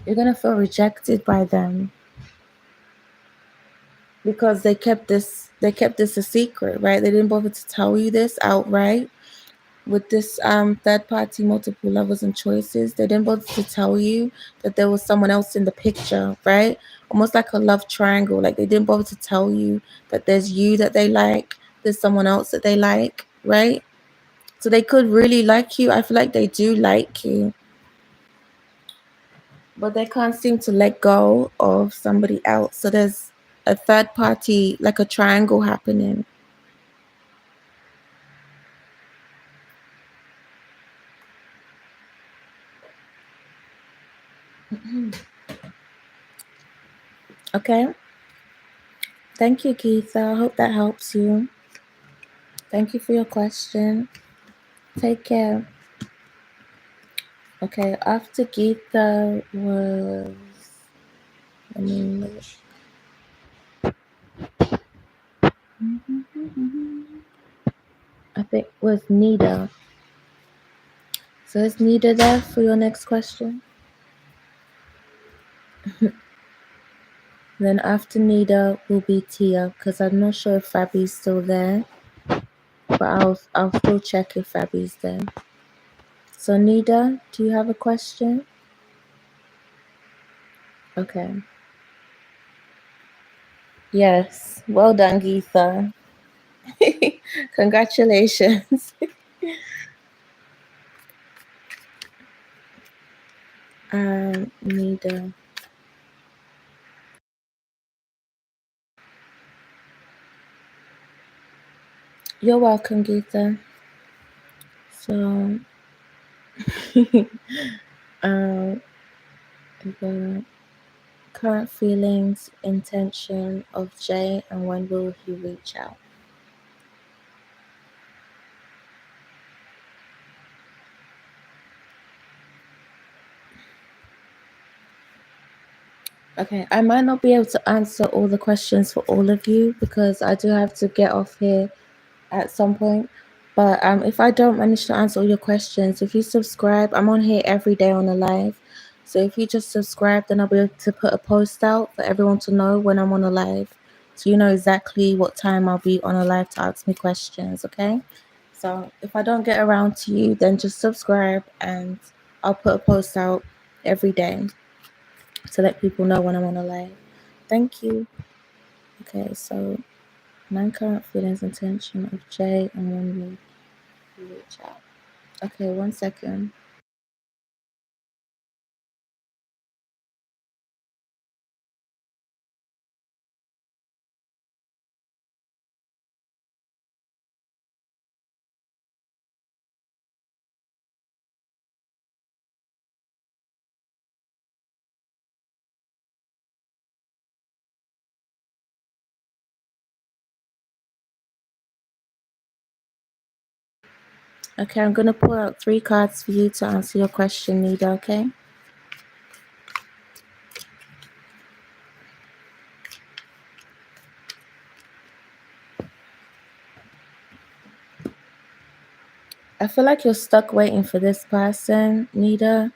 going to feel rejected by them because they kept this a secret, right? They didn't bother to tell you this outright. With this third party multiple lovers and choices, they didn't bother to tell you that there was someone else in the picture, right? Almost like a love triangle. Like they didn't bother to tell you that there's you that they like, there's someone else that they like, right? So they could really like you. I feel like they do like you, but they can't seem to let go of somebody else. So there's a third party, like a triangle happening. Okay. Thank you, Geetha. I hope that helps you. Thank you for your question. Take care. Okay, after Geetha was, let me look. I think was Nida. So is Nida there for your next question? Then after Nida will be Tia, because I'm not sure if Fabi's still there, but I'll still check if Fabi's there. So Nida, do you have a question? Okay. Yes. Well done, Geetha. Congratulations. Nida. You're welcome, Geetha. So, the current feelings, intention of Jay, and when will he reach out? Okay, I might not be able to answer all the questions for all of you because I do have to get off here at some point. But if I don't manage to answer all your questions, if you subscribe, I'm on here every day on a live. So if you just subscribe, then I'll be able to put a post out for everyone to know when I'm on a live. So you know exactly what time I'll be on a live to ask me questions, okay? So if I don't get around to you, then just subscribe and I'll put a post out every day to let people know when I'm on a live. Thank you. Okay, so my current feelings, intention of Jay, and when we reach out. Okay, 1 second. Okay, I'm going to pull out 3 cards for you to answer your question, Nida, okay? I feel like you're stuck waiting for this person, Nida.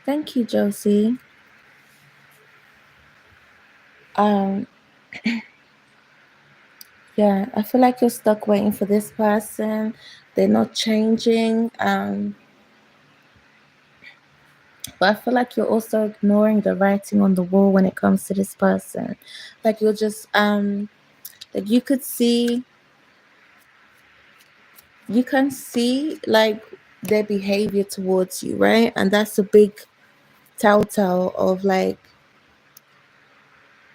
Thank you, Josie. Yeah, I feel like you're stuck waiting for this person. They're not changing. But I feel like you're also ignoring the writing on the wall when it comes to this person. Like you're just like you can see like their behavior towards you, right? And that's a big telltale of like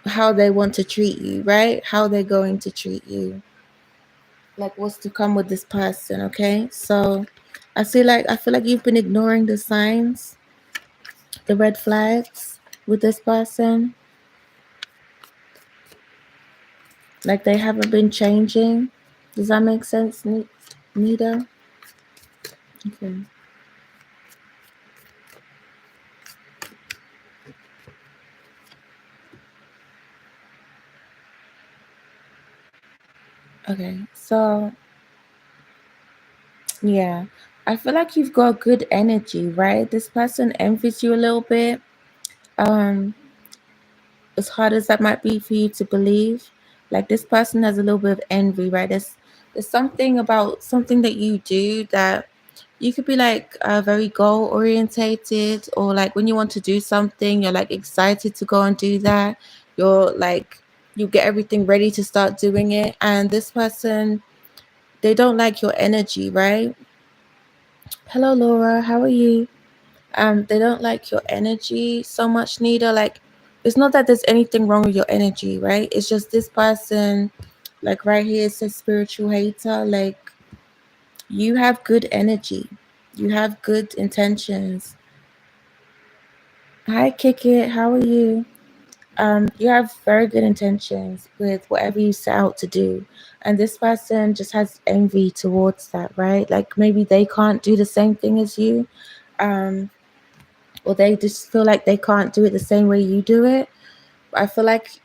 how they want to treat you, right? How they're going to treat you. Like what's to come with this person, okay? So I feel like you've been ignoring the signs, the red flags with this person. Like they haven't been changing. Does that make sense, Nita? Okay. Okay. So yeah, I feel like you've got good energy, right? This person envies you a little bit. Um, as hard as that might be for you to believe, like this person has a little bit of envy, right? There's something about something that you do that you could be like very goal orientated, or like when you want to do something, you're like excited to go and do that. You're like you get everything ready to start doing it, and this person, they don't like your energy, right? Hello, Laura. How are you? They don't like your energy so much, Nita. Like, it's not that there's anything wrong with your energy, right? It's just this person, like right here, it says spiritual hater. Like, you have good energy, you have good intentions. Hi, Kick It. How are you? You have very good intentions with whatever you set out to do. And this person just has envy towards that, right? Like maybe they can't do the same thing as you. Um, or they just feel like they can't do it the same way you do it. I feel like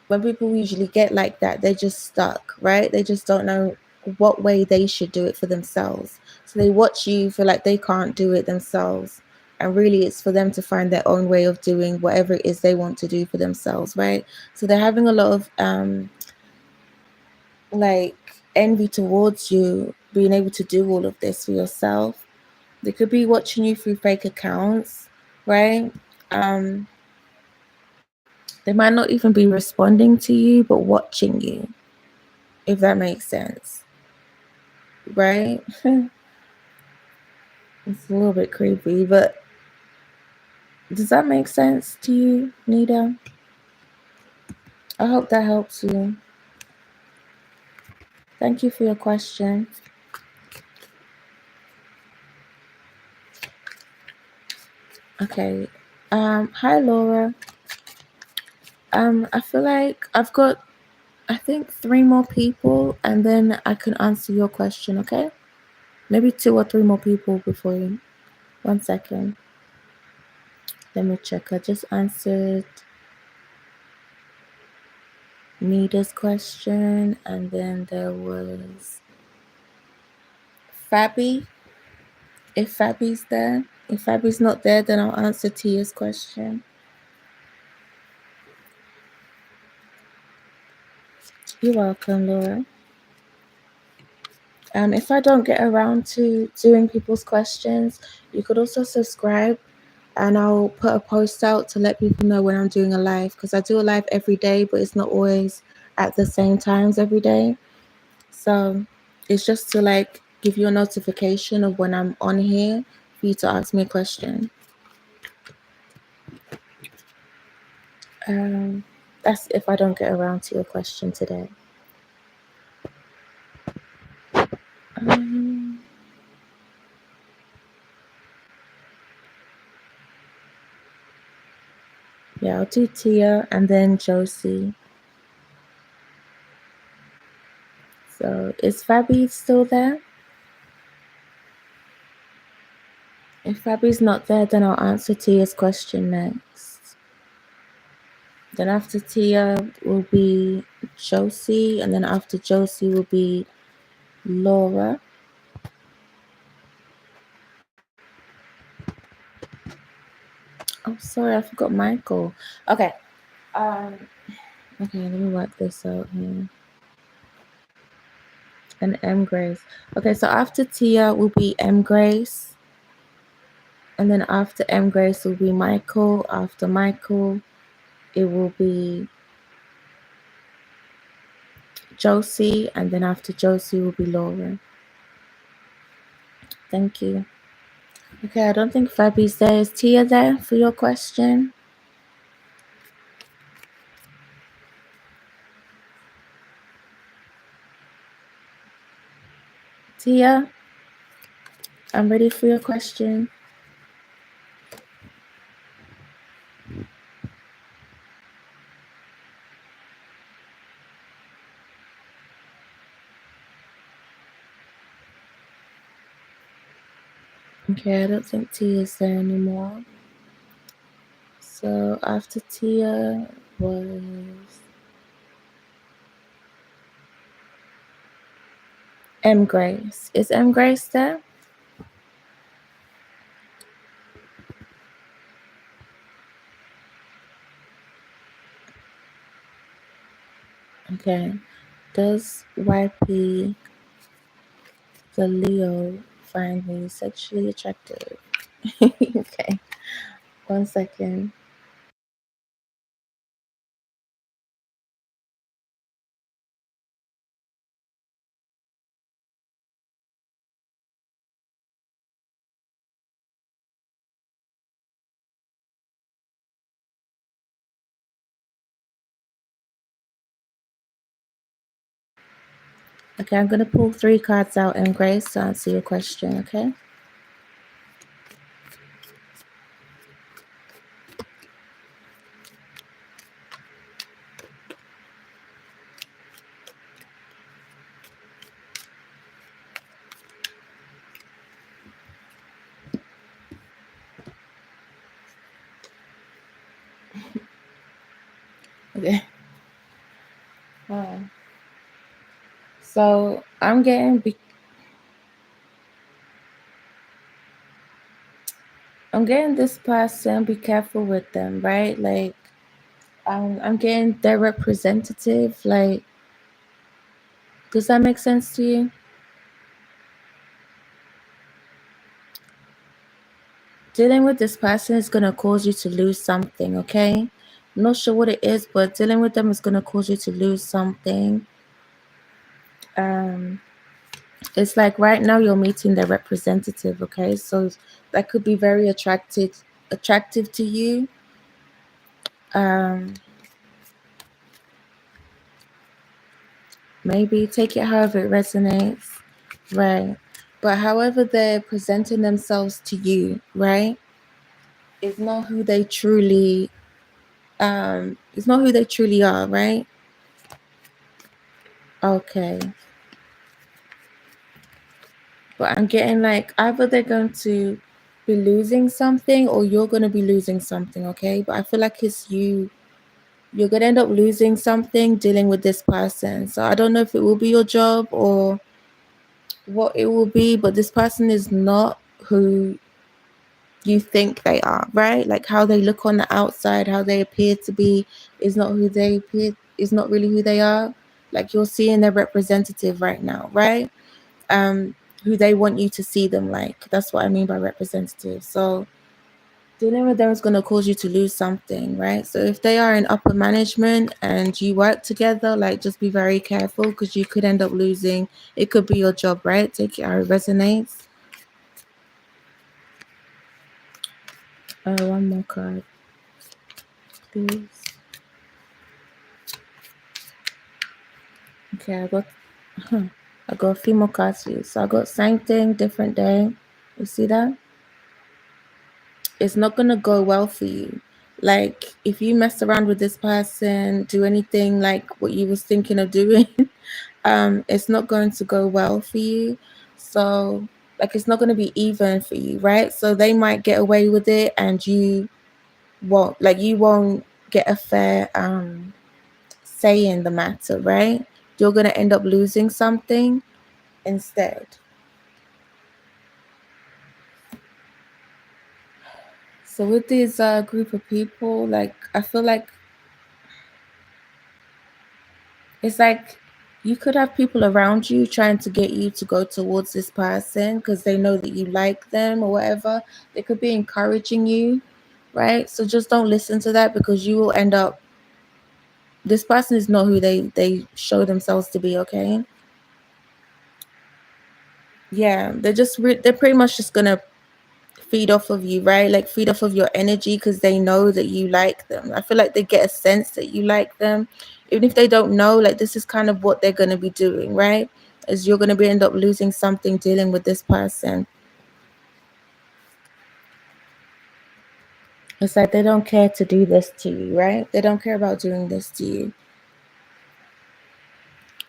when people usually get like that, they're just stuck, right? They just don't know what way they should do it for themselves. So they watch you, feel like they can't do it themselves. And really, it's for them to find their own way of doing whatever it is they want to do for themselves, right? So they're having a lot of like envy towards you being able to do all of this for yourself. They could be watching you through fake accounts, right? They might not even be responding to you, but watching you, if that makes sense, right? It's a little bit creepy, but does that make sense to you, Nita? I hope that helps you. Thank you for your question. Okay. Hi, Laura. I feel like I've got, I think, 3 more people, and then I can answer your question, okay? Maybe 2 or 3 more people before you. 1 second. Let me check. I just answered Nita's question, and then there was Fabi. If Fabi's there, if Fabi's not there, then I'll answer Tia's question. You're welcome, Laura. If I don't get around to doing people's questions, you could also subscribe, and I'll put a post out to let people know when I'm doing a live, because I do a live every day, but it's not always at the same times every day. So it's just to like give you a notification of when I'm on here for you to ask me a question. That's if I don't get around to your question today. Yeah, I'll do Tia and then Josie. So is Fabi still there? If Fabi's not there, then I'll answer Tia's question next. Then after Tia will be Josie, and then after Josie will be Laura. Oh, sorry, I forgot Michael. Okay. Okay, let me work this out here. And M Grace. Okay, so after Tia will be M Grace. And then after M Grace will be Michael. After Michael, it will be Josie. And then after Josie will be Laura. Thank you. Okay, I don't think Fabi's there. Is Tia there for your question? Tia, I'm ready for your question. Okay, I don't think Tia is there anymore. So after Tia was M Grace. Is M Grace there? Okay. Does YP the Leo find me sexually attractive? Okay. 1 second. Okay, I'm gonna pull 3 cards out, M Grace, to answer your question, okay? Okay. So I'm getting this person. Be careful with them, right? Like, I'm getting their representative. Like, does that make sense to you? Dealing with this person is gonna cause you to lose something. Okay, I'm not sure what it is, but dealing with them is gonna cause you to lose something. Um, it's like right now you're meeting their representative. Okay, so that could be very attractive to you. Maybe take it however it resonates, right? But however they're presenting themselves to you, right, is not who they truly it's not who they truly are, right? Okay. But I'm getting like either they're going to be losing something or you're going to be losing something, okay? But I feel like it's you're going to end up losing something dealing with this person. So I don't know if it will be your job or what it will be, but this person is not who you think they are, right? Like how they look on the outside, how they appear to be is not who they appear, is not really who they are. Like you're seeing their representative right now, right? Who they want you to see them like. That's what I mean by representative. So dealing with them is going to cause you to lose something, right? So if they are in upper management and you work together, like just be very careful because you could end up losing. It could be your job, right? Take it how it resonates. One more card, please. Okay, I got a few more cards for you. So I got same thing, different day. You see that? It's not gonna go well for you. Like if you mess around with this person, do anything like what you was thinking of doing, it's not going to go well for you. So like it's not gonna be even for you, right? So they might get away with it and you won't, like you won't get a fair say in the matter, right? You're gonna end up losing something instead. So with this group of people, like I feel like it's like you could have people around you trying to get you to go towards this person because they know that you like them or whatever. They could be encouraging you, right? So just don't listen to that because you will end up. This person is not who they show themselves to be. Okay, yeah, they're pretty much just gonna feed off of you, right? Like feed off of your energy because they know that you like them. I feel like they get a sense that you like them. Even if they don't know, like this is kind of what they're going to be doing, right? Is you're going to be end up losing something dealing with this person. It's like they don't care to do this to you, right? They don't care about doing this to you.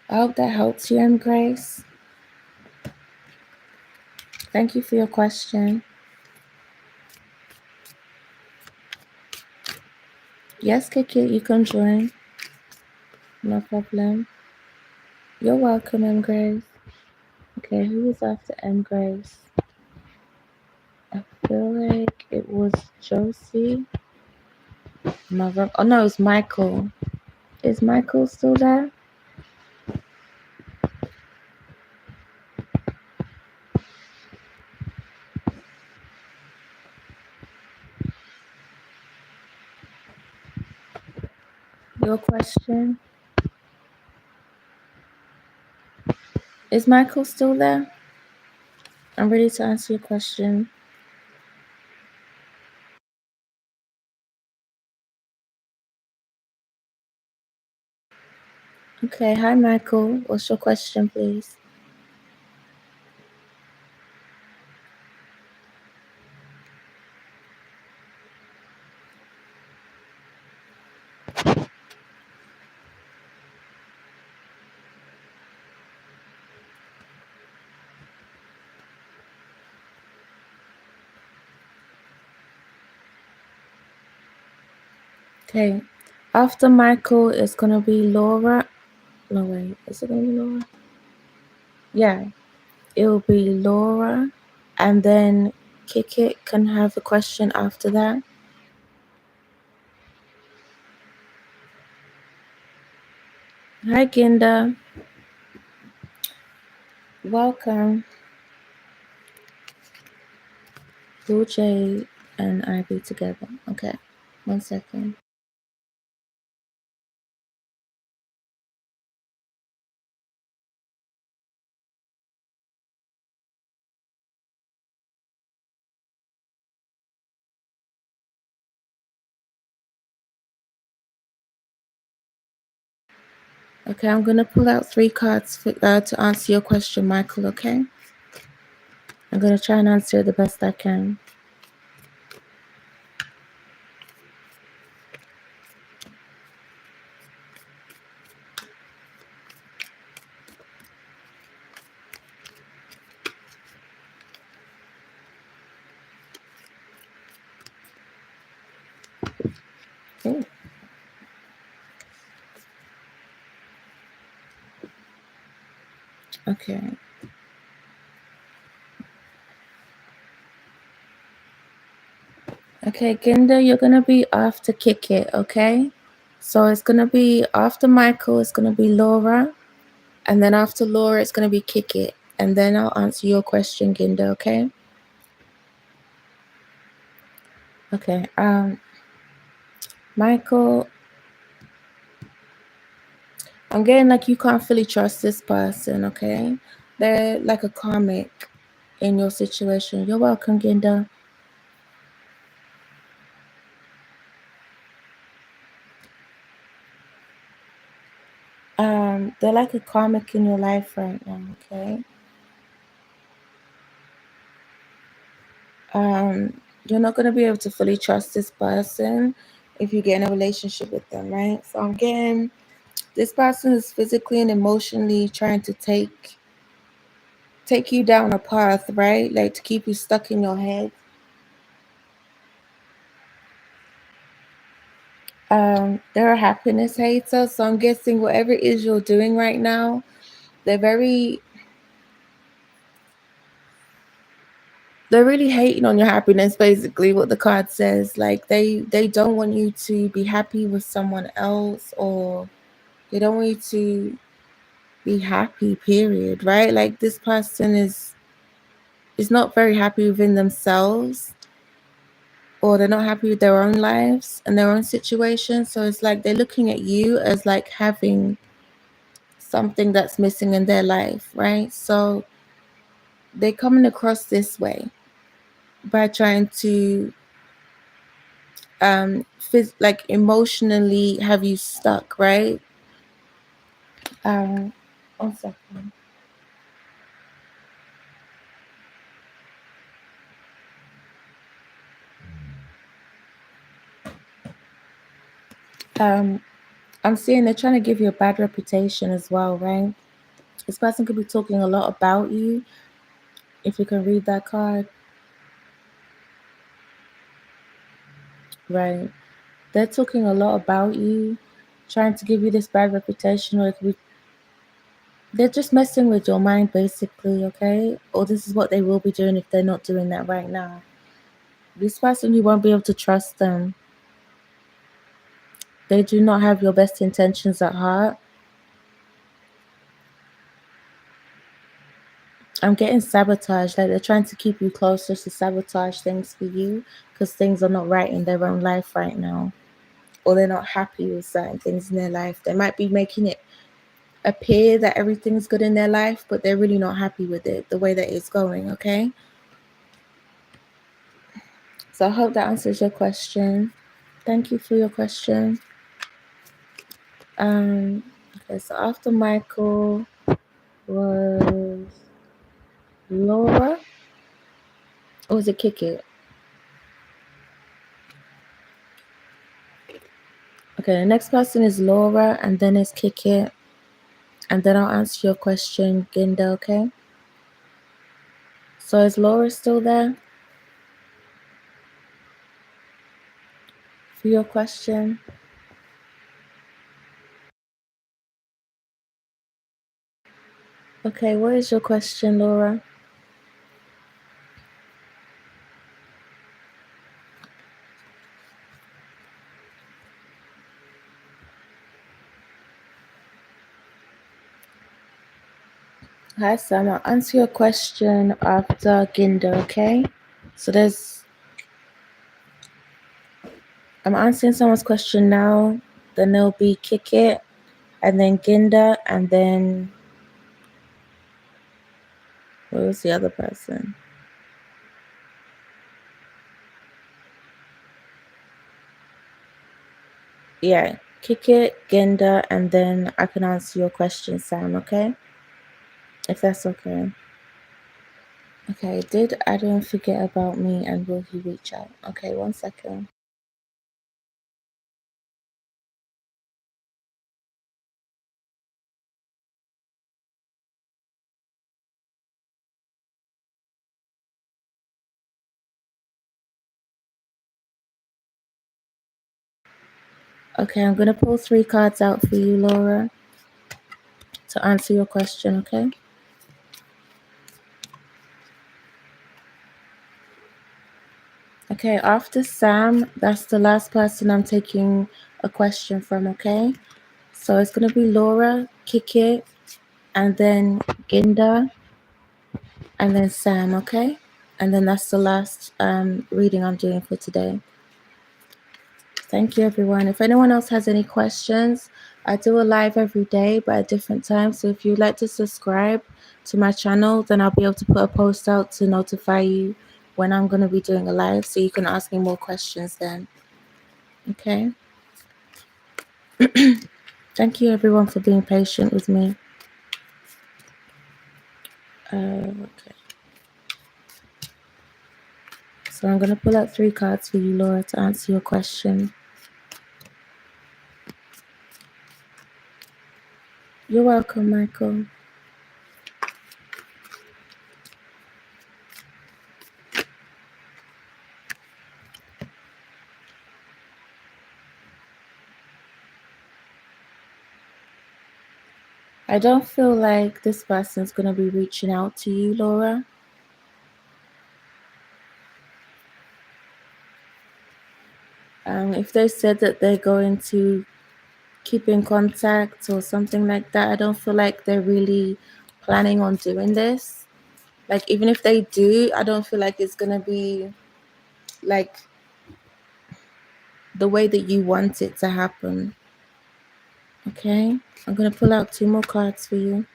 I hope that helps you, M. Grace. Thank you for your question. Yes, Kiki, you can join. No problem. You're welcome, M. Grace. Okay, who was after M. Grace? I feel like it was Josie. Oh no, it's Michael. Is Michael still there? Your question? Is Michael still there? I'm ready to answer your question. Okay, hi Michael. What's your question, please? Okay, after Michael, it's gonna be Laura. No, wait, is it gonna be Laura? Yeah, it'll be Laura, and then Kick It can have a question after that. Hi, Ginda. Welcome. Blue Jay and I be together. Okay, 1 second. Okay, I'm gonna pull out 3 cards to answer your question, Michael. Okay, I'm gonna try and answer it the best I can. Ooh. Okay. Okay, Ginda, you're gonna be after Kick It, okay? So it's gonna be after Michael, it's gonna be Laura, and then after Laura, it's gonna be Kick It, and then I'll answer your question, Ginda, okay? Okay. Michael, I'm getting like you can't fully trust this person, okay? They're like a karmic in your situation. You're welcome, Ginda. They're like a karmic in your life right now, okay? You're not gonna be able to fully trust this person if you get in a relationship with them, right? So I'm getting this person is physically and emotionally trying to take you down a path, right? Like to keep you stuck in your head. They're a happiness hater, so I'm guessing whatever it is you're doing right now, they're really hating on your happiness, basically what the card says. Like they don't want you to be happy with someone else, or they don't want you to be happy, period, right? Like this person is not very happy within themselves, or they're not happy with their own lives and their own situation. So it's like they're looking at you as like having something that's missing in their life, right? So they're coming across this way by trying to like emotionally have you stuck, right? 1 second. I'm seeing they're trying to give you a bad reputation as well, right? This person could be talking a lot about you. If you can read that card, right? they're talking a lot about you, trying to give you this bad reputation, or it could be, they're just messing with your mind basically, okay? Or this is what they will be doing if they're not doing that right now. This person, you won't be able to trust them. They do not have your best intentions at heart. I'm getting sabotaged. Like they're trying to keep you close just to sabotage things for you because things are not right in their own life right now. Or they're not happy with certain things in their life. They might be making it appear that everything's good in their life, but they're really not happy with it, the way that it's going, okay? So I hope that answers your question. Thank you for your question. Okay, so after Michael was Laura, or was it Kick It? Okay, the next person is Laura, and then it's Kick It, and then I'll answer your question, Ginda, okay? So is Laura still there for your question? Okay, what is your question, Laura? Hi, Sam. I'll answer your question after Ginda, okay? So I'm answering someone's question now, then there'll be Kick It, and then Ginda, and then what was the other person? Yeah, Kick It, Ginda, and then I can answer your question, Sam, okay? If that's okay. Okay, did Adam forget about me and will he reach out? Okay, 1 second. Okay, I'm going to pull 3 cards out for you, Laura, to answer your question, okay? Okay, after Sam, that's the last person I'm taking a question from, okay? So it's going to be Laura, Kick It, and then Ginda, and then Sam, okay? And then that's the last reading I'm doing for today. Thank you, everyone. If anyone else has any questions, I do a live every day, but at different times. So if you'd like to subscribe to my channel, then I'll be able to put a post out to notify you when I'm going to be doing a live, so you can ask me more questions then. Okay? Thank you, everyone, for being patient with me. Okay. So I'm going to pull out 3 cards for you, Laura, to answer your question. You're welcome, Michael. I don't feel like this person's going to be reaching out to you, Laura. If they said that they're going to keep in contact or something like that, I don't feel like they're really planning on doing this. Like, even if they do, I don't feel like it's going to be like the way that you want it to happen. Okay? I'm going to pull out 2 more cards for you.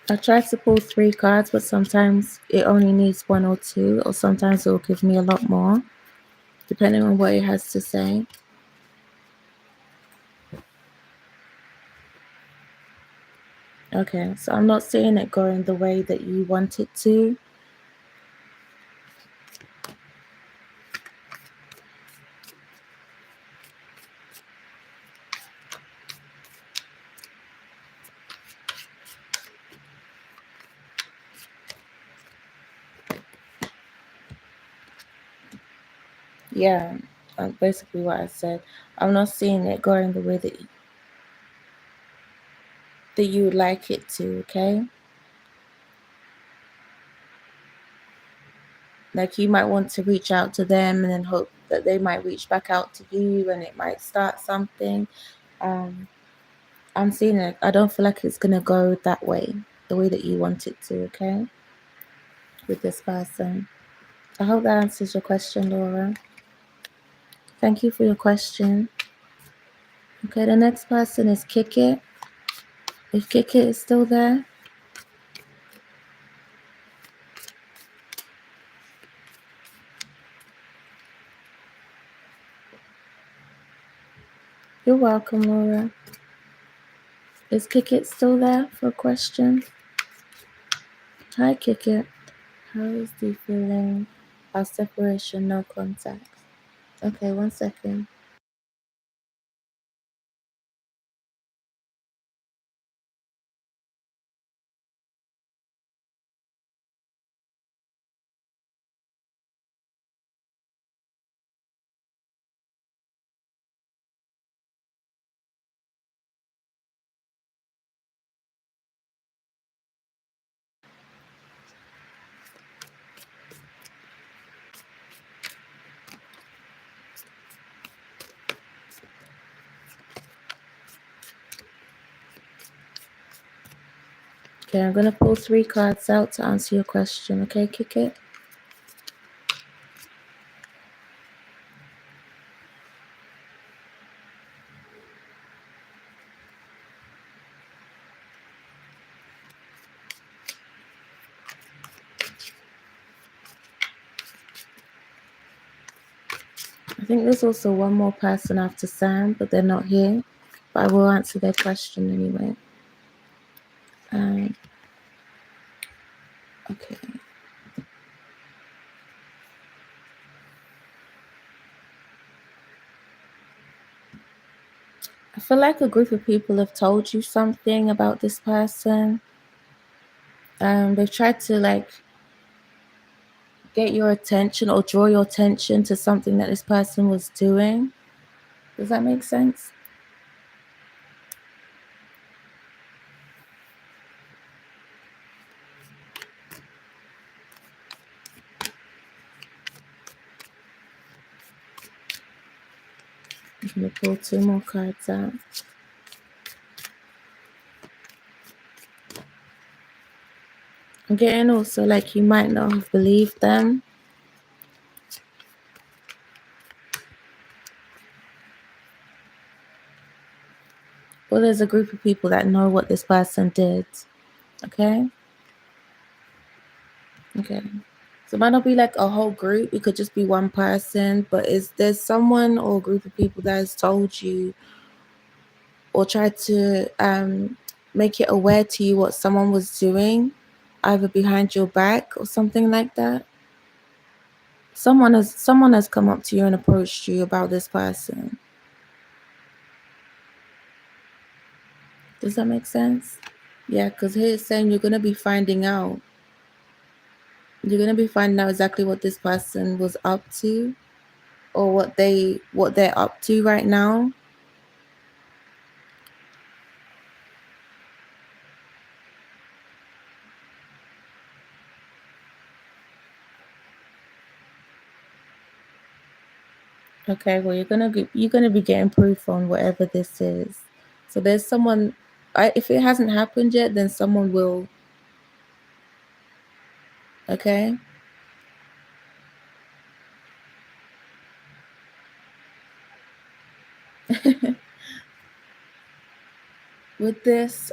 I try to pull 3 cards, but sometimes it only needs 1 or 2, or sometimes it will give me a lot more, depending on what it has to say. Okay, so I'm not seeing it going the way that you want it to. Yeah, basically what I said. I'm not seeing it going the way that you would like it to, okay? Like you might want to reach out to them and then hope that they might reach back out to you and it might start something. I'm seeing it. I don't feel like it's gonna go that way, the way that you want it to, okay? With this person. I hope that answers your question, Laura. Thank you for your question. Okay, the next person is Kick It. If Kick It is still there. You're welcome, Laura. Is Kick It still there for a question? Hi, Kick It. How is the feeling of separation, no contact? Okay, 1 second. Okay, I'm gonna pull 3 cards out to answer your question. Okay, Kick It. I think there's also one more person after Sam, but they're not here. But I will answer their question anyway. Okay. I feel like a group of people have told you something about this person. They've tried to like get your attention or draw your attention to something that this person was doing. Does that make sense? I'm gonna pull 2 more cards out. I'm getting also like you might not have believed them. Well, there's a group of people that know what this person did. Okay? Okay. So it might not be like a whole group, it could just be one person, but is there someone or a group of people that has told you or tried to make it aware to you what someone was doing, either behind your back or something like that? Someone has come up to you and approached you about this person. Does that make sense? Yeah, because here it's saying you're gonna be finding out. You're gonna be finding out exactly what this person was up to or what they're up to right now. Okay, well you're gonna be getting proof on whatever this is. So there's someone. If it hasn't happened yet, then someone will. Okay. With this,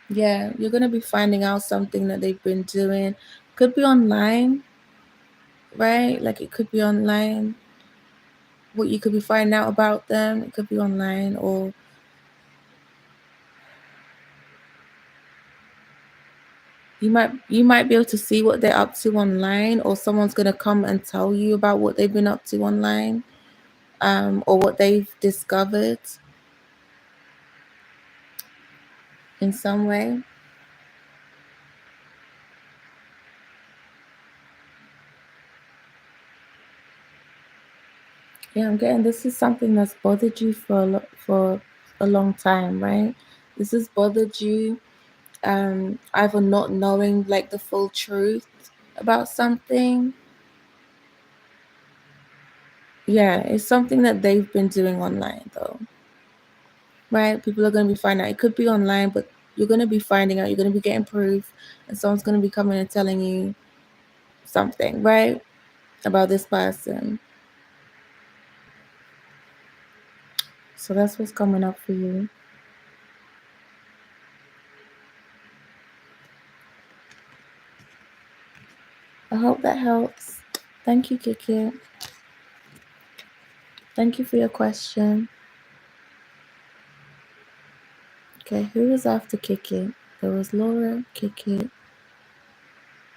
yeah, you're gonna be finding out something that they've been doing. Could be online, right? Like it could be online. What you could be finding out about them. It could be online, or you might be able to see what they're up to online, or someone's gonna come and tell you about what they've been up to online, or what they've discovered in some way. Yeah, I'm getting this is something that's bothered you for a long time, right? This has bothered you, either not knowing like the full truth about something. Yeah, it's something that they've been doing online though, right? People are going to be finding out. It could be online, but you're going to be finding out. You're going to be getting proof, and someone's going to be coming and telling you something, right, about this person. So that's what's coming up for you. I hope that helps. Thank you, Kiki. Thank you for your question. Okay, who was after Kiki? There was Laura, Kiki,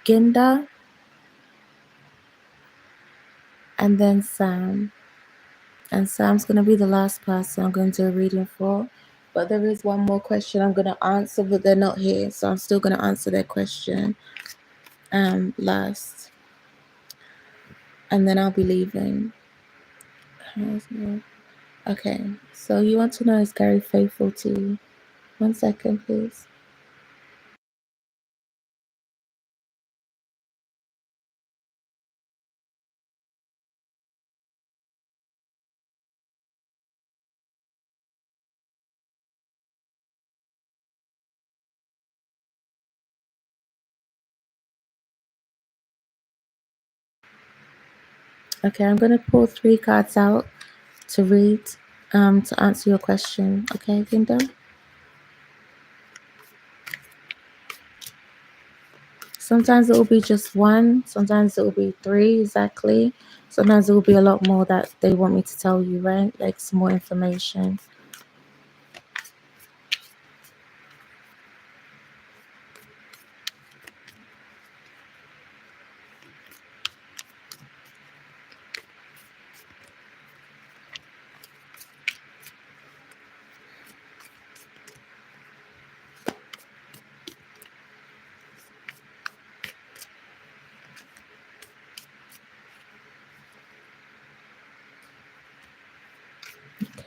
Ginda, and then Sam. And Sam's going to be the last person I'm going to do a reading for. But there is one more question I'm going to answer, but they're not here. So I'm still going to answer their question last. And then I'll be leaving. Okay, so you want to know, is Gary faithful to you? 1 second, please. Okay, I'm going to pull 3 cards out to read, to answer your question. Okay, Ginda? Sometimes it will be just 1. Sometimes it will be 3 exactly. Sometimes it will be a lot more that they want me to tell you, right? Like some more information.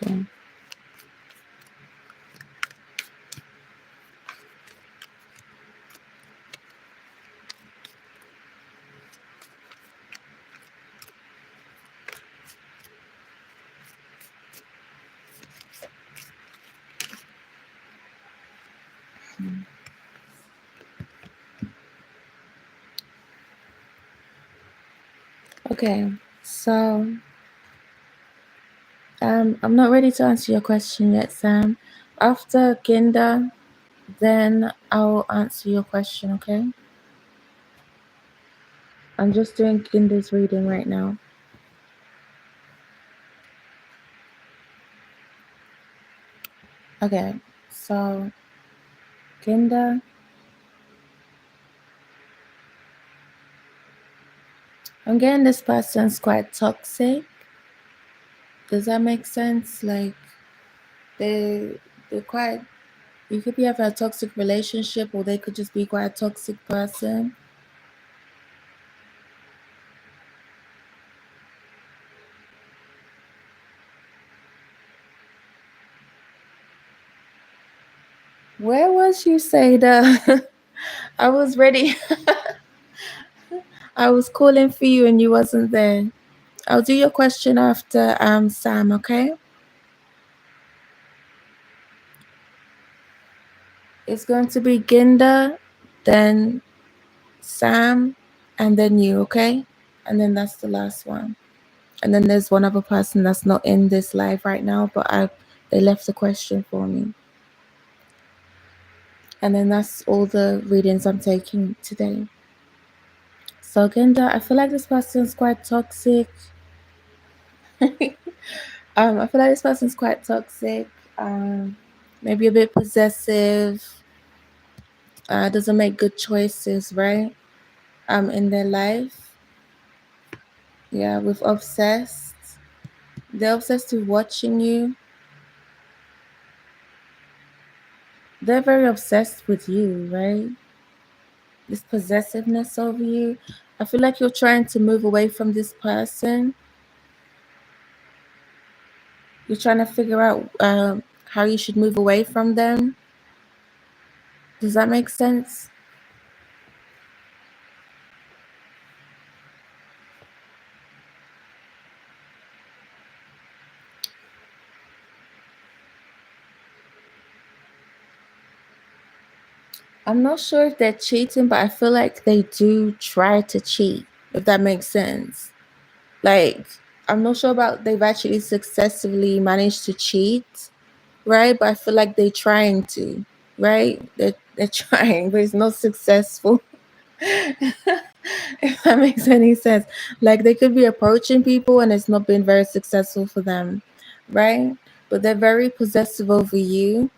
Okay. Okay, so I'm not ready to answer your question yet, Sam. After Ginda, then I'll answer your question, okay? I'm just doing Ginda's reading right now. Okay, so Ginda, I'm getting this person's quite toxic. Does that make sense? Like they're quite, you could be having a toxic relationship, or they could just be quite a toxic person. Where was you, Seda? I was ready. I was calling for you and you wasn't there. I'll do your question after Sam, okay? It's going to be Ginda, then Sam, and then you, okay? And then that's the last one. And then there's one other person that's not in this live right now, but they left a question for me. And then that's all the readings I'm taking today. So Ginda, I feel like this person's quite toxic. I feel like this person's quite toxic. Maybe a bit possessive. Doesn't make good choices, right? In their life. Yeah, with obsessed. They're obsessed with watching you. They're very obsessed with you, right? This possessiveness over you. I feel like you're trying to move away from this person. You're trying to figure out how you should move away from them. Does that make sense? I'm not sure if they're cheating, but I feel like they do try to cheat, if that makes sense. Like, I'm not sure about they've actually successfully managed to cheat, right? But I feel like they're trying to, right? They're trying, but it's not successful. If that makes any sense. Like, they could be approaching people and it's not been very successful for them, right? But they're very possessive over you,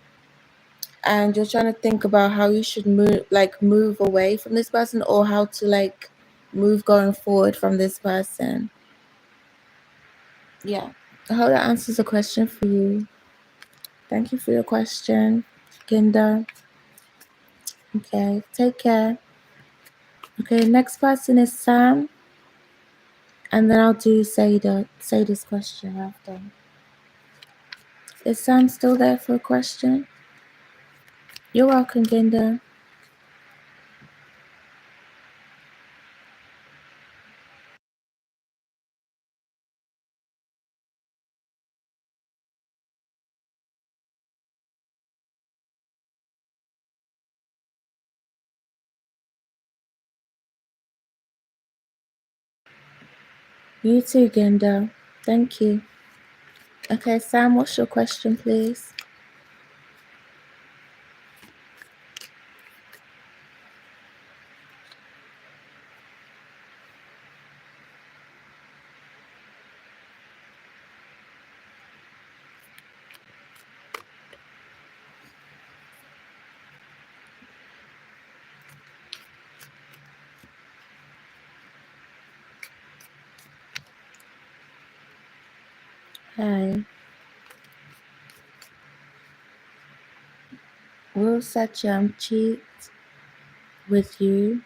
and you're trying to think about how you should move away from this person, or how to like move going forward from this person. Yeah, I hope that answers the question for you. Thank you for your question, Ginda. Okay, take care. Okay, next person is Sam, and then I'll do Sada's question after. Is Sam still there for a question? You're welcome, Ginda. You too, Ginda. Thank you. Okay, Sam, what's your question, please? Hi. Will Sachem cheat with you?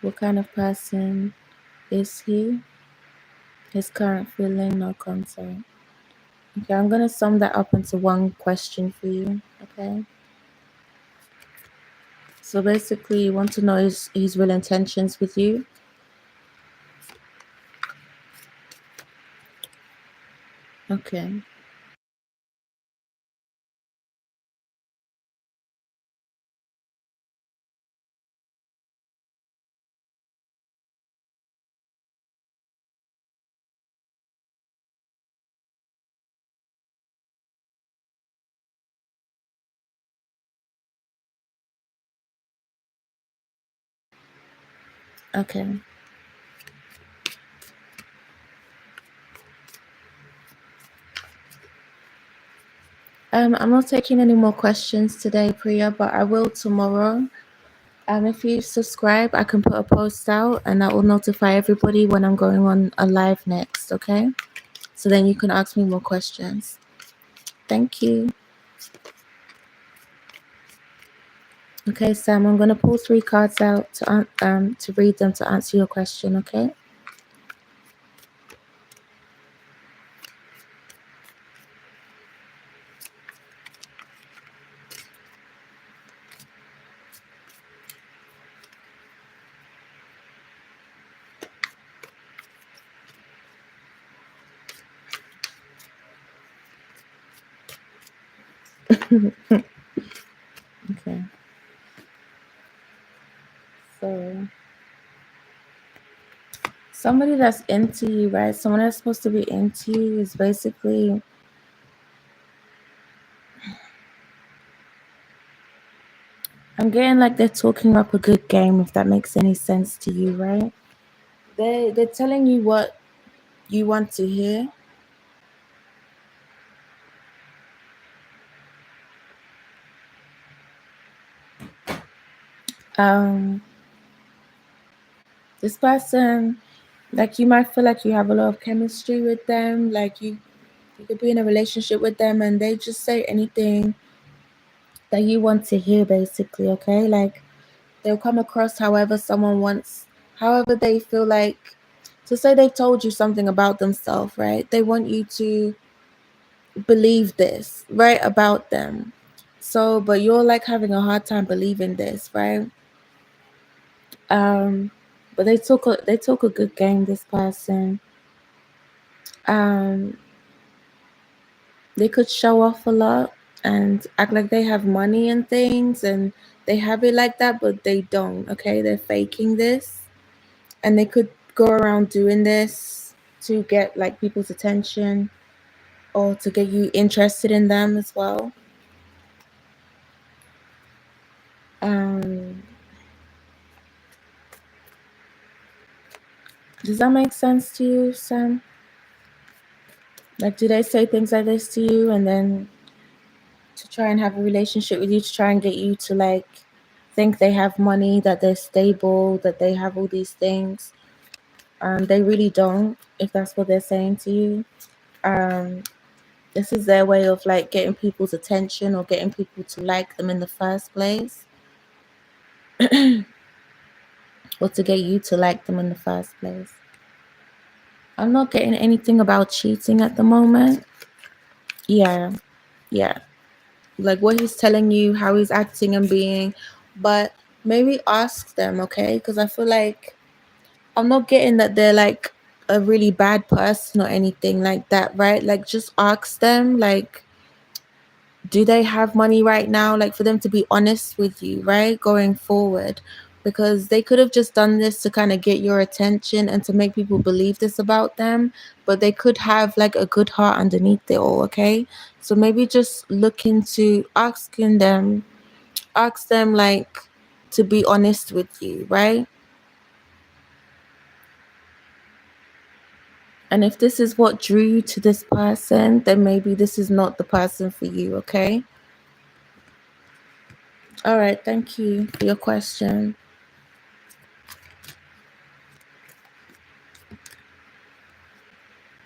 What kind of person is he? His current feeling, no concern. Okay, I'm gonna sum that up into one question for you. Okay. So basically, you want to know his real intentions with you. Okay. Okay. I'm not taking any more questions today, Priya, but I will tomorrow. If you subscribe, I can put a post out and that will notify everybody when I'm going on a live next, okay? So then you can ask me more questions. Thank you. Okay, Sam, I'm gonna pull 3 cards out to read them to answer your question, okay? Okay. So somebody that's into you, right? Someone that's supposed to be into you is basically I'm getting like they're talking up a good game, if that makes any sense to you, right? They're telling you what you want to hear. Um this person, like you might feel like you have a lot of chemistry with them, like you could be in a relationship with them and they just say anything that you want to hear basically, okay? Like they'll come across however they feel like, to say they've told you something about themselves, right? They want you to believe this, right, about them. So, but you're like having a hard time believing this, right? But they took a good game, this person. Um, they could show off a lot and act like they have money and things, and they have it like that, but they don't. Okay, they're faking this, and they could go around doing this to get like people's attention or to get you interested in them as well. Um, does that make sense to you, Sam? Like, do they say things like this to you and then to try and have a relationship with you, to try and get you to like think they have money, that they're stable, that they have all these things? They really don't, if that's what they're saying to you. This is their way of like getting people's attention or getting people to like them in the first place, or to get you to like them in the first place. I'm not getting anything about cheating at the moment. Yeah, yeah. Like what he's telling you, how he's acting and being, but maybe ask them, okay? Because I feel like I'm not getting that they're like a really bad person or anything like that, right? Like just ask them, like, do they have money right now? Like for them to be honest with you, right? Going forward. Because they could have just done this to kind of get your attention and to make people believe this about them, but they could have like a good heart underneath it all, okay? So maybe just look into ask them like to be honest with you, right? And if this is what drew you to this person, then maybe this is not the person for you, okay? All right, thank you for your question.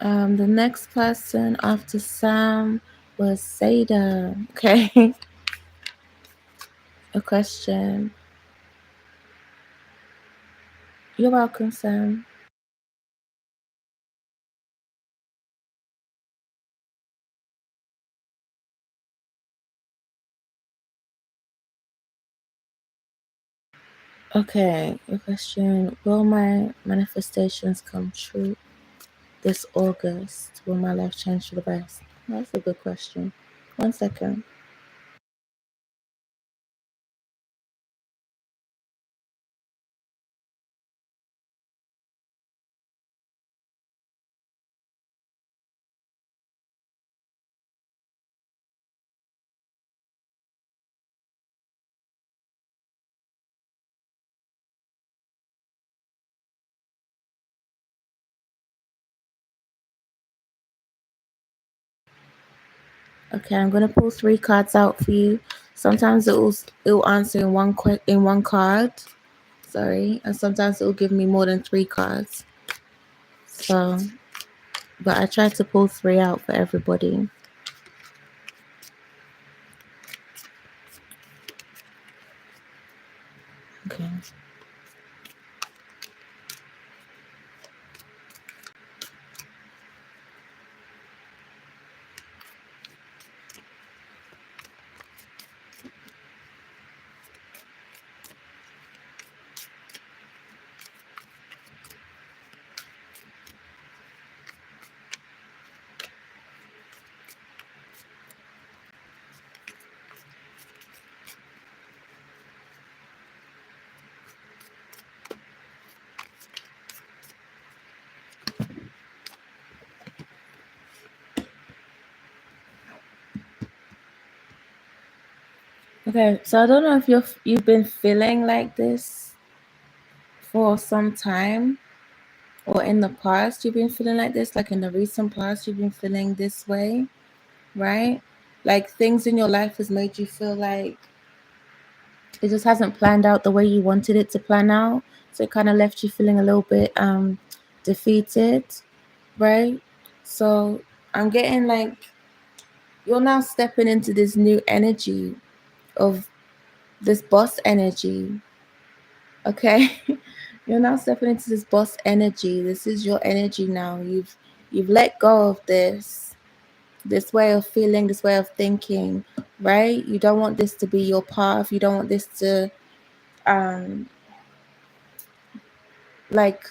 The next person after Sam was Sada. Okay. A question. You're welcome, Sam. Okay, a question. Will my manifestations come true this August? Will my life change for the best? That's a good question. 1 second. Okay, I'm gonna pull 3 cards out for you. Sometimes it'll answer in one card. Sorry, and sometimes it'll give me more than 3 cards. So, but I try to pull 3 out for everybody. Okay. Okay, so I don't know if you've been feeling like this for some time, or in the past you've been feeling like this, like in the recent past you've been feeling this way, right? Like things in your life has made you feel like it just hasn't planned out the way you wanted it to plan out. So it kind of left you feeling a little bit defeated, right? So I'm getting like you're now stepping into this new energy of this boss energy. Okay. You're now stepping into this boss energy. This is your energy now. You've let go of this. this way of feeling, this way of thinking, right? You don't want this to be your path. You don't want this to, like,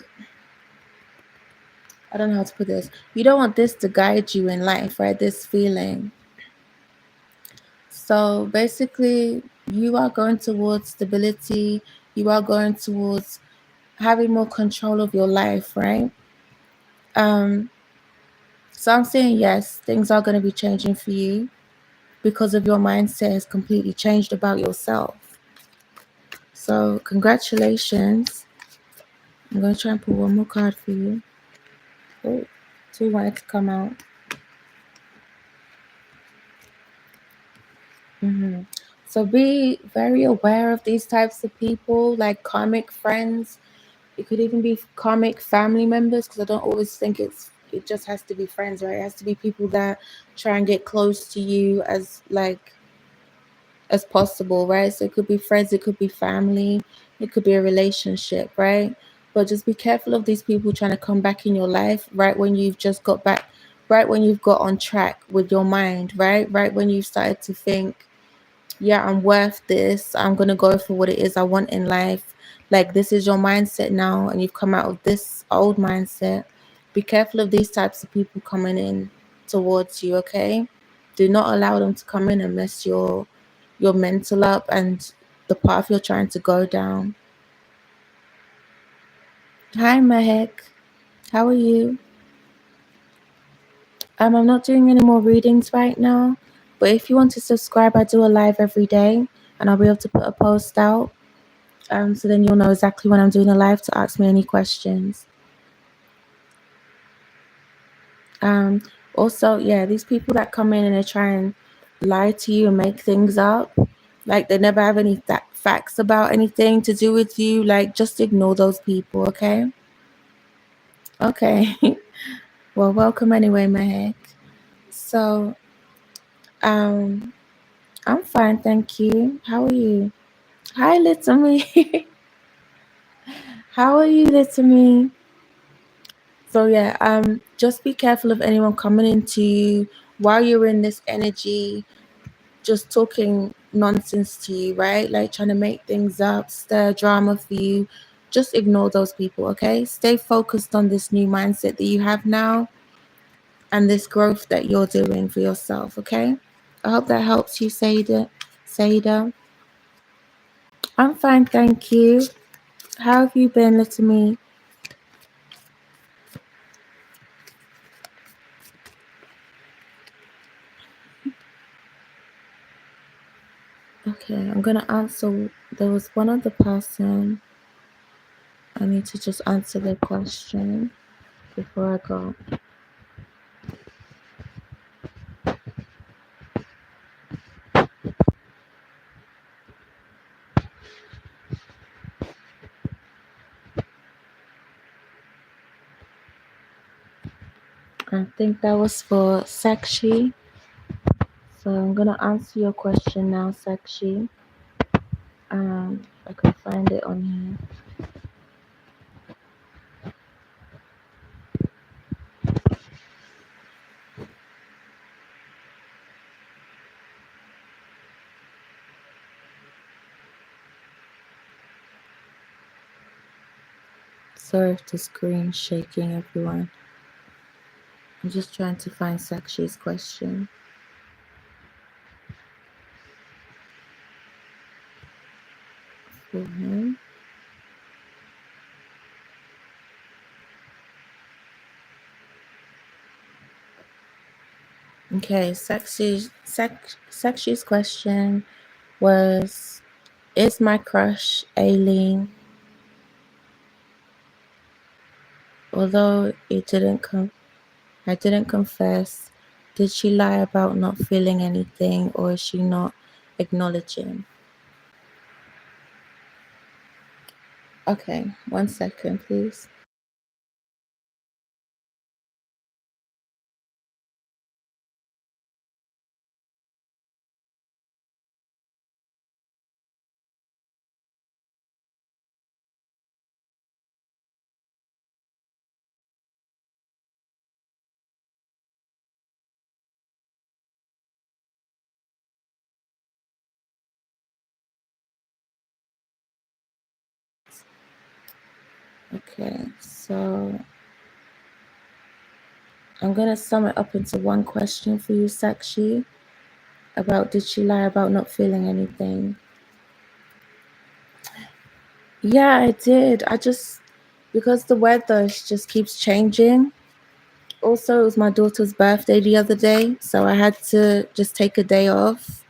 I don't know how to put this. You don't want this to guide you in life, right? This feeling. So basically, you are going towards stability. You are going towards having more control of your life, right? Um, so I'm saying yes, things are going to be changing for you because of your mindset has completely changed about yourself. So congratulations. I'm going to try and pull one more card for you. Oh, two wanted to come out. So be very aware of these types of people, like karmic friends. It could even be karmic family members, because I don't always think it just has to be friends, right? It has to be people that try and get close to you as possible, right? So it could be friends, it could be family, it could be a relationship, right? But just be careful of these people trying to come back in your life right when you've just got back, right when you've got on track with your mind, right? Right when you've started to think, yeah, I'm worth this. I'm going to go for what it is I want in life. Like, this is your mindset now, and you've come out of this old mindset. Be careful of these types of people coming in towards you, okay? Do not allow them to come in and mess your mental up and the path you're trying to go down. Hi, Mahek. How are you? I'm not doing any more readings right now, but if you want to subscribe, I do a live every day, and I'll be able to put a post out. So then you'll know exactly when I'm doing a live to ask me any questions. Also, yeah, these people that come in and they try and lie to you and make things up, like they never have any facts about anything to do with you, like just ignore those people, okay? Okay. Well, welcome anyway, Mahek. So, um, I'm fine, thank you. How are you? Hi, little me. How are you, little me? So yeah, just be careful of anyone coming into you while you're in this energy, just talking nonsense to you, right? Like trying to make things up, stir drama for you. Just ignore those people, okay? Stay focused on this new mindset that you have now and this growth that you're doing for yourself, okay? I hope that helps you, Saida. I'm fine, thank you. How have you been, little me? Okay, I'm gonna answer. There was one other person. I need to just answer their question before I go. I think that was for Sakshi. So I'm gonna answer your question now, Sakshi. I can find it on here. Sorry if the screen's shaking, everyone. I'm just trying to find Sakshi's question. For him. Okay, Sakshi's question was, is my crush Aileen? Although I didn't confess. Did she lie about not feeling anything, or is she not acknowledging? Okay, 1 second, please. Okay, so I'm gonna sum it up into one question for you, Sakshi, about did she lie about not feeling anything? Yeah, I did. Because the weather just keeps changing. Also, it was my daughter's birthday the other day, so I had to just take a day off,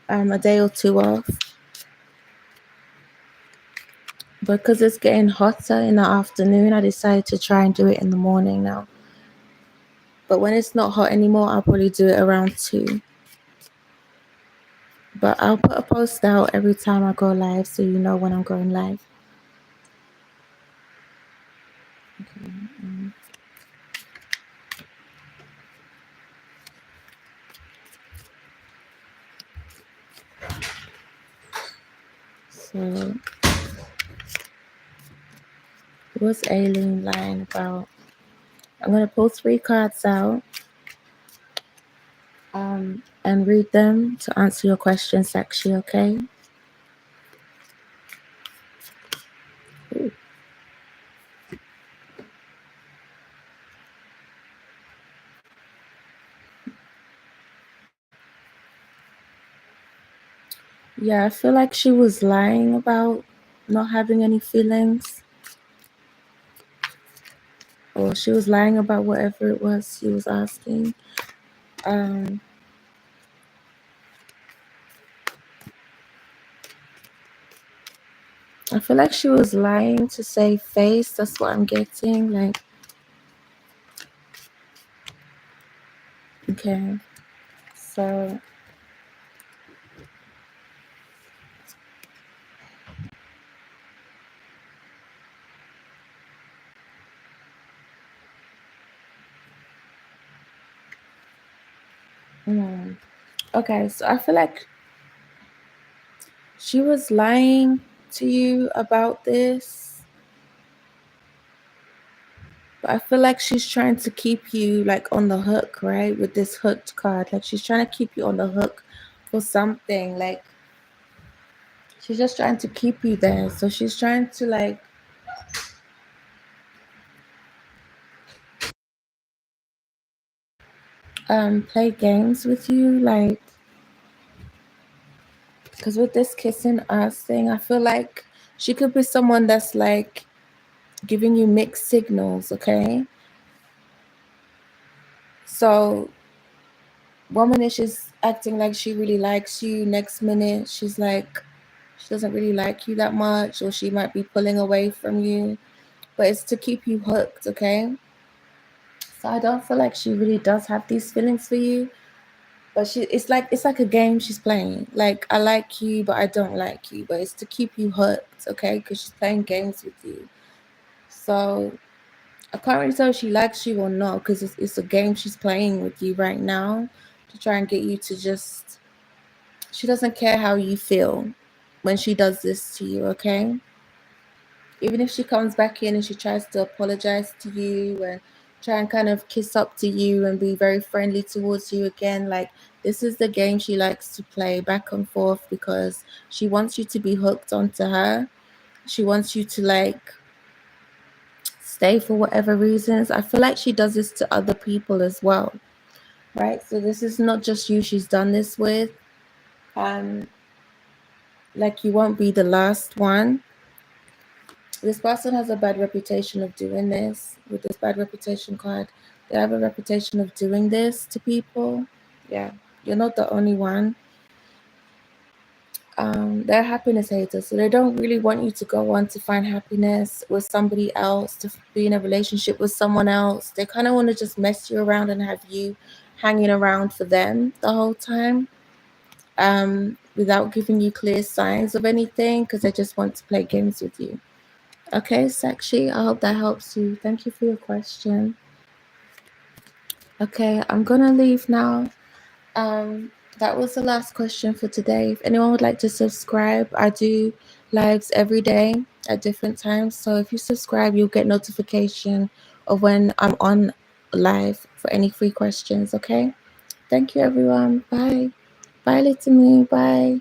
a day or two off. Because it's getting hotter in the afternoon, I decided to try and do it in the morning now. But when it's not hot anymore, I'll probably do it around 2. But I'll put a post out every time I go live so you know when I'm going live. Okay. So, what's Aileen lying about? I'm going to pull 3 cards out and read them to answer your questions, actually, okay? Ooh. Yeah, I feel like she was lying about not having any feelings. Or she was lying about whatever it was she was asking. I feel like she was lying to save face. That's what I'm getting. Like, okay. So, okay. So I feel like she was lying to you about this. But I feel like she's trying to keep you like on the hook, right? With this hooked card. Like she's trying to keep you on the hook for something. Like she's just trying to keep you there. So she's trying to like play games with you, like because with this kissing us thing, I feel like she could be someone that's like giving you mixed signals, okay? So one minute she's acting like she really likes you, next minute she's like she doesn't really like you that much, or she might be pulling away from you, but it's to keep you hooked, okay? So I don't feel like she really does have these feelings for you. But it's like a game she's playing. Like I like you, but I don't like you. But it's to keep you hooked, okay? Because she's playing games with you. So I can't really tell if she likes you or not, because it's a game she's playing with you right now to try and get you to just. She doesn't care how you feel when she does this to you, okay? Even if she comes back in and she tries to apologize to you and try and kind of kiss up to you and be very friendly towards you again, like this is the game she likes to play back and forth because she wants you to be hooked onto her. She wants you to like stay for whatever reasons. I feel like she does this to other people as well, right? So this is not just you she's done this with. Like you won't be the last one. This person has a bad reputation of doing this. With this bad reputation card, they have a reputation of doing this to people. Yeah, you're not the only one. They're happiness haters, so they don't really want you to go on to find happiness with somebody else, to be in a relationship with someone else. They kind of want to just mess you around and have you hanging around for them the whole time, without giving you clear signs of anything, because they just want to play games with you. Okay, Sakshi, I hope that helps you. Thank you for your question. Okay, I'm gonna leave now. That was the last question for today. If anyone would like to subscribe, I do lives every day at different times. So if you subscribe, you'll get notification of when I'm on live for any free questions. Okay. Thank you, everyone. Bye. Bye, Little Me. Bye.